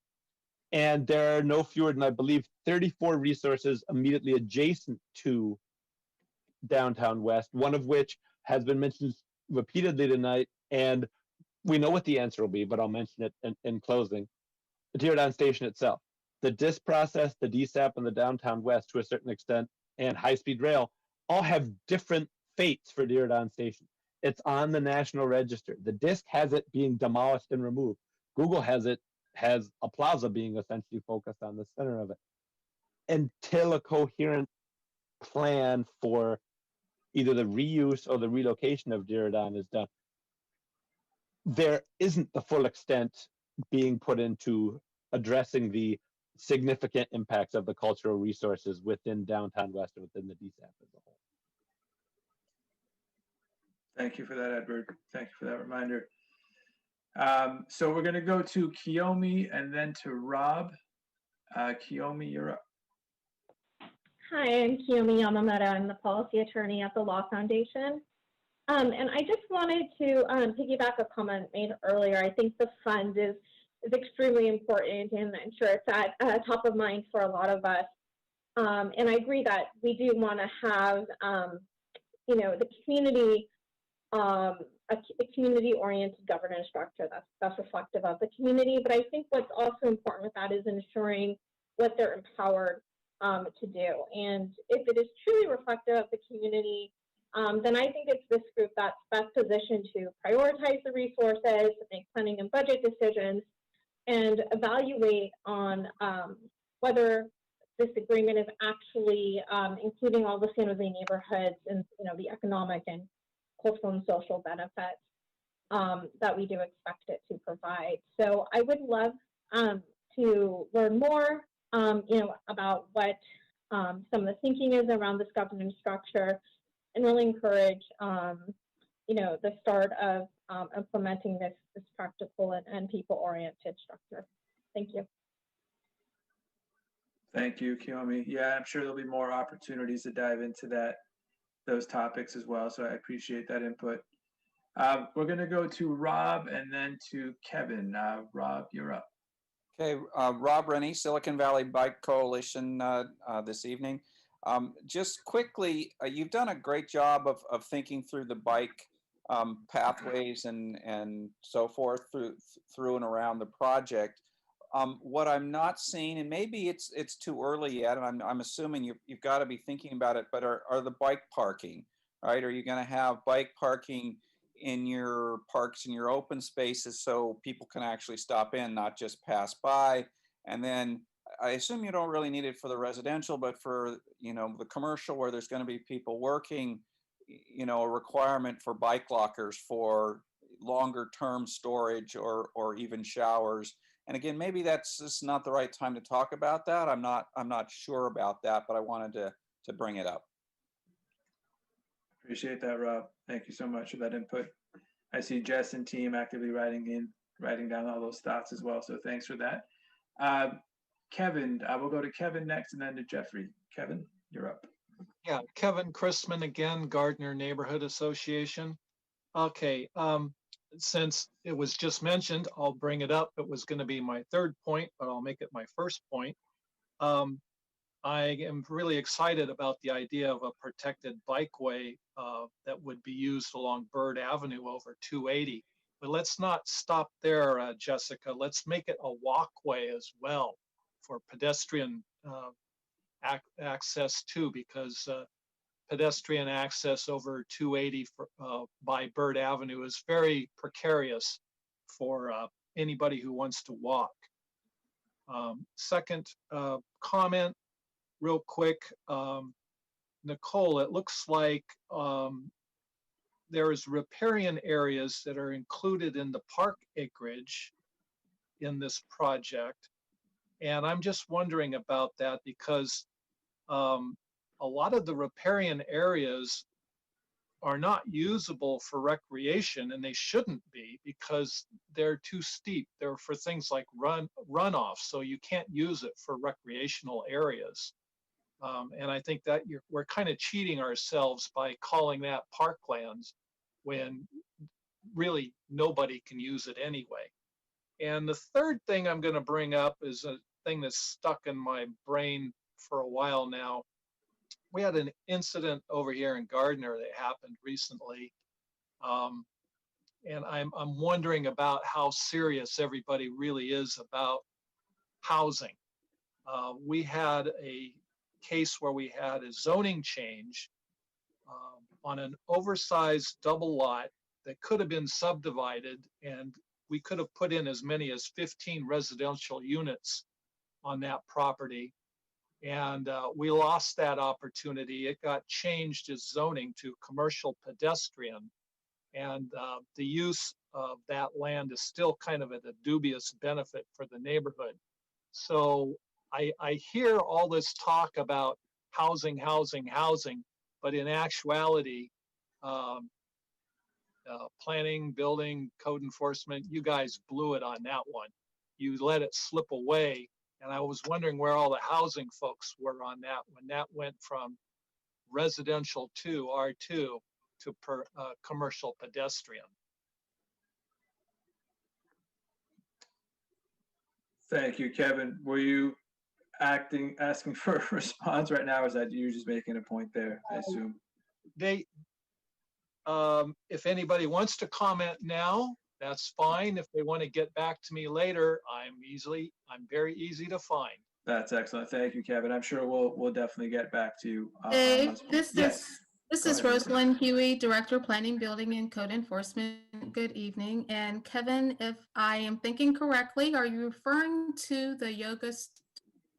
And there are no fewer than, I believe, 34 resources immediately adjacent to Downtown West, one of which has been mentioned repeatedly tonight, and we know what the answer will be, but I'll mention it in closing. The Diridon Station itself. The DIS process, the DSAP, and the Downtown West, to a certain extent, and high-speed rail, all have different fates for Diridon Station. It's on the National Register. The DISC has it being demolished and removed. Google has a plaza being essentially focused on the center of it. Until a coherent plan for either the reuse or the relocation of Diridon is done, there isn't the full extent being put into addressing the significant impacts of the cultural resources within downtown West and within the DSAP as a whole. Thank you for that, Edward. Thank you for that reminder. So we're going to go to Kiyomi and then to Rob. Kiyomi, you're up. Hi, I'm Kiyomi Yamamura. I'm the policy attorney at the Law Foundation. And I just wanted to piggyback a comment made earlier. I think the fund is extremely important, and I'm sure it's at top of mind for a lot of us. And I agree that we do want to have, you know, the community, a community-oriented governance structure that's reflective of the community. But I think what's also important with that is ensuring what they're empowered to do. And if it is truly reflective of the community, then I think it's this group that's best positioned to prioritize the resources, make planning and budget decisions, and evaluate on whether this agreement is actually including all the San Jose neighborhoods and, you know, the economic and cultural and social benefits that we do expect it to provide. So I would love to learn more, you know, about what some of the thinking is around this governance structure, and really encourage, you know, the start of implementing this practical and people-oriented structure. Thank you. Thank you, Kiyomi. Yeah, I'm sure there'll be more opportunities to dive into those topics as well. So I appreciate that input. We're going to go to Rob and then to Kevin. Rob, you're up. Okay, Rob Rennie, Silicon Valley Bike Coalition this evening. Just quickly, you've done a great job of thinking through the bike pathways and so forth through and around the project. What I'm not seeing, and maybe it's too early yet, and I'm assuming you've got to be thinking about it, but are the bike parking, right? Are you going to have bike parking in your parks and your open spaces so people can actually stop in, not just pass by? And then I assume you don't really need it for the residential, but for, you know, the commercial where there's going to be people working, you know, a requirement for bike lockers for longer term storage or even showers. And again, maybe that's just not the right time to talk about that. I'm not sure about that, but I wanted to bring it up. Appreciate that, Rob. Thank you so much for that input. I see Jess and team actively writing down all those thoughts as well. So thanks for that. Kevin, we'll go to Kevin next and then to Jeffrey. Kevin, you're up. Yeah, Kevin Christman again, Gardner Neighborhood Association. Okay, since it was just mentioned, I'll bring it up. It was going to be my third point, but I'll make it my first point. I am really excited about the idea of a protected bikeway that would be used along Bird Avenue over 280. But let's not stop there, Jessica. Let's make it a walkway as well for pedestrian access too, because pedestrian access over 280 by Bird Avenue is very precarious for anybody who wants to walk. Second comment, real quick, Nicole, it looks like there is riparian areas that are included in the park acreage in this project. And I'm just wondering about that because a lot of the riparian areas are not usable for recreation, and they shouldn't be because they're too steep. They're for things like runoff, so you can't use it for recreational areas. And I think that we're kind of cheating ourselves by calling that parklands when really nobody can use it anyway. And the third thing I'm going to bring up is a thing that's stuck in my brain for a while now. We had an incident over here in Gardner that happened recently. And I'm wondering about how serious everybody really is about housing. We had a case where we had a zoning change on an oversized double lot that could have been subdivided, and we could have put in as many as 15 residential units on that property. And we lost that opportunity. It got changed as zoning to commercial pedestrian. And the use of that land is still kind of at a dubious benefit for the neighborhood. So I hear all this talk about housing, but in actuality, planning, building, code enforcement, you guys blew it on that one. You let it slip away. And I was wondering where all the housing folks were on that when that went from residential to R2 to commercial pedestrian. Thank you, Kevin. Were you asking for a response right now, or is that you just making a point there, I assume? If anybody wants to comment now, that's fine. If they want to get back to me later, I'm very easy to find. That's excellent. Thank you, Kevin. I'm sure we'll definitely get back to you. Dave, this yes. is Rosalind Huey, Director of Planning, Building, and Code Enforcement. Good evening. And Kevin, if I am thinking correctly, are you referring to the yoga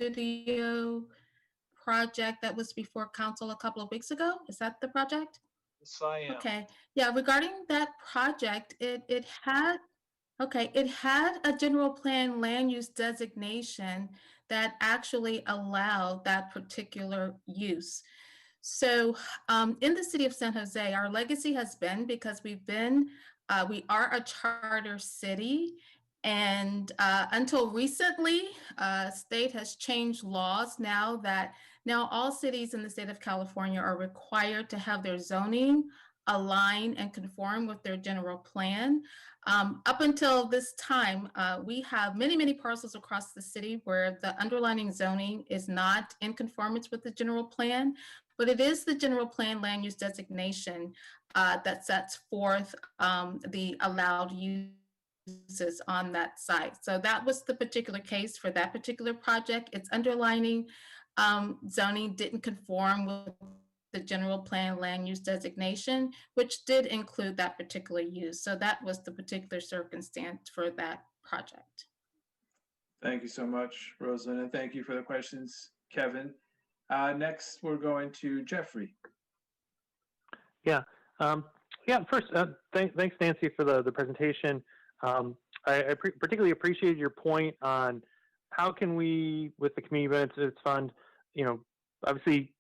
studio project that was before council a couple of weeks ago? Is that the project? Yes, I am. Okay. Yeah, regarding that project, it had a general plan land use designation that actually allowed that particular use. So in the city of San Jose, our legacy has been, because we are a charter city, and until recently, state has changed laws now all cities in the state of California are required to have their zoning align and conform with their general plan. Up until this time, we have many parcels across the city where the underlying zoning is not in conformance with the general plan, but it is the general plan land use designation that sets forth the allowed uses on that site. So that was the particular case for that particular project. Its underlying zoning didn't conform with the general plan land use designation, which did include that particular use. So that was the particular circumstance for that project. Thank you so much, Rosalind, and thank you for the questions, Kevin. Next, we're going to Jeffrey. Yeah. First, thanks, Nancy, for the presentation. I particularly appreciated your point on how can we, with the Community Benefits Fund, obviously,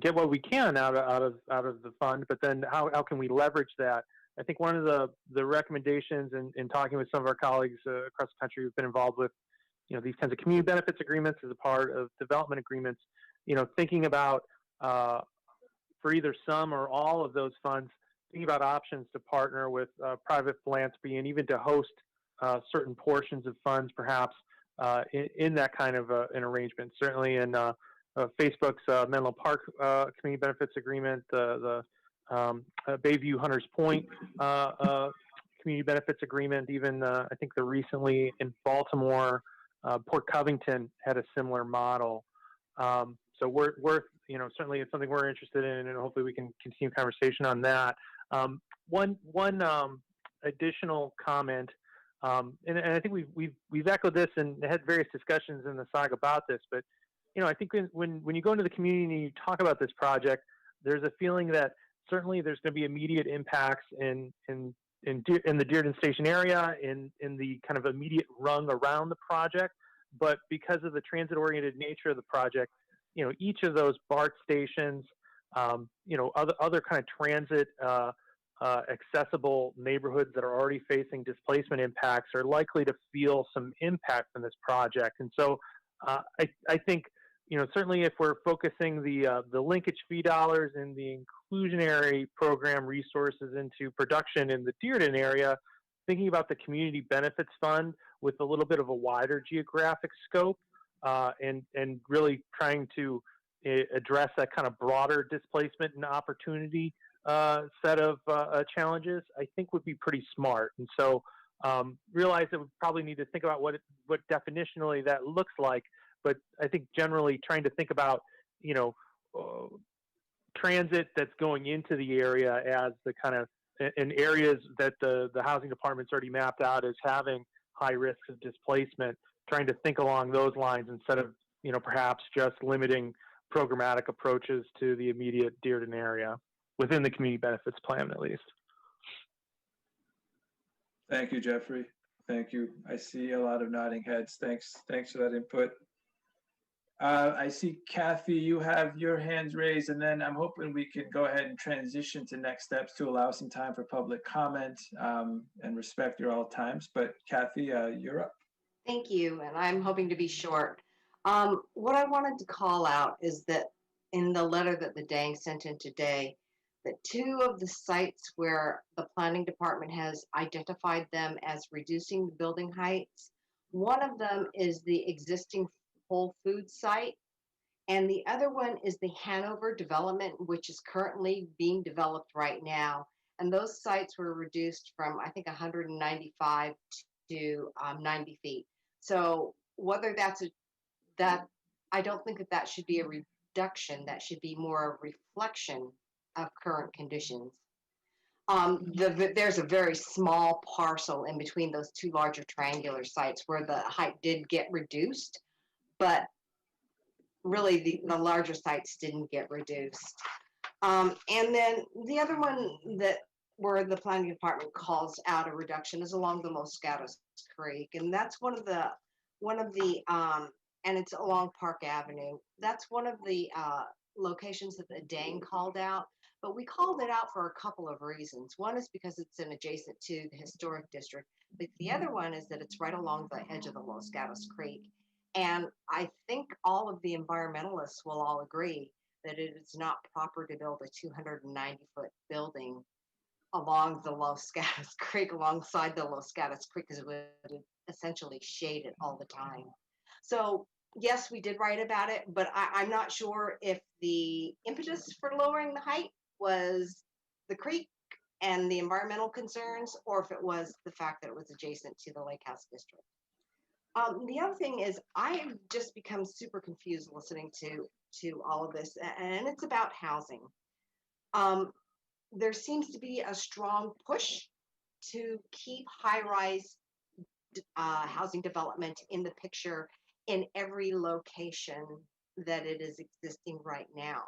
get what we can out of the fund, but then how can we leverage that? I think one of the recommendations in talking with some of our colleagues across the country who've been involved with, these kinds of community benefits agreements as a part of development agreements, thinking about for either some or all of those funds, thinking about options to partner with private philanthropy and even to host certain portions of funds, perhaps in that kind of an arrangement. Certainly in Facebook's Menlo Park Community Benefits Agreement, the Bayview Hunters Point Community Benefits Agreement, even I think the recently in Baltimore, Port Covington had a similar model. So we're certainly it's something we're interested in, and hopefully we can continue conversation on that. One additional comment, and I think we've echoed this and had various discussions in the SAAG about this, but I think when you go into the community and you talk about this project, there's a feeling that certainly there's going to be immediate impacts in the Diridon Station Area, in the kind of immediate rung around the project. But because of the transit-oriented nature of the project, each of those BART stations, other kind of transit accessible neighborhoods that are already facing displacement impacts are likely to feel some impact from this project. And so I think, certainly if we're focusing the linkage fee dollars and the inclusionary program resources into production in the Diridon area, thinking about the Community Benefits Fund with a little bit of a wider geographic scope and really trying to address that kind of broader displacement and opportunity set of challenges, I think would be pretty smart. And so realize that we probably need to think about what definitionally that looks like. But I think generally trying to think about, transit that's going into the area as the kind of in areas that the housing department's already mapped out as having high risks of displacement, trying to think along those lines instead of, perhaps just limiting programmatic approaches to the immediate Diridon area within the community benefits plan, at least. Thank you, Jeffrey. Thank you. I see a lot of nodding heads. Thanks for that input. I see Kathy, you have your hands raised, and then I'm hoping we can go ahead and transition to next steps to allow some time for public comment and respect your all times. But Kathy, you're up. Thank you, and I'm hoping to be short. What I wanted to call out is that in the letter that the DANG sent in today, that 2 of the sites where the planning department has identified them as reducing the building heights, one of them is the existing Whole Foods site, and the other one is the Hanover development, which is currently being developed right now. And those sites were reduced from, I think, 195 to 90 feet. So whether that's I don't think that should be a reduction. That should be more a reflection of current conditions. There's a very small parcel in between those 2 larger triangular sites where the height did get reduced, but really the larger sites didn't get reduced. And then the other one that where the planning department calls out a reduction is along the Los Gatos Creek, and that's one of the and it's along Park Avenue. That's one of the locations that the DANG called out, but we called it out for a couple of reasons. One is because it's adjacent to the historic district, but the other one is that it's right along the edge of the Los Gatos Creek. And I think all of the environmentalists will all agree that it is not proper to build a 290-foot building along the Los Gatos Creek, alongside the Los Gatos Creek, because it would essentially shade it all the time. So yes, we did write about it, but I'm not sure if the impetus for lowering the height was the creek and the environmental concerns, or if it was the fact that it was adjacent to the Lake House District. The other thing is I've just become super confused listening to all of this, and it's about housing. There seems to be a strong push to keep high-rise housing development in the picture in every location that it is existing right now.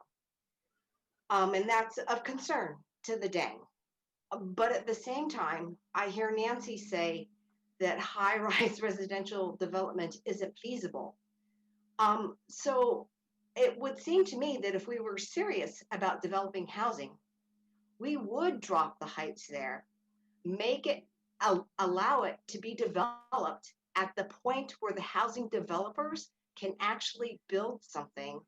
And that's of concern to the DANG. But at the same time, I hear Nancy say that high-rise residential development isn't feasible. So it would seem to me that if we were serious about developing housing, we would drop the heights there, make it, allow it to be developed at the point where the housing developers can actually build something,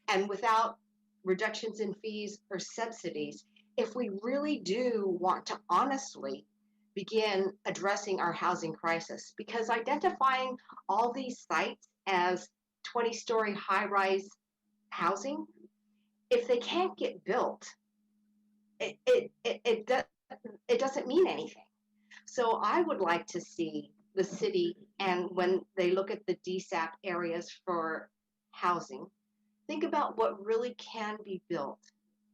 and without reductions in fees or subsidies, if we really do want to honestly begin addressing our housing crisis. Because identifying all these sites as 20-story high-rise housing, if they can't get built, it doesn't mean anything. So I would like to see the city, and when they look at the DSAP areas for housing, think about what really can be built,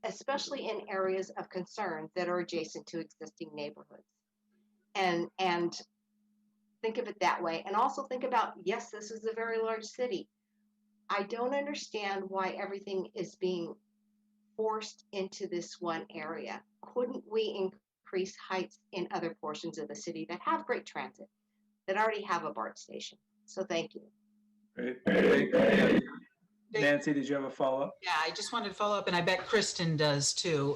especially in areas of concern that are adjacent to existing neighborhoods. And think of it that way. And also think about, yes, this is a very large city. I don't understand why everything is being forced into this one area. Couldn't we increase heights in other portions of the city that have great transit, that already have a BART station? So thank you. Great. Nancy, did you have a follow-up? Yeah, I just wanted to follow up, and I bet Kristen does too.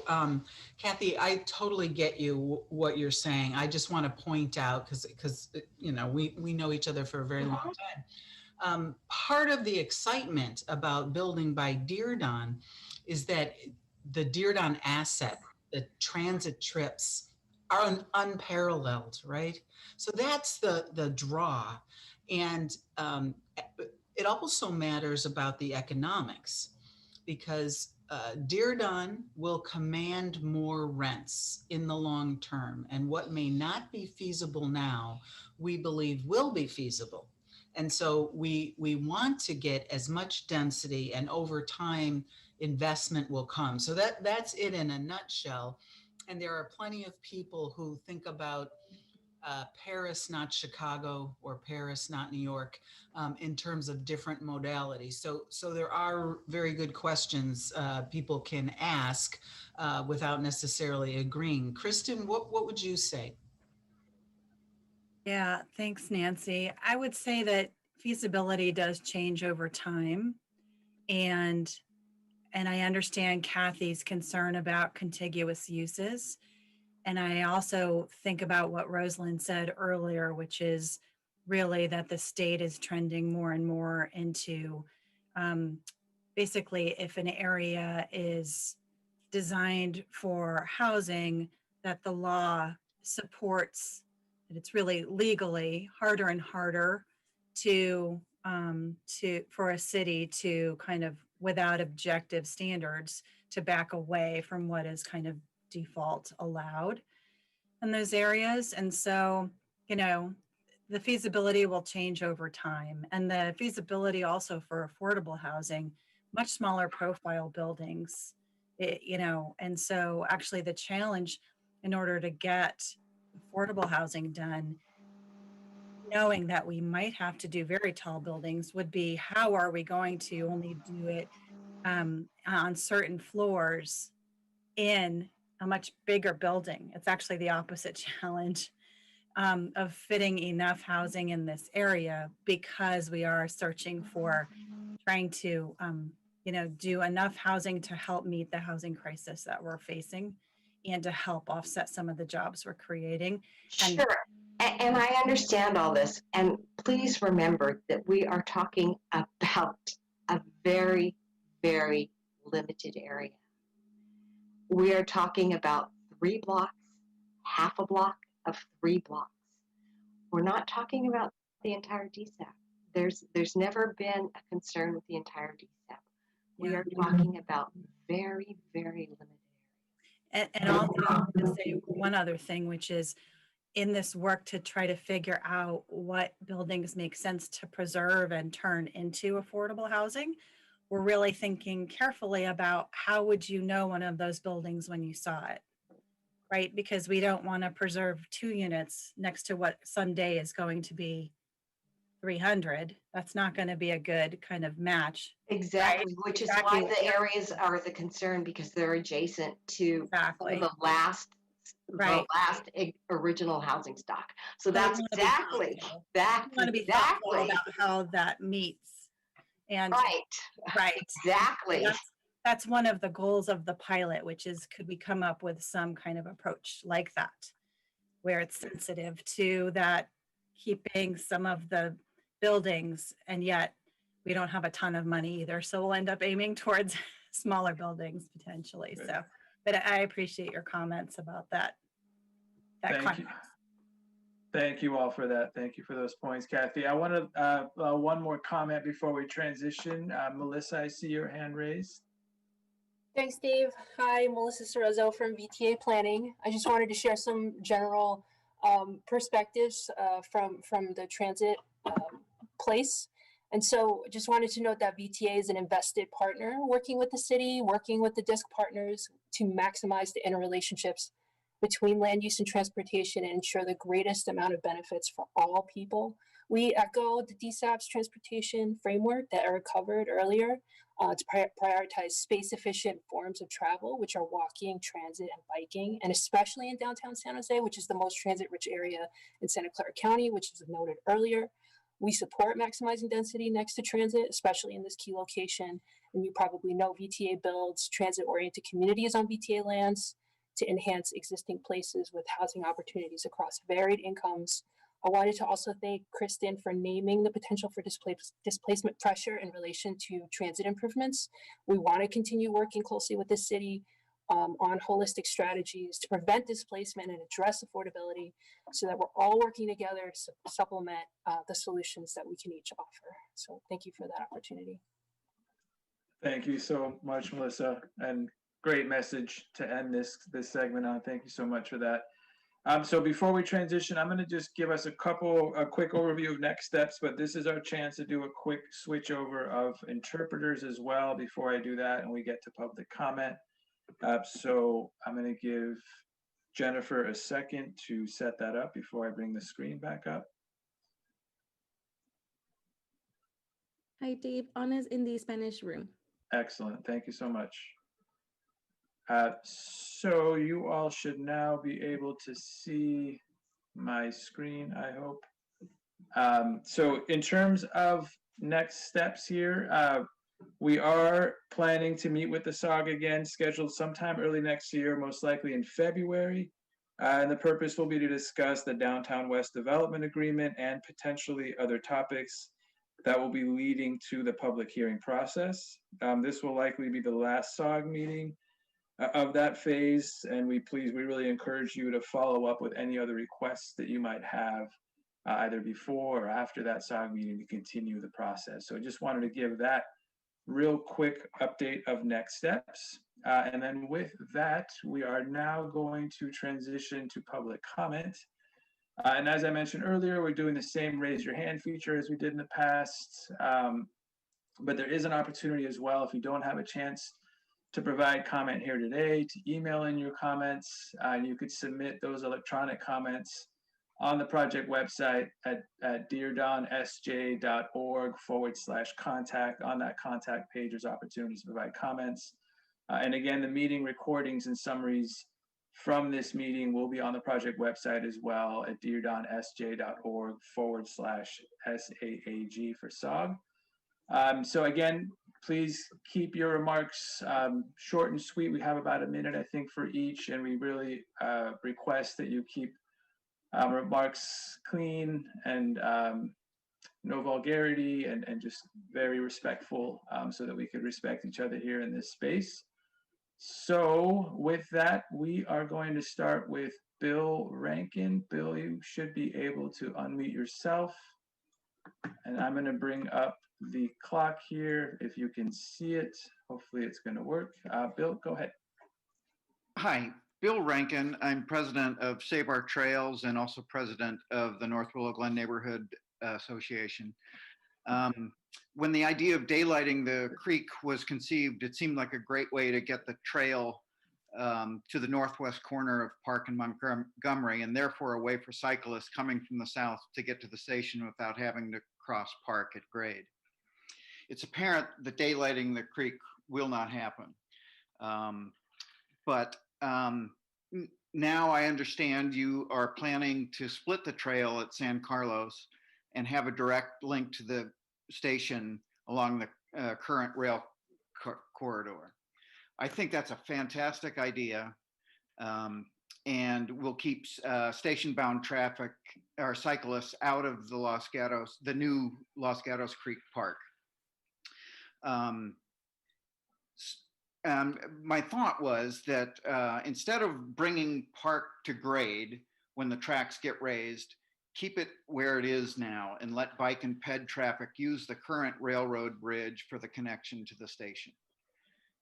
Kathy, I totally get you what you're saying. I just want to point out, because you know, we know each other for a very long time. Part of the excitement about building by Diridon is that the Diridon asset, the transit trips, are unparalleled, right? So that's the draw. And it also matters about the economics, because Diridon will command more rents in the long term. And what may not be feasible now, we believe will be feasible. And so we want to get as much density, and over time, investment will come. So that's it in a nutshell. And there are plenty of people who think about Paris, not Chicago, or Paris, not New York, in terms of different modalities. So there are very good questions people can ask without necessarily agreeing. Kristen, what would you say? Yeah, thanks, Nancy. I would say that feasibility does change over time. And I understand Kathy's concern about contiguous uses. And I also think about what Rosalind said earlier, which is really that the state is trending more and more into basically if an area is designed for housing, that the law supports, that it's really legally harder and harder to for a city to kind of without objective standards to back away from what is kind of default allowed in those areas. And so, you know, the feasibility will change over time, and the feasibility also for affordable housing, much smaller profile buildings, you know, and so actually the challenge in order to get affordable housing done, knowing that we might have to do very tall buildings, would be how are we going to only do it on certain floors in a much bigger building? It's actually the opposite challenge of fitting enough housing in this area, because we are searching for trying to, you know, do enough housing to help meet the housing crisis that we're facing and to help offset some of the jobs we're creating. Sure. And I understand all this. And please remember that we are talking about a very, very limited area. We are talking about 3 blocks, half a block of 3 blocks. We're not talking about the entire DSAP. There's never been a concern with the entire DSAP. We are talking about very, very limited. And also I want to say one other thing, which is in this work to try to figure out what buildings make sense to preserve and turn into affordable housing, we're really thinking carefully about how would you know one of those buildings when you saw it, right? Because we don't want to preserve 2 units next to what someday is going to be 300. That's not going to be a good kind of match. Exactly, right? which is Exactly. why the areas are the concern, because they're adjacent to exactly. the last original housing stock. So that's exactly want to be thoughtful about how that meets. And right, exactly. That's one of the goals of the pilot, which is could we come up with some kind of approach like that, where it's sensitive to that, keeping some of the buildings, and yet we don't have a ton of money either. So we'll end up aiming towards smaller buildings potentially. Right. So, but I appreciate your comments about that. Thank you. Thank you all for that. Thank you for those points, Kathy. I want to one more comment before we transition. Melissa, I see your hand raised. Thanks, Dave. Hi, Melissa Cerezo from VTA Planning. I just wanted to share some general perspectives from the transit place. And so just wanted to note that VTA is an invested partner working with the city, working with the DISC partners to maximize the interrelationships between land use and transportation and ensure the greatest amount of benefits for all people. We echo the DSAP's transportation framework that Eric covered earlier to prioritize space-efficient forms of travel, which are walking, transit, and biking, and especially in downtown San Jose, which is the most transit-rich area in Santa Clara County, which was noted earlier. We support maximizing density next to transit, especially in this key location. And you probably know VTA builds transit-oriented communities on VTA lands to enhance existing places with housing opportunities across varied incomes. I wanted to also thank Kristen for naming the potential for displacement pressure in relation to transit improvements. We want to continue working closely with the city on holistic strategies to prevent displacement and address affordability so that we're all working together to supplement the solutions that we can each offer. So thank you for that opportunity. Thank you so much, Melissa, and great message to end this segment on. Thank you so much for that. So before we transition, I'm going to just give us a quick overview of next steps, but this is our chance to do a quick switch over of interpreters as well before I do that and we get to public comment. So I'm going to give Jennifer a second to set that up before I bring the screen back up. Hi, Dave. Anna's in the Spanish room. Excellent. Thank you so much. So you all should now be able to see my screen, I hope. So in terms of next steps here, we are planning to meet with the SAAG again, scheduled sometime early next year, most likely in February. And the purpose will be to discuss the Downtown West Development Agreement and potentially other topics that will be leading to the public hearing process. This will likely be the last SAAG meeting of that phase, and we really encourage you to follow up with any other requests that you might have either before or after that SAAG meeting to continue the process. So I just wanted to give that real quick update of next steps. And then with that, we are now going to transition to public comment. And as I mentioned earlier, we're doing the same raise your hand feature as we did in the past. But there is an opportunity as well, if you don't have a chance to provide comment here today, to email in your comments. You could submit those electronic comments on the project website at diridonsj.org/contact. On that contact page, there's opportunities to provide comments. And again, the meeting recordings and summaries from this meeting will be on the project website as well at diridonsj.org/SAAG for SAAG. So again, please keep your remarks short and sweet. We have about a minute, I think, for each, and we really request that you keep remarks clean and no vulgarity and just very respectful so that we could respect each other here in this space. So with that, we are going to start with Bill Rankin. Bill, you should be able to unmute yourself. And I'm going to bring up the clock here if you can see it. Hopefully it's going to work. Bill, go ahead. Hi, Bill Rankin. I'm president of Save Our Trails and also president of the North Willow Glen Neighborhood Association. When the idea of daylighting the creek was conceived, it seemed like a great way to get the trail to the northwest corner of Park and Montgomery, and therefore a way for cyclists coming from the south to get to the station without having to cross Park at grade. It's apparent that daylighting the creek will not happen. But now I understand you are planning to split the trail at San Carlos and have a direct link to the station along the current rail corridor. I think that's a fantastic idea, and will keep station-bound traffic or cyclists out of the new Los Gatos Creek Park. My thought was that instead of bringing Park to grade when the tracks get raised, keep it where it is now and let bike and ped traffic use the current railroad bridge for the connection to the station.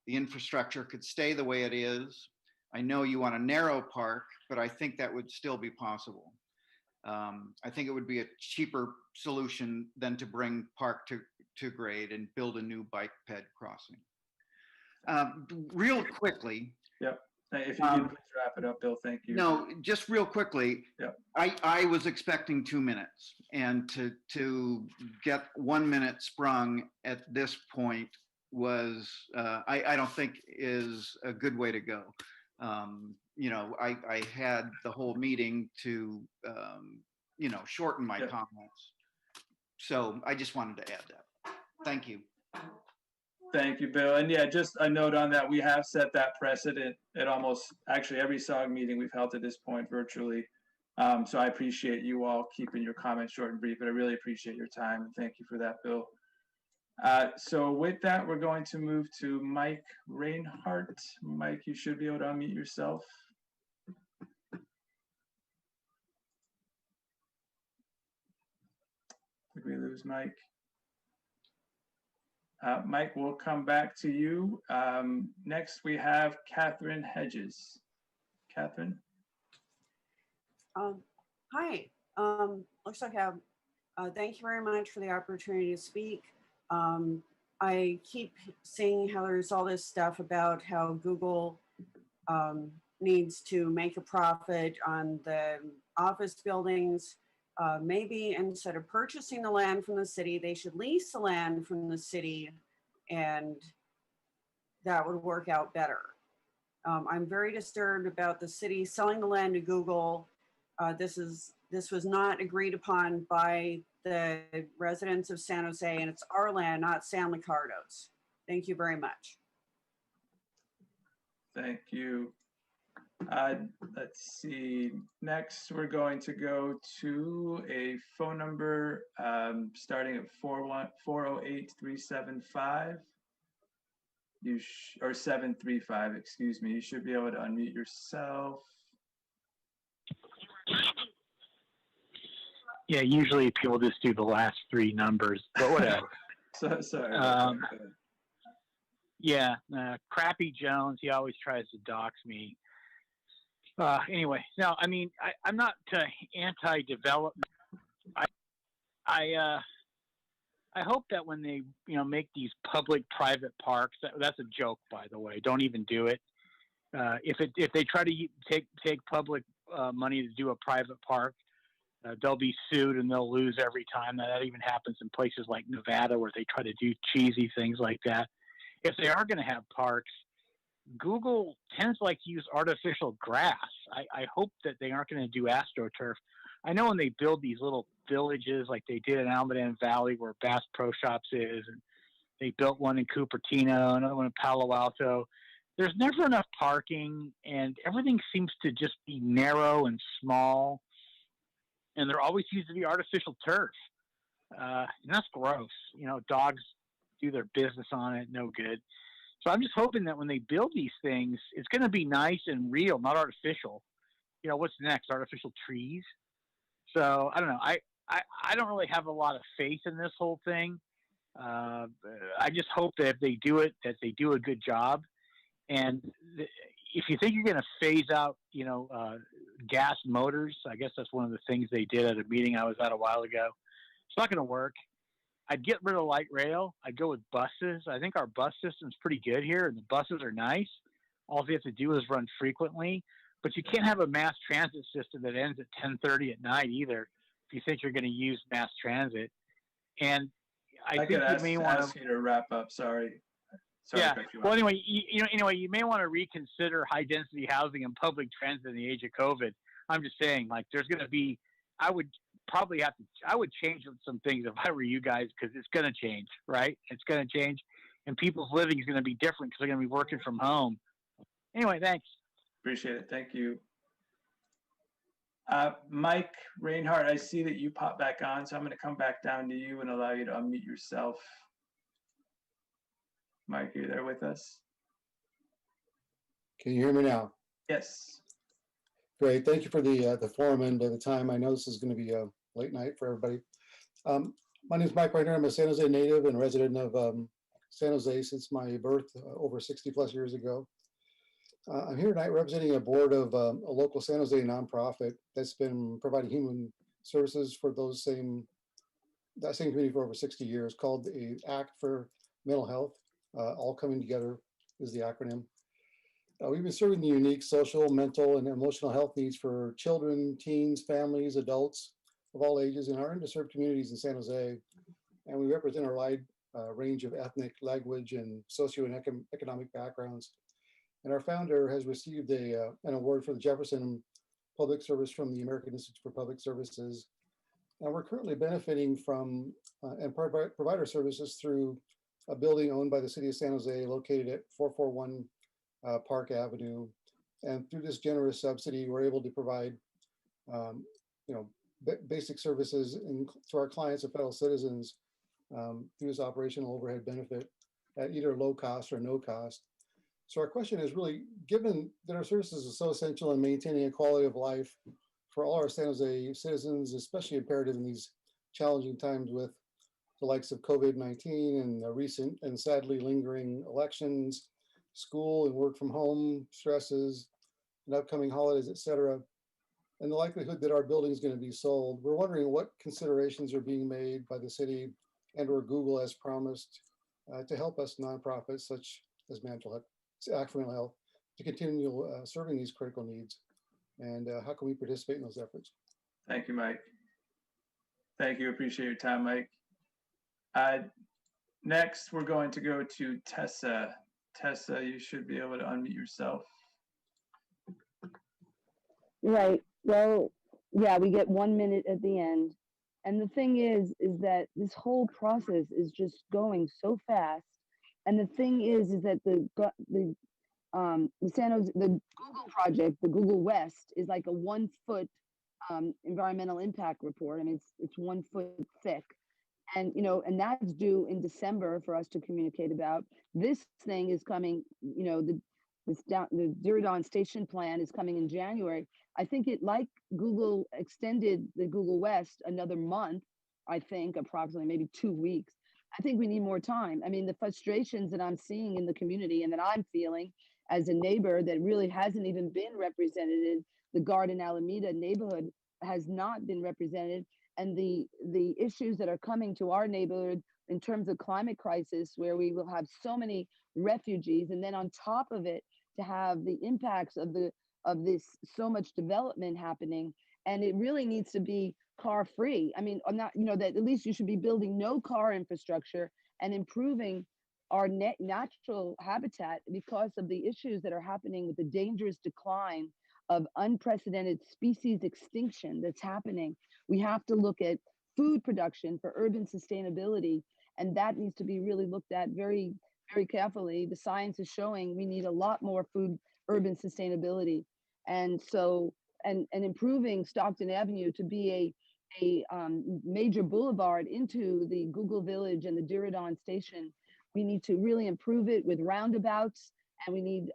The infrastructure could stay the way it is. I know you want a narrow Park, but I think that would still be possible. I think it would be a cheaper solution than to bring Park to grade and build a new bike ped crossing. Real quickly. Yep. If you can please wrap it up, Bill, thank you. No, just real quickly. Yep. I was expecting 2 minutes, and to get 1 minute sprung at this point was, I don't think is a good way to go. You know, I had the whole meeting to, you know, shorten my comments. So I just wanted to add that. Thank you. Thank you, Bill. And yeah, just a note on that, we have set that precedent at almost actually every SAAG meeting we've held to this point virtually. So I appreciate you all keeping your comments short and brief, but I really appreciate your time. And thank you for that, Bill. So with that, we're going to move to Mike Reinhardt. Mike, you should be able to unmute yourself. Did we lose Mike? Mike, we'll come back to you. Next, we have Catherine Hedges. Catherine? Hi. Looks like I have, thank you very much for the opportunity to speak. I keep seeing how there's all this stuff about how Google needs to make a profit on the office buildings. Maybe instead of purchasing the land from the city, they should lease the land from the city, and that would work out better. I'm very disturbed about the city selling the land to Google. This is This was not agreed upon by the residents of San Jose, and it's our land, not San Ricardo's. Thank you very much. Thank you. Let's see. Next, we're going to go to a phone number starting at 408-375. Or 735, excuse me. You should be able to unmute yourself. Yeah, usually people just do the last three numbers, but whatever. So sorry. Yeah, Crappy Jones, he always tries to dox me. Anyway, no, I mean, I'm not anti-development. I hope that when they, make these public-private parks, that's a joke, by the way. Don't even do it. If they try to take public money to do a private park, they'll be sued and they'll lose every time. That even happens in places like Nevada where they try to do cheesy things like that. If they are going to have parks, Google tends to like to use artificial grass. I hope that they aren't going to do AstroTurf. I know when they build these little villages like they did in Almaden Valley where Bass Pro Shops is, and they built one in Cupertino, another one in Palo Alto, there's never enough parking and everything seems to just be narrow and small. And there always seems to be artificial turf. And that's gross. Dogs do their business on it, no good. So I'm just hoping that when they build these things, it's going to be nice and real, not artificial. What's next? Artificial trees? So I don't know. I don't really have a lot of faith in this whole thing. I just hope that if they do it, that they do a good job. And if you think you're going to phase out, gas motors, I guess that's one of the things they did at a meeting I was at a while ago. It's not going to work. I'd get rid of light rail. I'd go with buses. I think our bus system's pretty good here, and the buses are nice. All you have to do is run frequently. But you can't have a mass transit system that ends at 10:30 at night either if you think you're going to use mass transit. And I think you may want to you to wrap up. Sorry. Yeah. Well, anyway, you may want to reconsider high density housing and public transit in the age of COVID. I'm just saying, there's going to be, I would change some things if I were you guys, because it's going to change, right? It's going to change, and people's living is going to be different because they're going to be working from home. Anyway, thanks. Appreciate it. Thank you. Mike Reinhardt, I see that you popped back on, so I'm going to come back down to you and allow you to unmute yourself. Mike, are you there with us? Can you hear me now? Yes. Great. Thank you for the forum and the time. I know this is going to be a late night for everybody. My name is Mike Reinhardt. I'm a San Jose native and resident of San Jose since my birth over 60 plus years ago. I'm here tonight representing a board of a local San Jose nonprofit that's been providing human services for that same community for over 60 years, called the Act for Mental Health. All Coming Together is the acronym. We've been serving the unique social, mental, and emotional health needs for children, teens, families, adults of all ages in our underserved communities in San Jose. And we represent a wide range of ethnic, language, and socioeconomic backgrounds. And our founder has received an award for the Jefferson Public Service from the American Institute for Public Services. And we're currently benefiting from and provide our services through a building owned by the City of San Jose located at 441 Park Avenue. And through this generous subsidy, we're able to provide basic services to our clients and fellow citizens through this operational overhead benefit at either low cost or no cost. So our question is really, given that our services are so essential in maintaining a quality of life for all our San Jose citizens, especially imperative in these challenging times with the likes of COVID-19 and the recent and sadly lingering elections, school and work from home stresses, and upcoming holidays, et cetera, and the likelihood that our building is going to be sold, we're wondering what considerations are being made by the city and or Google as promised to help us nonprofits such as Act for Mental Health to continue serving these critical needs, and how can we participate in those efforts? Thank you, Mike. Thank you. Appreciate your time, Mike. Next, we're going to go to Tessa. Tessa, you should be able to unmute yourself. Right. Well, yeah, we get 1 minute at the end. And the thing is that this whole process is just going so fast. And the thing is that the San Jose, the Google project, the Google West, is like a 1 foot environmental impact report. I mean, it's 1 foot thick, and and that's due in December for us to communicate about. This thing is coming, the Diridon Station plan is coming in January. I think Google extended the Google West another month, I think approximately maybe 2 weeks. I think we need more time. I mean, the frustrations that I'm seeing in the community and that I'm feeling as a neighbor that really hasn't even been represented in the Garden Alameda neighborhood has not been represented. And the issues that are coming to our neighborhood in terms of climate crisis, where we will have so many refugees, and then on top of it, to have the impacts of this so much development happening, and it really needs to be car free. I mean, I'm not, that at least you should be building no car infrastructure and improving our natural habitat because of the issues that are happening with the dangerous decline of unprecedented species extinction that's happening. We have to look at food production for urban sustainability, and that needs to be really looked at very, very carefully. The science is showing we need a lot more food urban sustainability. And so, and improving Stockton Avenue to be a major boulevard into the Google Village and the Diridon Station. We need to really improve it with roundabouts, and we need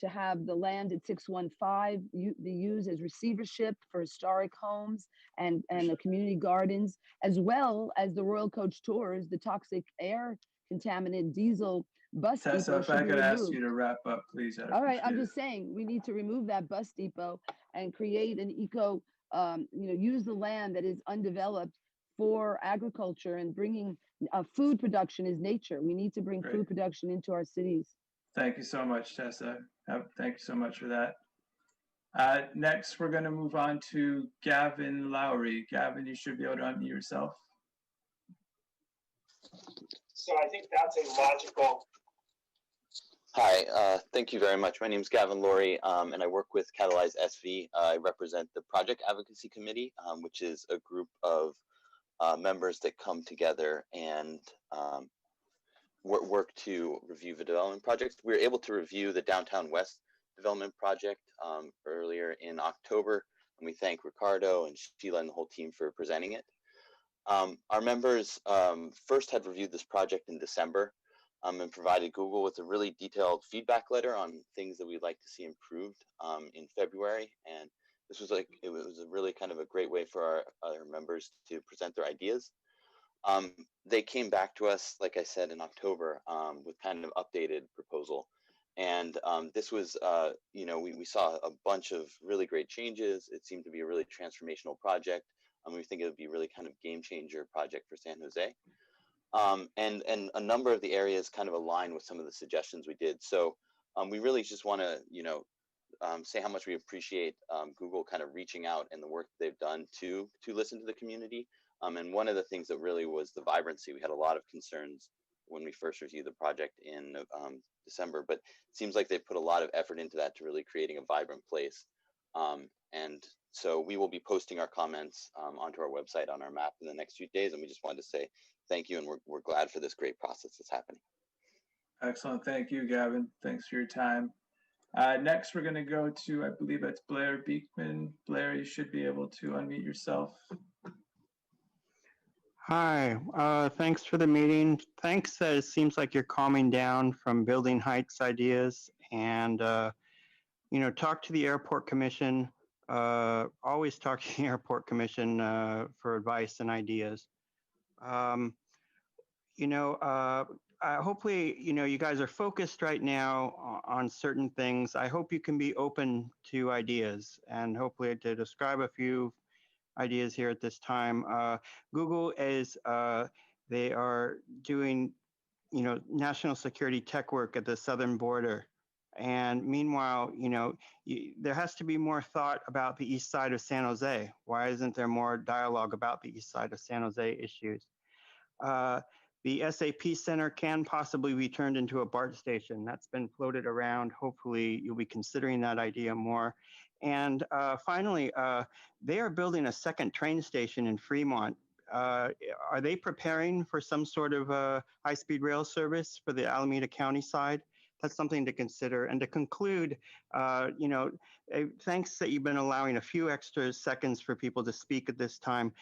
to have the land at 615 be used as receivership for historic homes and the community gardens, as well as the Royal Coach Tours, the toxic air contaminant diesel bus Tessa, depot if I should be could ask removed. you to wrap up, please. I'd All right, I'm appreciate just saying we need to remove that bus depot and create an use the land that is undeveloped for agriculture and bringing food production is nature. We need to bring Great. food production into our cities. Thank you so much, Tessa. Thank you so much for that. Next, we're going to move on to Gavin Lowry. Gavin, you should be able to unmute yourself. So I think that's a logical. Hi, thank you very much. My name is Gavin Lowry, and I work with Catalyze SV. I represent the Project Advocacy Committee, which is a group of members that come together and work to review the development projects. We were able to review the Downtown West development project earlier in October, and we thank Ricardo and Sheila and the whole team for presenting it. Our members first had reviewed this project in December and provided Google with a really detailed feedback letter on things that we'd like to see improved in February. And this was it was a really kind of a great way for our members to present their ideas. They came back to us, like I said, in October with kind of updated proposal. And this was, we saw a bunch of really great changes. It seemed to be a really transformational project. We think it would be really kind of game changer project for San Jose. And a number of the areas kind of align with some of the suggestions we did. So we really just want to, say how much we appreciate Google kind of reaching out and the work they've done to listen to the community. And one of the things that really was the vibrancy. We had a lot of concerns when we first reviewed the project in December, but it seems like they put a lot of effort into that to really creating a vibrant place. And so we will be posting our comments onto our website on our map in the next few days. And we just wanted to say thank you, and we're glad for this great process that's happening. Excellent. Thank you, Gavin. Thanks for your time. Next, we're going to go to, I believe that's Blair Beekman. Blair, you should be able to unmute yourself. Hi, thanks for the meeting. Thanks that it seems like you're calming down from building heights ideas and, talk to the Airport Commission. Always talk to the Airport Commission for advice and ideas. Hopefully, you guys are focused right now on certain things. I hope you can be open to ideas, and hopefully to describe a few ideas here at this time. Google is, they are doing, national security tech work at the southern border. And meanwhile, there has to be more thought about the east side of San Jose. Why isn't there more dialogue about the east side of San Jose issues? The SAP Center can possibly be turned into a BART station. That's been floated around. Hopefully you'll be considering that idea more. And finally, they are building a second train station in Fremont. Are they preparing for some sort of high-speed rail service for the Alameda County side? That's something to consider. And to conclude, thanks that you've been allowing a few extra seconds for people to speak at this time.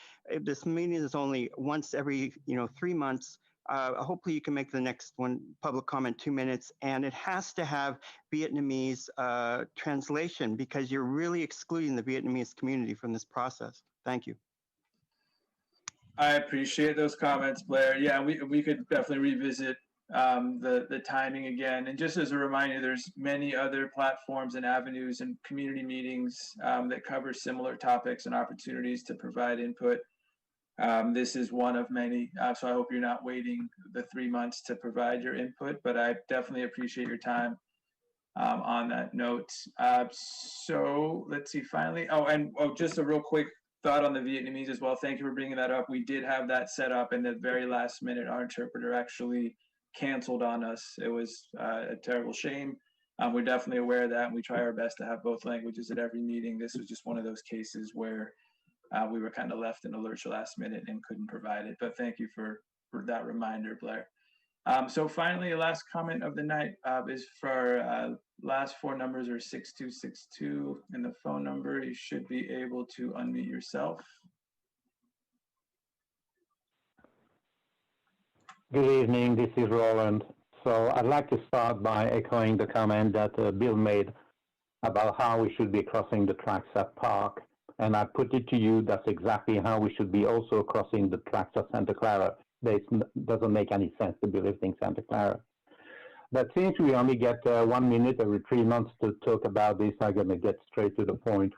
This meeting is only once every 3 months. Hopefully you can make the next one public comment 2 minutes, and it has to have Vietnamese translation because you're really excluding the Vietnamese community from this process. Thank you. I appreciate those comments, Blair. Yeah, we could definitely revisit the timing again. And just as a reminder, there's many other platforms and avenues and community meetings that cover similar topics and opportunities to provide input. This is one of many, so I hope you're not waiting the 3 months to provide your input, but I definitely appreciate your time on that note. So let's see, finally, just a real quick thought on the Vietnamese as well. Thank you for bringing that up. We did have that set up, and at the very last minute, our interpreter actually canceled on us. It was a terrible shame. We're definitely aware of that, and we try our best to have both languages at every meeting. This was just one of those cases where we were kind of left in a lurch last minute and couldn't provide it. But thank you for that reminder, Blair. So finally, a last comment of the night is for last four numbers are 6262, and the phone number, you should be able to unmute yourself. Good evening, this is Roland. So I'd like to start by echoing the comment that Bill made about how we should be crossing the tracks at Park. And I put it to you, that's exactly how we should be also crossing the tracks at Santa Clara. It doesn't make any sense to be lifting Santa Clara. But since we only get 1 minute every 3 months to talk about this, I'm going to get straight to the point.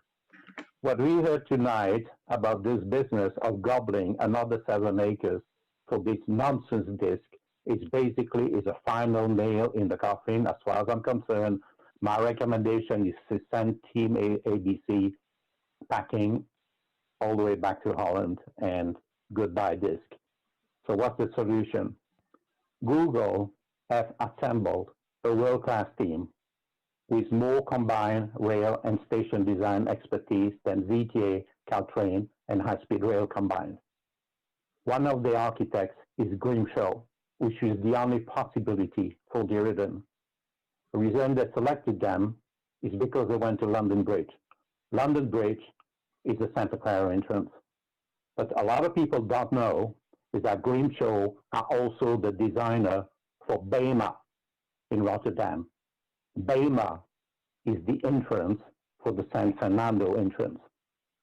What we heard tonight about this business of gobbling another 7 acres for this nonsense disc is basically a final nail in the coffin. As far as I'm concerned, my recommendation is to send Team ABC packing all the way back to Holland and goodbye disc. So what's the solution? Google has assembled a world-class team with more combined rail and station design expertise than VTA, Caltrain, and high-speed rail combined. One of the architects is Grimshaw, which is the only possibility for Diridon. The reason they selected them is because they went to London Bridge. London Bridge is the Santa Clara entrance. But a lot of people don't know is that Grimshaw are also the designer for BEMA in Rotterdam. BEMA is the entrance for the San Fernando entrance.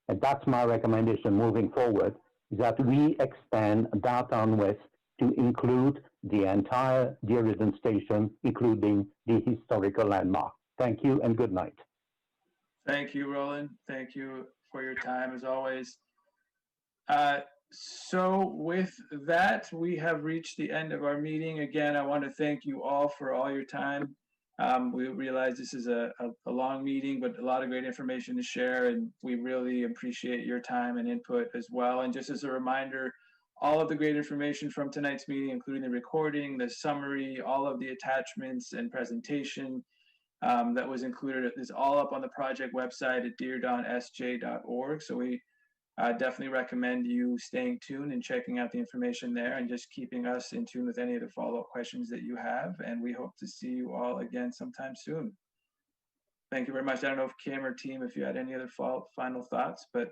And that's my recommendation moving forward, is that we extend downtown west to include the entire Diridon station, including the historical landmark. Thank you and good night. Thank you, Roland. Thank you for your time as always. So with that, we have reached the end of our meeting. Again, I want to thank you all for all your time. We realize this is a long meeting, but a lot of great information to share, and we really appreciate your time and input as well. And just as a reminder, all of the great information from tonight's meeting, including the recording, the summary, all of the attachments and presentation that was included, is all up on the project website at diridonsj.org. So we definitely recommend you staying tuned and checking out the information there and just keeping us in tune with any of the follow-up questions that you have. And we hope to see you all again sometime soon. Thank you very much. I don't know if Kim or team, if you had any other final thoughts, but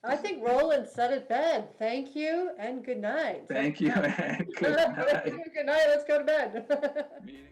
I think Roland said it best. Thank you and good night. Thank you and good night. Good night. Let's go to bed. Meeting